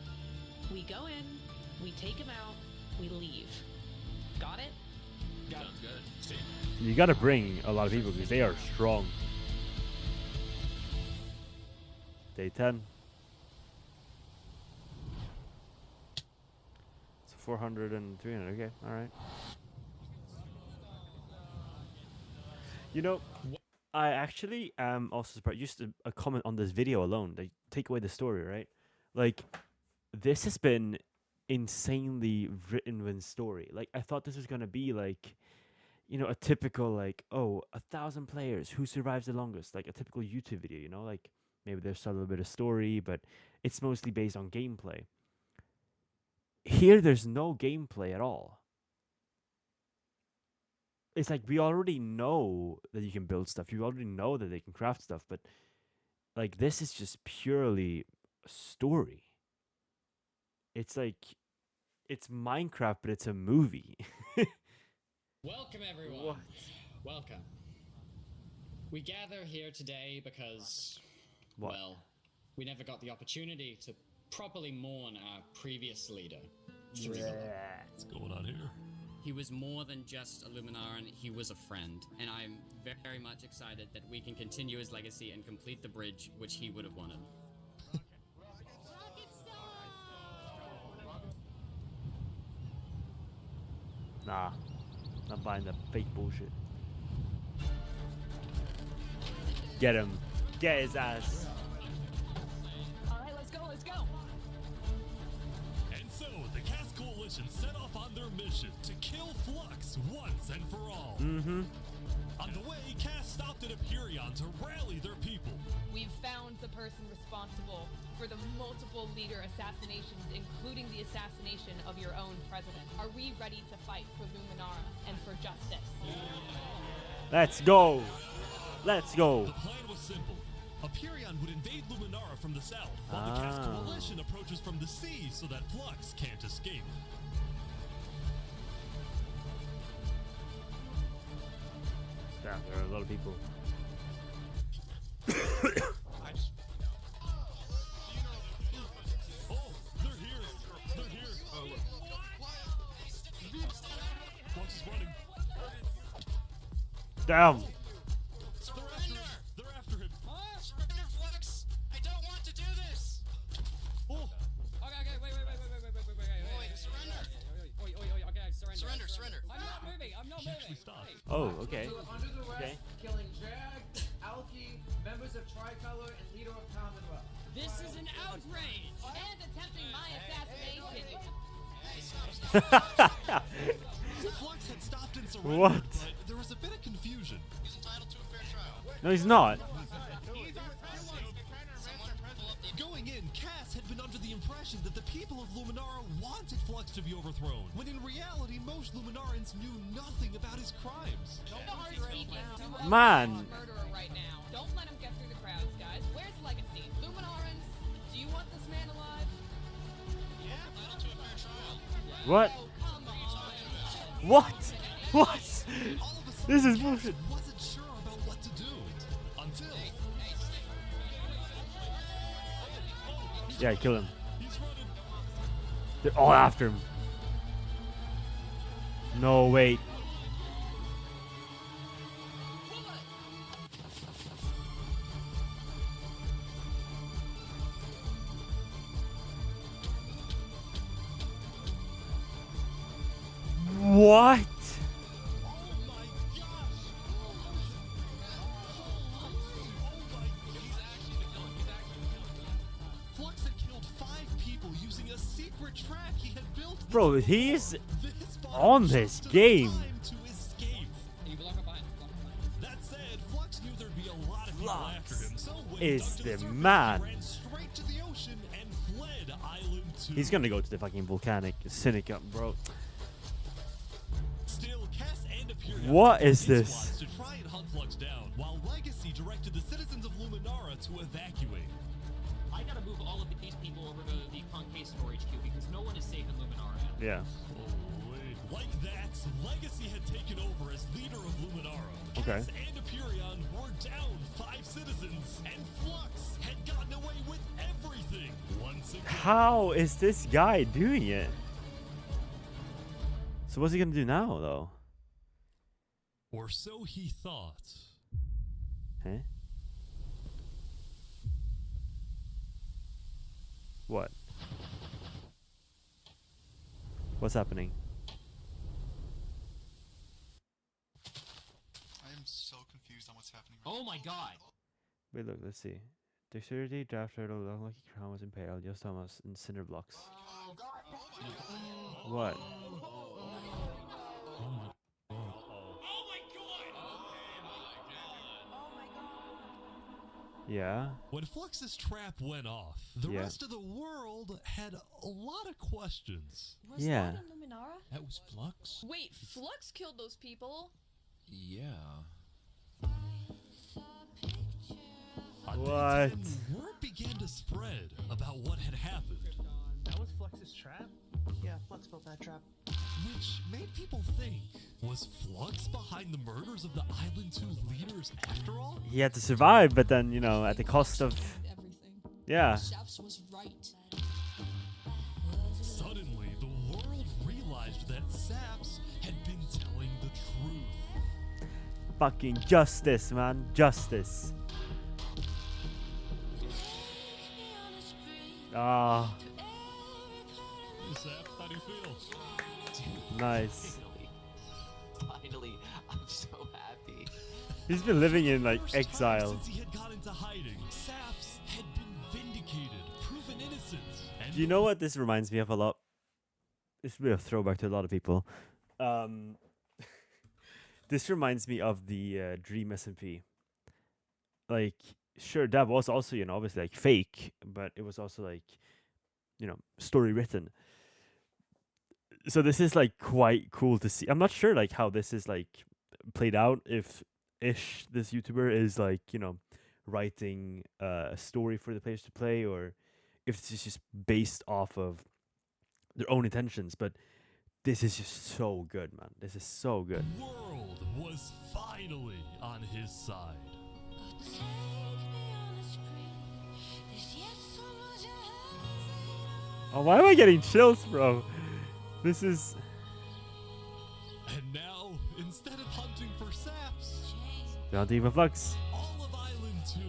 We go in, we take him out, we leave. Got it? Sounds good. See. You gotta bring a lot of people because they are strong. Day 10. So 400 and 300. Okay, all right. You know, I actually am also surprised. Just a comment on this video alone. Like, take away the story, right? Like, this has been insanely written with story. Like, I thought this was gonna be like, you know, a typical like, oh, 1,000 players who survives the longest, like a typical YouTube video. You know, like maybe there's a little bit of story, but it's mostly based on gameplay. Here, there's no gameplay at all. It's like we already know that you can build stuff. You already know that they can craft stuff, but like this is just purely story. It's like it's Minecraft, but it's a movie. Welcome, everyone. What? Welcome. We gather here today because, What? well, we never got the opportunity to properly mourn our previous leader. What's going on here? He was more than just a Luminaran, he was a friend, and I'm very much excited that we can continue his legacy and complete the bridge which he would have wanted. Nah, not buying the fake bullshit. Get him. Get his ass. Alright, let's go, let's go. And so, the Cast Coalition set off on their mission to kill Flux once and for all. Mm-hmm. On the way, Cast stopped at Empyreon to rally their people. We've found the person responsible for the multiple leader assassinations, including the assassination of your own president. Are we ready to fight for Luminara and for justice? Let's go. Let's go. The plan was simple. Empyreon would invade Luminara from the south, while the Cast Coalition approaches from the sea so that Flux can't escape. Damn, there are a lot of people. Oh, they're here. They're here. Oh, look. Flux is running. Damn. They're after him. Surrender, Flux! I don't want to do this! Oh. Okay, wait. Surrender. Okay, surrender. Surrender. I'm not moving. Oh, okay. Under the Okay. arrest, killing Jag, Alki, members of Tricolor, and leader of Commonwealth. This is an outrage! And attempting my assassination. Flux had stopped and surrendered, What? but there was a bit of confusion. He's entitled to a fair trial. No, he's not. Going in, Cass had been under the impression that the people of Luminara wanted Flux to be overthrown, when in reality most Luminarans knew nothing about his crimes. Man. Murderer right now. Don't let him get through the crowds, guys. Where's legacy? Luminarans, do you want this man alive? Yeah, entitled to a fair trial. What? What? What? This is bullshit. Wasn't sure about what to do until Yeah, kill him. They're all after him. No, wait. What? Flux had killed 5 people using a secret track he had built. Bro, he's on this game. To escape. That said, Flux knew there'd be a lot of people after him, so when he Is dug to the surface, man. he ran straight to the ocean and fled Island 2. He's gonna go to the fucking volcanic cynic up, bro. Still, Cass and Empyreon What is squads this? to try and hunt Flux down, while Legacy directed the citizens of Luminara to evacuate. I gotta move all of these people over to the Concave Storage Queue because no one is safe in Luminara. Yeah. Like that, Legacy had taken over as leader of Luminara. Okay. Cass and Empyreon were down 5 citizens, and Flux had gotten away with everything once again. How is this guy doing it? So what's he gonna do now, though? Or so he thought. Huh? What? What's happening? I am so confused on what's happening. Oh my god. Wait, look, let's see. Dexterity, draft turtle, unlucky crown was impaled. Just Thomas and cinder blocks. What? Yeah. When Flux's trap went off, the rest of the world had a lot of questions. Was that in Luminara? That was Flux? Wait, Flux killed those people? Yeah. On day What? 10, word began to spread about what had happened. That was Flux's trap? Yeah, Flux built that trap. Which made people think, was Flux behind the murders of the Island 2 leaders after all? He had to survive, but then, you know, at the cost of... Yeah. Saps was right. Suddenly, the world realized that Saps had been telling the truth. Fucking justice, man. Justice. Ah. Saps, how do you feel? Nice. Finally, I'm so happy. He's been living in, like, exile. Since he had gone into hiding, Saps had been vindicated, proven innocent. And Do you know what this reminds me of a lot? This will be a throwback to a lot of people. This reminds me of the Dream SMP. Like, sure, that was also, you know, obviously, like, fake, but it was also, like, you know, story written. So this is, like, quite cool to see. I'm not sure, like, how this is, like, played out. If Ish, this YouTuber, is, like, you know, writing a story for the players to play, or if this is just based off of their own intentions. But this is just so good, man. This is so good. the world was finally on his side. Oh, why am I getting chills, bro? This is... And now, instead of hunting for Saps, Hunting for Flux. all of Island 2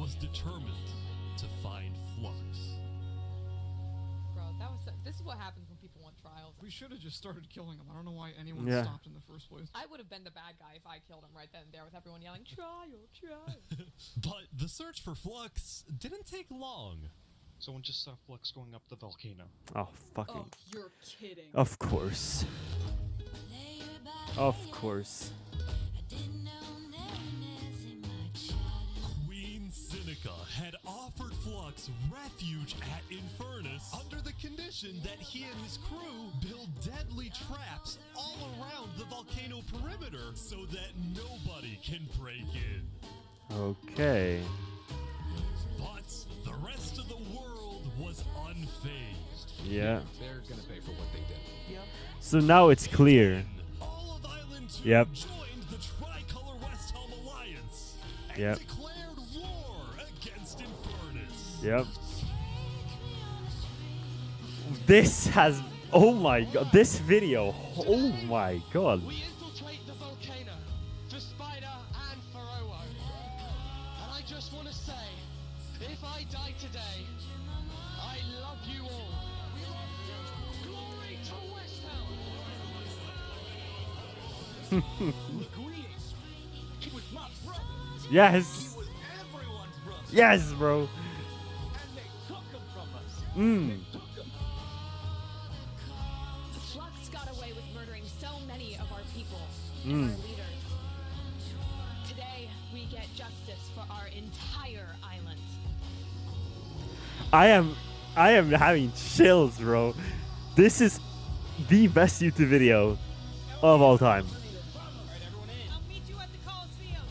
was determined to find Flux. Bro, this is what happens when people want trials. We should have just started killing him. I don't know why anyone Yeah. stopped in the first place. I would have been the bad guy if I killed him right then and there with everyone yelling, trial, trial. But the search for Flux didn't take long. Someone just saw Flux going up the volcano. Oh, fucking... Oh, you're kidding. Of course. Of course. Queen Seneca had offered Flux refuge at Infernace under the condition that he and his crew build deadly traps all around the volcano perimeter so that nobody can break in. Okay. But the rest of the world was unfazed. Yeah. They're gonna pay for what they did. Yep. So now it's clear. All of Island 2 Yep. joined the Tricolor West Helm Alliance and Yep. declared war against Infernace. Yep. This has... Oh my god. This video. Oh my god. We infiltrate the volcano for Spider and for Owo. And I just want to say, if I die today, I love you all. Glory to West Helm. He was my brother. Yes. He was everyone's brother. Yes, bro. And they took him from us. Mm. Flux got away with murdering so many of our people Mm. and our leaders. Today, we get justice for our entire island. I am having chills, bro. This is the best YouTube video of all time. I'll meet you at the Coliseum.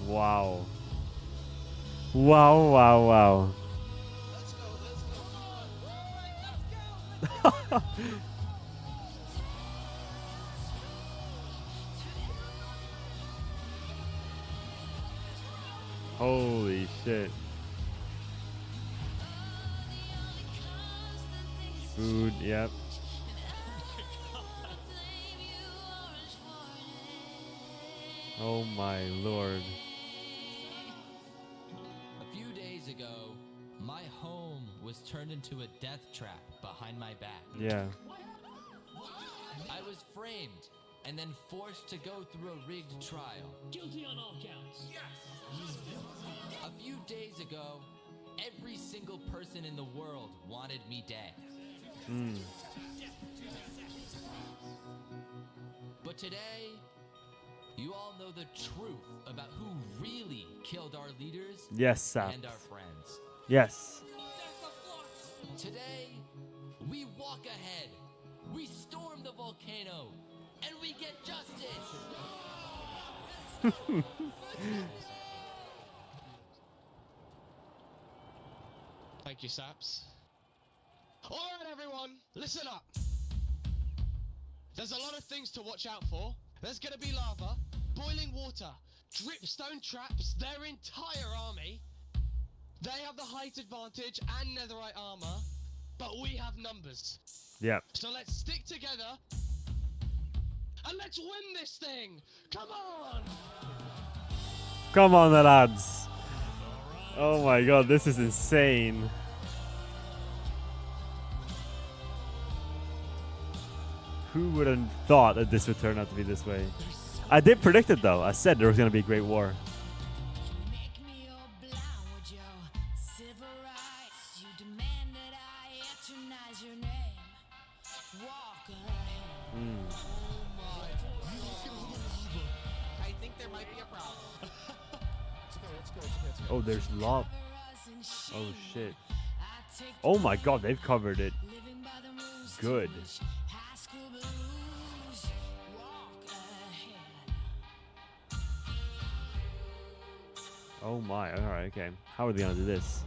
Wow. Wow, wow, wow. Holy shit. Food, yep. Oh my lord. A few days ago, my home was turned into a death trap behind my back. Yeah. I was framed and then forced to go through a rigged trial. Guilty on all counts. Yes. A few days ago, every single person in the world wanted me dead. But today, you all know the truth about who really killed our leaders Yes, Saps. and our friends. Yes. Today, we walk ahead, we storm the volcano, and we get justice! Thank you, Saps. Alright, everyone, listen up. There's a lot of things to watch out for. There's gonna be lava, boiling water, dripstone traps, their entire army. They have the height advantage and netherite armor, but we have numbers. Yeah. So let's stick together and let's win this thing. Come on! Come on, the lads. Oh my god, this is insane. Who would have thought that this would turn out to be this way? I did predict it though. I said there was going to be a great war. I think there might be a problem. Oh, there's lava. Oh shit. Oh my god, they've covered it. Good. Oh my, alright, okay. How are they gonna do this?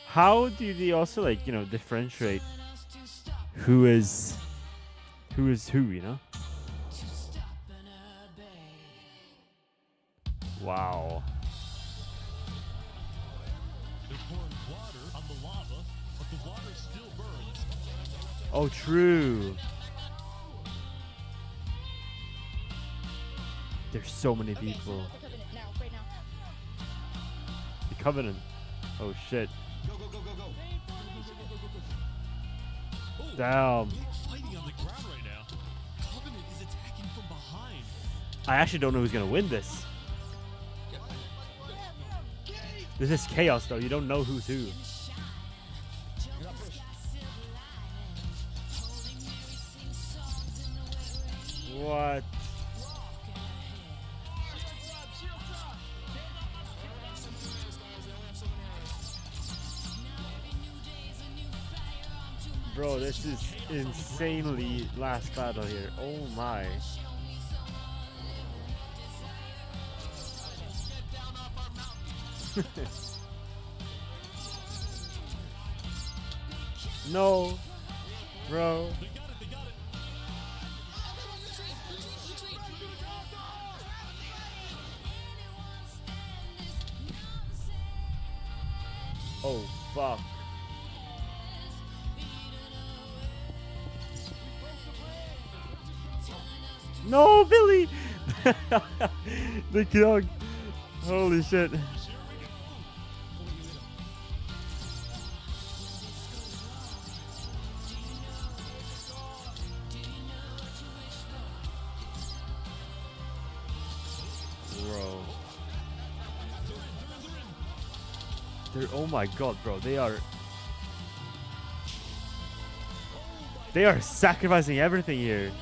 How do they also, like, you know, differentiate who is who, you know? Wow. They're pouring water on the lava, but the water still burns. Oh, true. There's so many people. The Covenant. Oh shit. Damn. Fighting on the ground right now. Covenant is attacking from behind. I actually don't know who's gonna win this. This is chaos though, you don't know who's who. What? Bro, this is insanely last battle here. Oh my. No, bro. Oh fuck. No, Billy! The dog. Holy shit. Bro. Oh my god, bro. They are sacrificing everything here.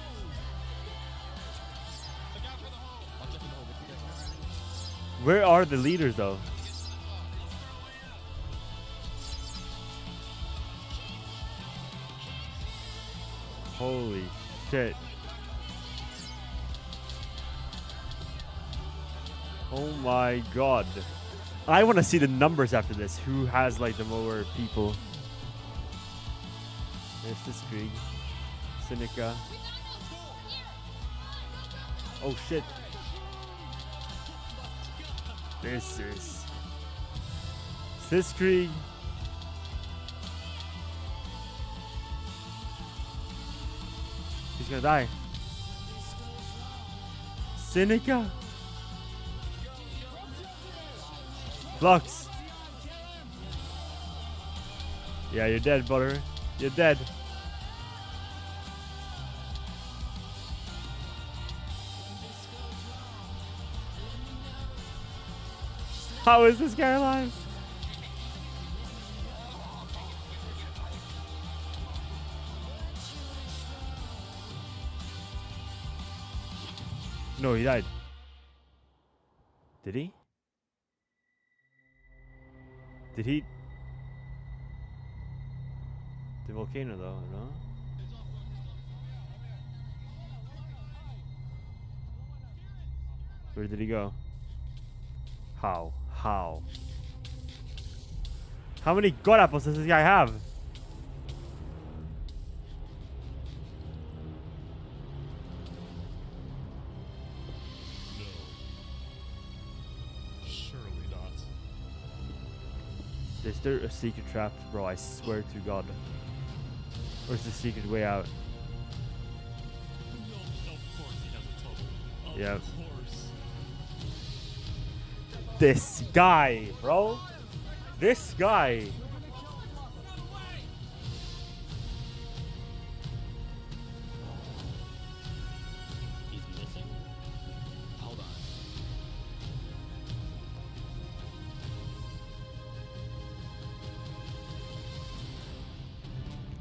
Where are the leaders though? Holy shit. Oh my god. I want to see the numbers after this. Who has like the more people? There's this Krieg. Seneca. Oh shit. This is Krieg. He's gonna die. Seneca. Flux. Yeah, you're dead, butter. You're dead. How is this guy alive? No, he died. Did he? Did he? The volcano though, no? Where did he go? How? How? How many god apples does this guy have? No. Surely not. Is there a secret trap? Bro, I swear to God. Or is the secret way out? No, of course he has a tunnel. Of Yep. course. This guy, bro. This guy. He's missing? Hold on.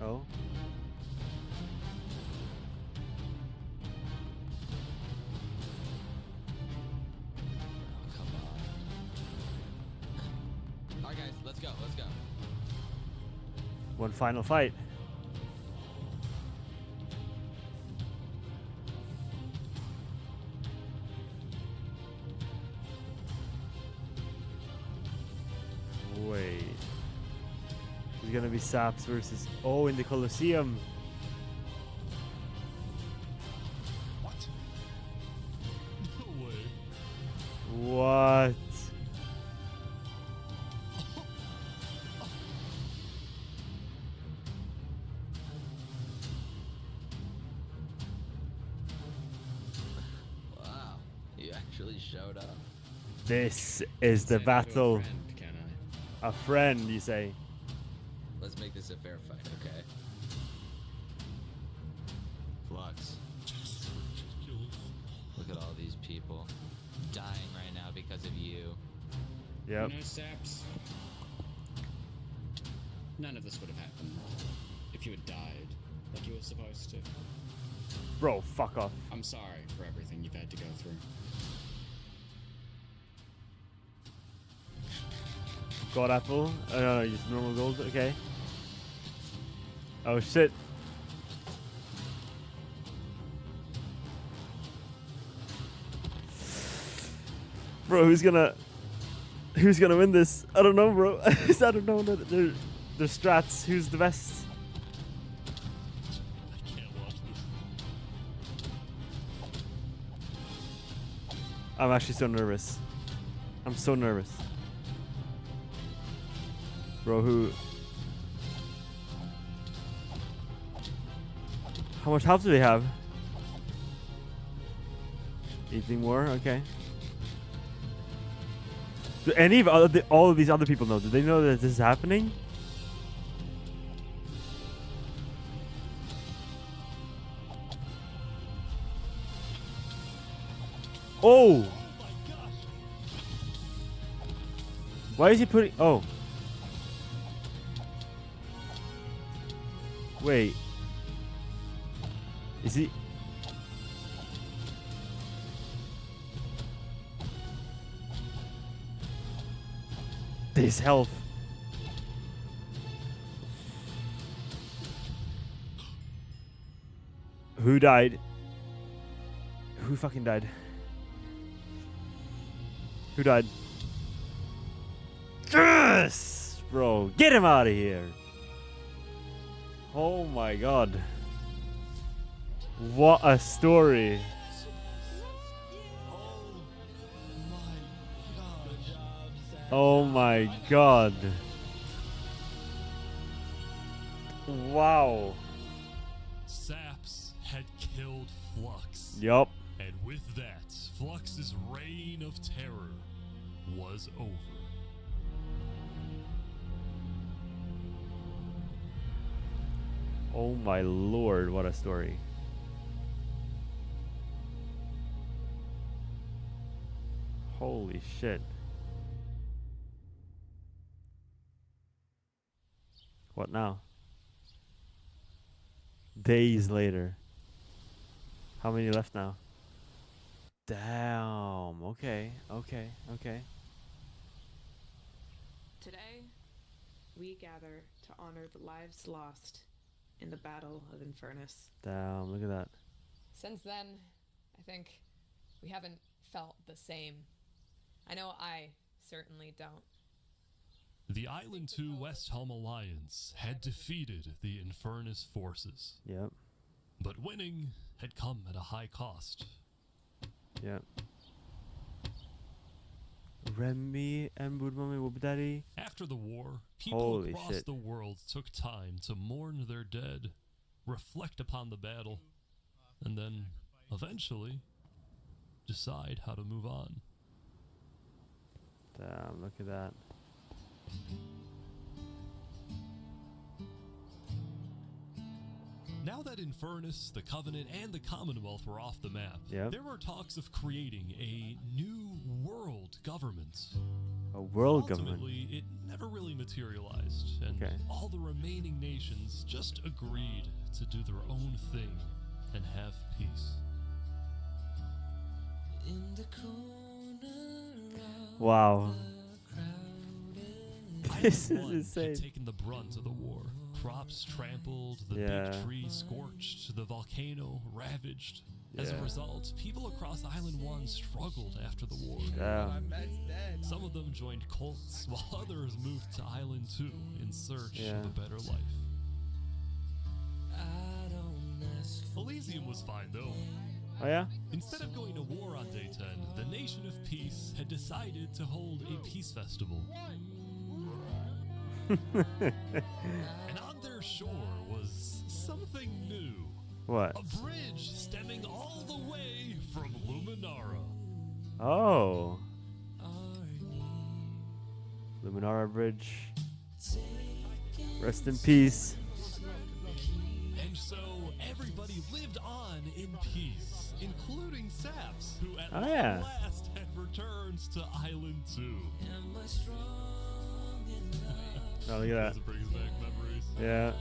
Oh. Come on. Alright guys, let's go, let's go. One final fight. Wait. It's gonna be Saps versus in the Colosseum. What? No way. What? Wow, you actually showed up. This is the Say no to a battle. friend, can I? A friend, you say? Let's make this a fair fight, okay? Flux. Look at all these people dying right now because of you. Yep. You know, Saps, none of this would have happened if you had died like you were supposed to. Bro, fuck off. I'm sorry for everything you've had to go through. God apple? Oh, no, just normal gold. Okay. Oh shit. Bro, who's gonna win this? I don't know, bro. I don't know. They're strats. Who's the best? I can't watch this. I'm actually so nervous. I'm so nervous. Bro, who? How much health do they have? Anything more? Okay. Do any of all of these other people know? Do they know that this is happening? Oh! Why is he putting? Oh. Wait. Is he? This health. Who died? Who fucking died? Who died? Yes! Bro, get him out of here. Oh my god. What a story. Oh my god. Wow. Saps had killed Flux. Yup. And with that, Flux's reign of terror was over. Oh my lord, what a story. Holy shit. What now? Days later. How many left now? Damn. Okay. Today, we gather to honor the lives lost in the Battle of Infernace. Damn, look at that. Since then, I think we haven't felt the same. I know I certainly don't. The Island 2 West Helm Alliance had defeated the Infernace forces. Yep. But winning had come at a high cost. Yep. Remy and Budmami Wubdari. After the war, people Holy across shit. the world took time to mourn their dead, reflect upon the battle, and then, eventually, decide how to move on. Damn, look at that. Now that Infernace, the Covenant, and the Commonwealth were off the map, Yep. there were talks of creating a new world government. A world government. Ultimately, it never really materialized, and Okay. all the remaining nations just agreed to do their own thing and have peace. Wow. This is Island 1 insane. had taken the brunt of the war. Crops trampled, the Yeah. big tree scorched, the volcano ravaged. As a Yeah. result, people across Island 1 struggled after the war. Damn. Some of them joined cults, while others moved to Island 2 in search Yeah. of a better life. Elysium was fine though. Oh yeah? Instead of going to war on day 10, the Nation of Peace had decided to hold a peace festival. And on their shore was something new. What? A bridge stemming all the way from Luminara. Oh. Luminara Bridge. Rest in peace. And so everybody lived on in peace, including Saps, who at Oh, yeah. last had returned to Island 2. Oh, look at Those brings back memories. that. Yeah.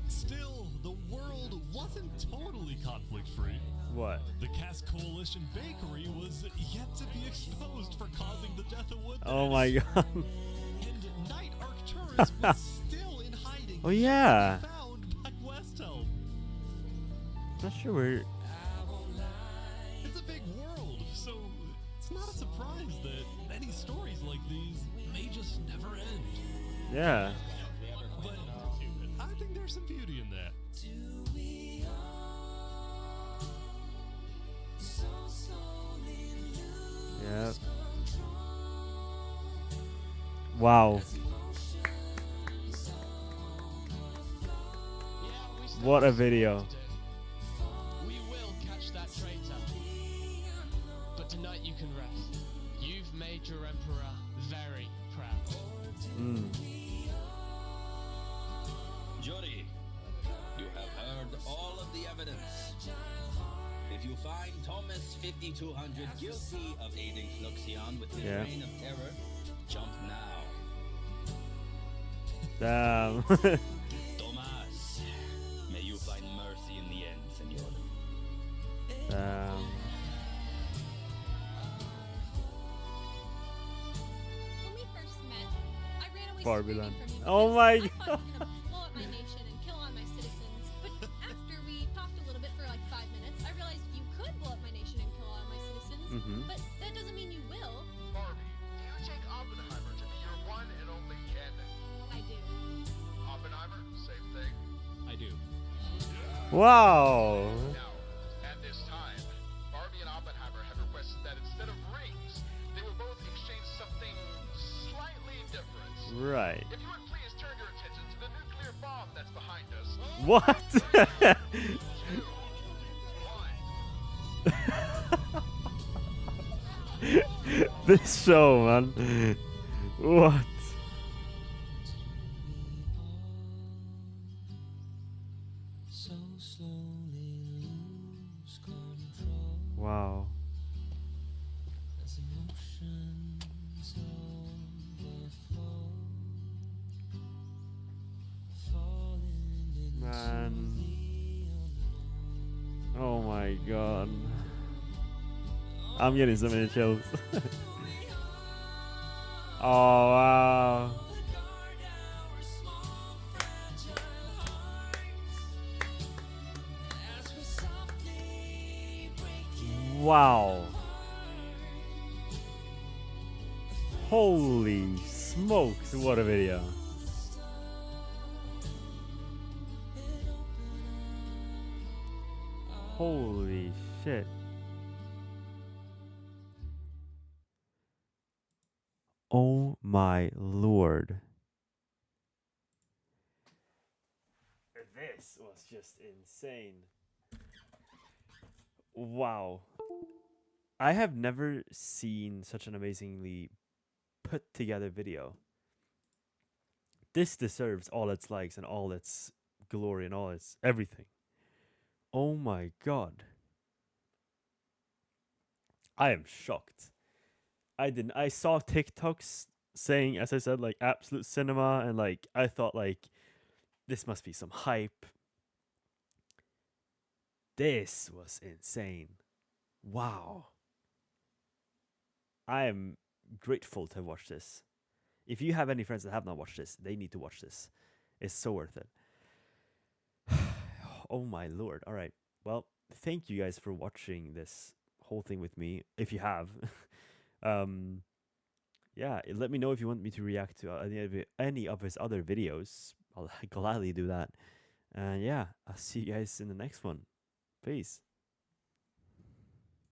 Still, the world wasn't totally conflict-free. What? The Cask Coalition Bakery was yet to be exposed for causing the death of Wood. Oh my god. And Night Arcturus was still in hiding. Oh yeah. Found by Westhelm. Not sure where. It's a big world, so it's not a surprise that many stories like these may just never end. Yeah. But I think there's some beauty in that. Yeah. Wow. What a video. We will catch that traitor. But tonight you can rest. You've made your emperor very proud. Mm. Jury, you have heard all of the evidence. If you find Thomas 5200 guilty of aiding Fluxion with his Yeah. reign of terror, jump now. Damn. Thomas, may you find mercy in the end, senor. Damn. When we first met, I ran away Barbie screaming Land. from you Oh because my I thought god. you were gonna blow up my nation and kill all my citizens. But after we talked a little bit for like 5 minutes, I realized you could blow up my nation and kill all my citizens. Mhm. But that doesn't mean you will. Barbie, do you take Oppenheimer to be your one and only candidate? I do. Oppenheimer, same thing. I do. Wow. Now, at this time, Barbie and Oppenheimer have requested that instead of rings, they will both exchange something slightly different. Right. If you would please turn your attention to the nuclear bomb that's behind us. What? This show, man. What? Wow. Man. Oh my god. I'm getting so many chills. Oh wow. Wow. Holy smokes, what a video. Holy shit. Oh my lord. This was just insane. Wow. I have never seen such an amazingly put together video. This deserves all its likes and all its glory and all its everything. Oh my god. I am shocked. I saw TikToks saying, as I said, like absolute cinema, and like I thought like this must be some hype. This was insane. Wow. I am grateful to watch this. If you have any friends that have not watched this, they need to watch this. It's so worth it. Oh my lord. All right. Well, thank you guys for watching this whole thing with me. If you have, yeah, let me know if you want me to react to any of his other videos. I'll gladly do that. And yeah, I'll see you guys in the next one. Peace.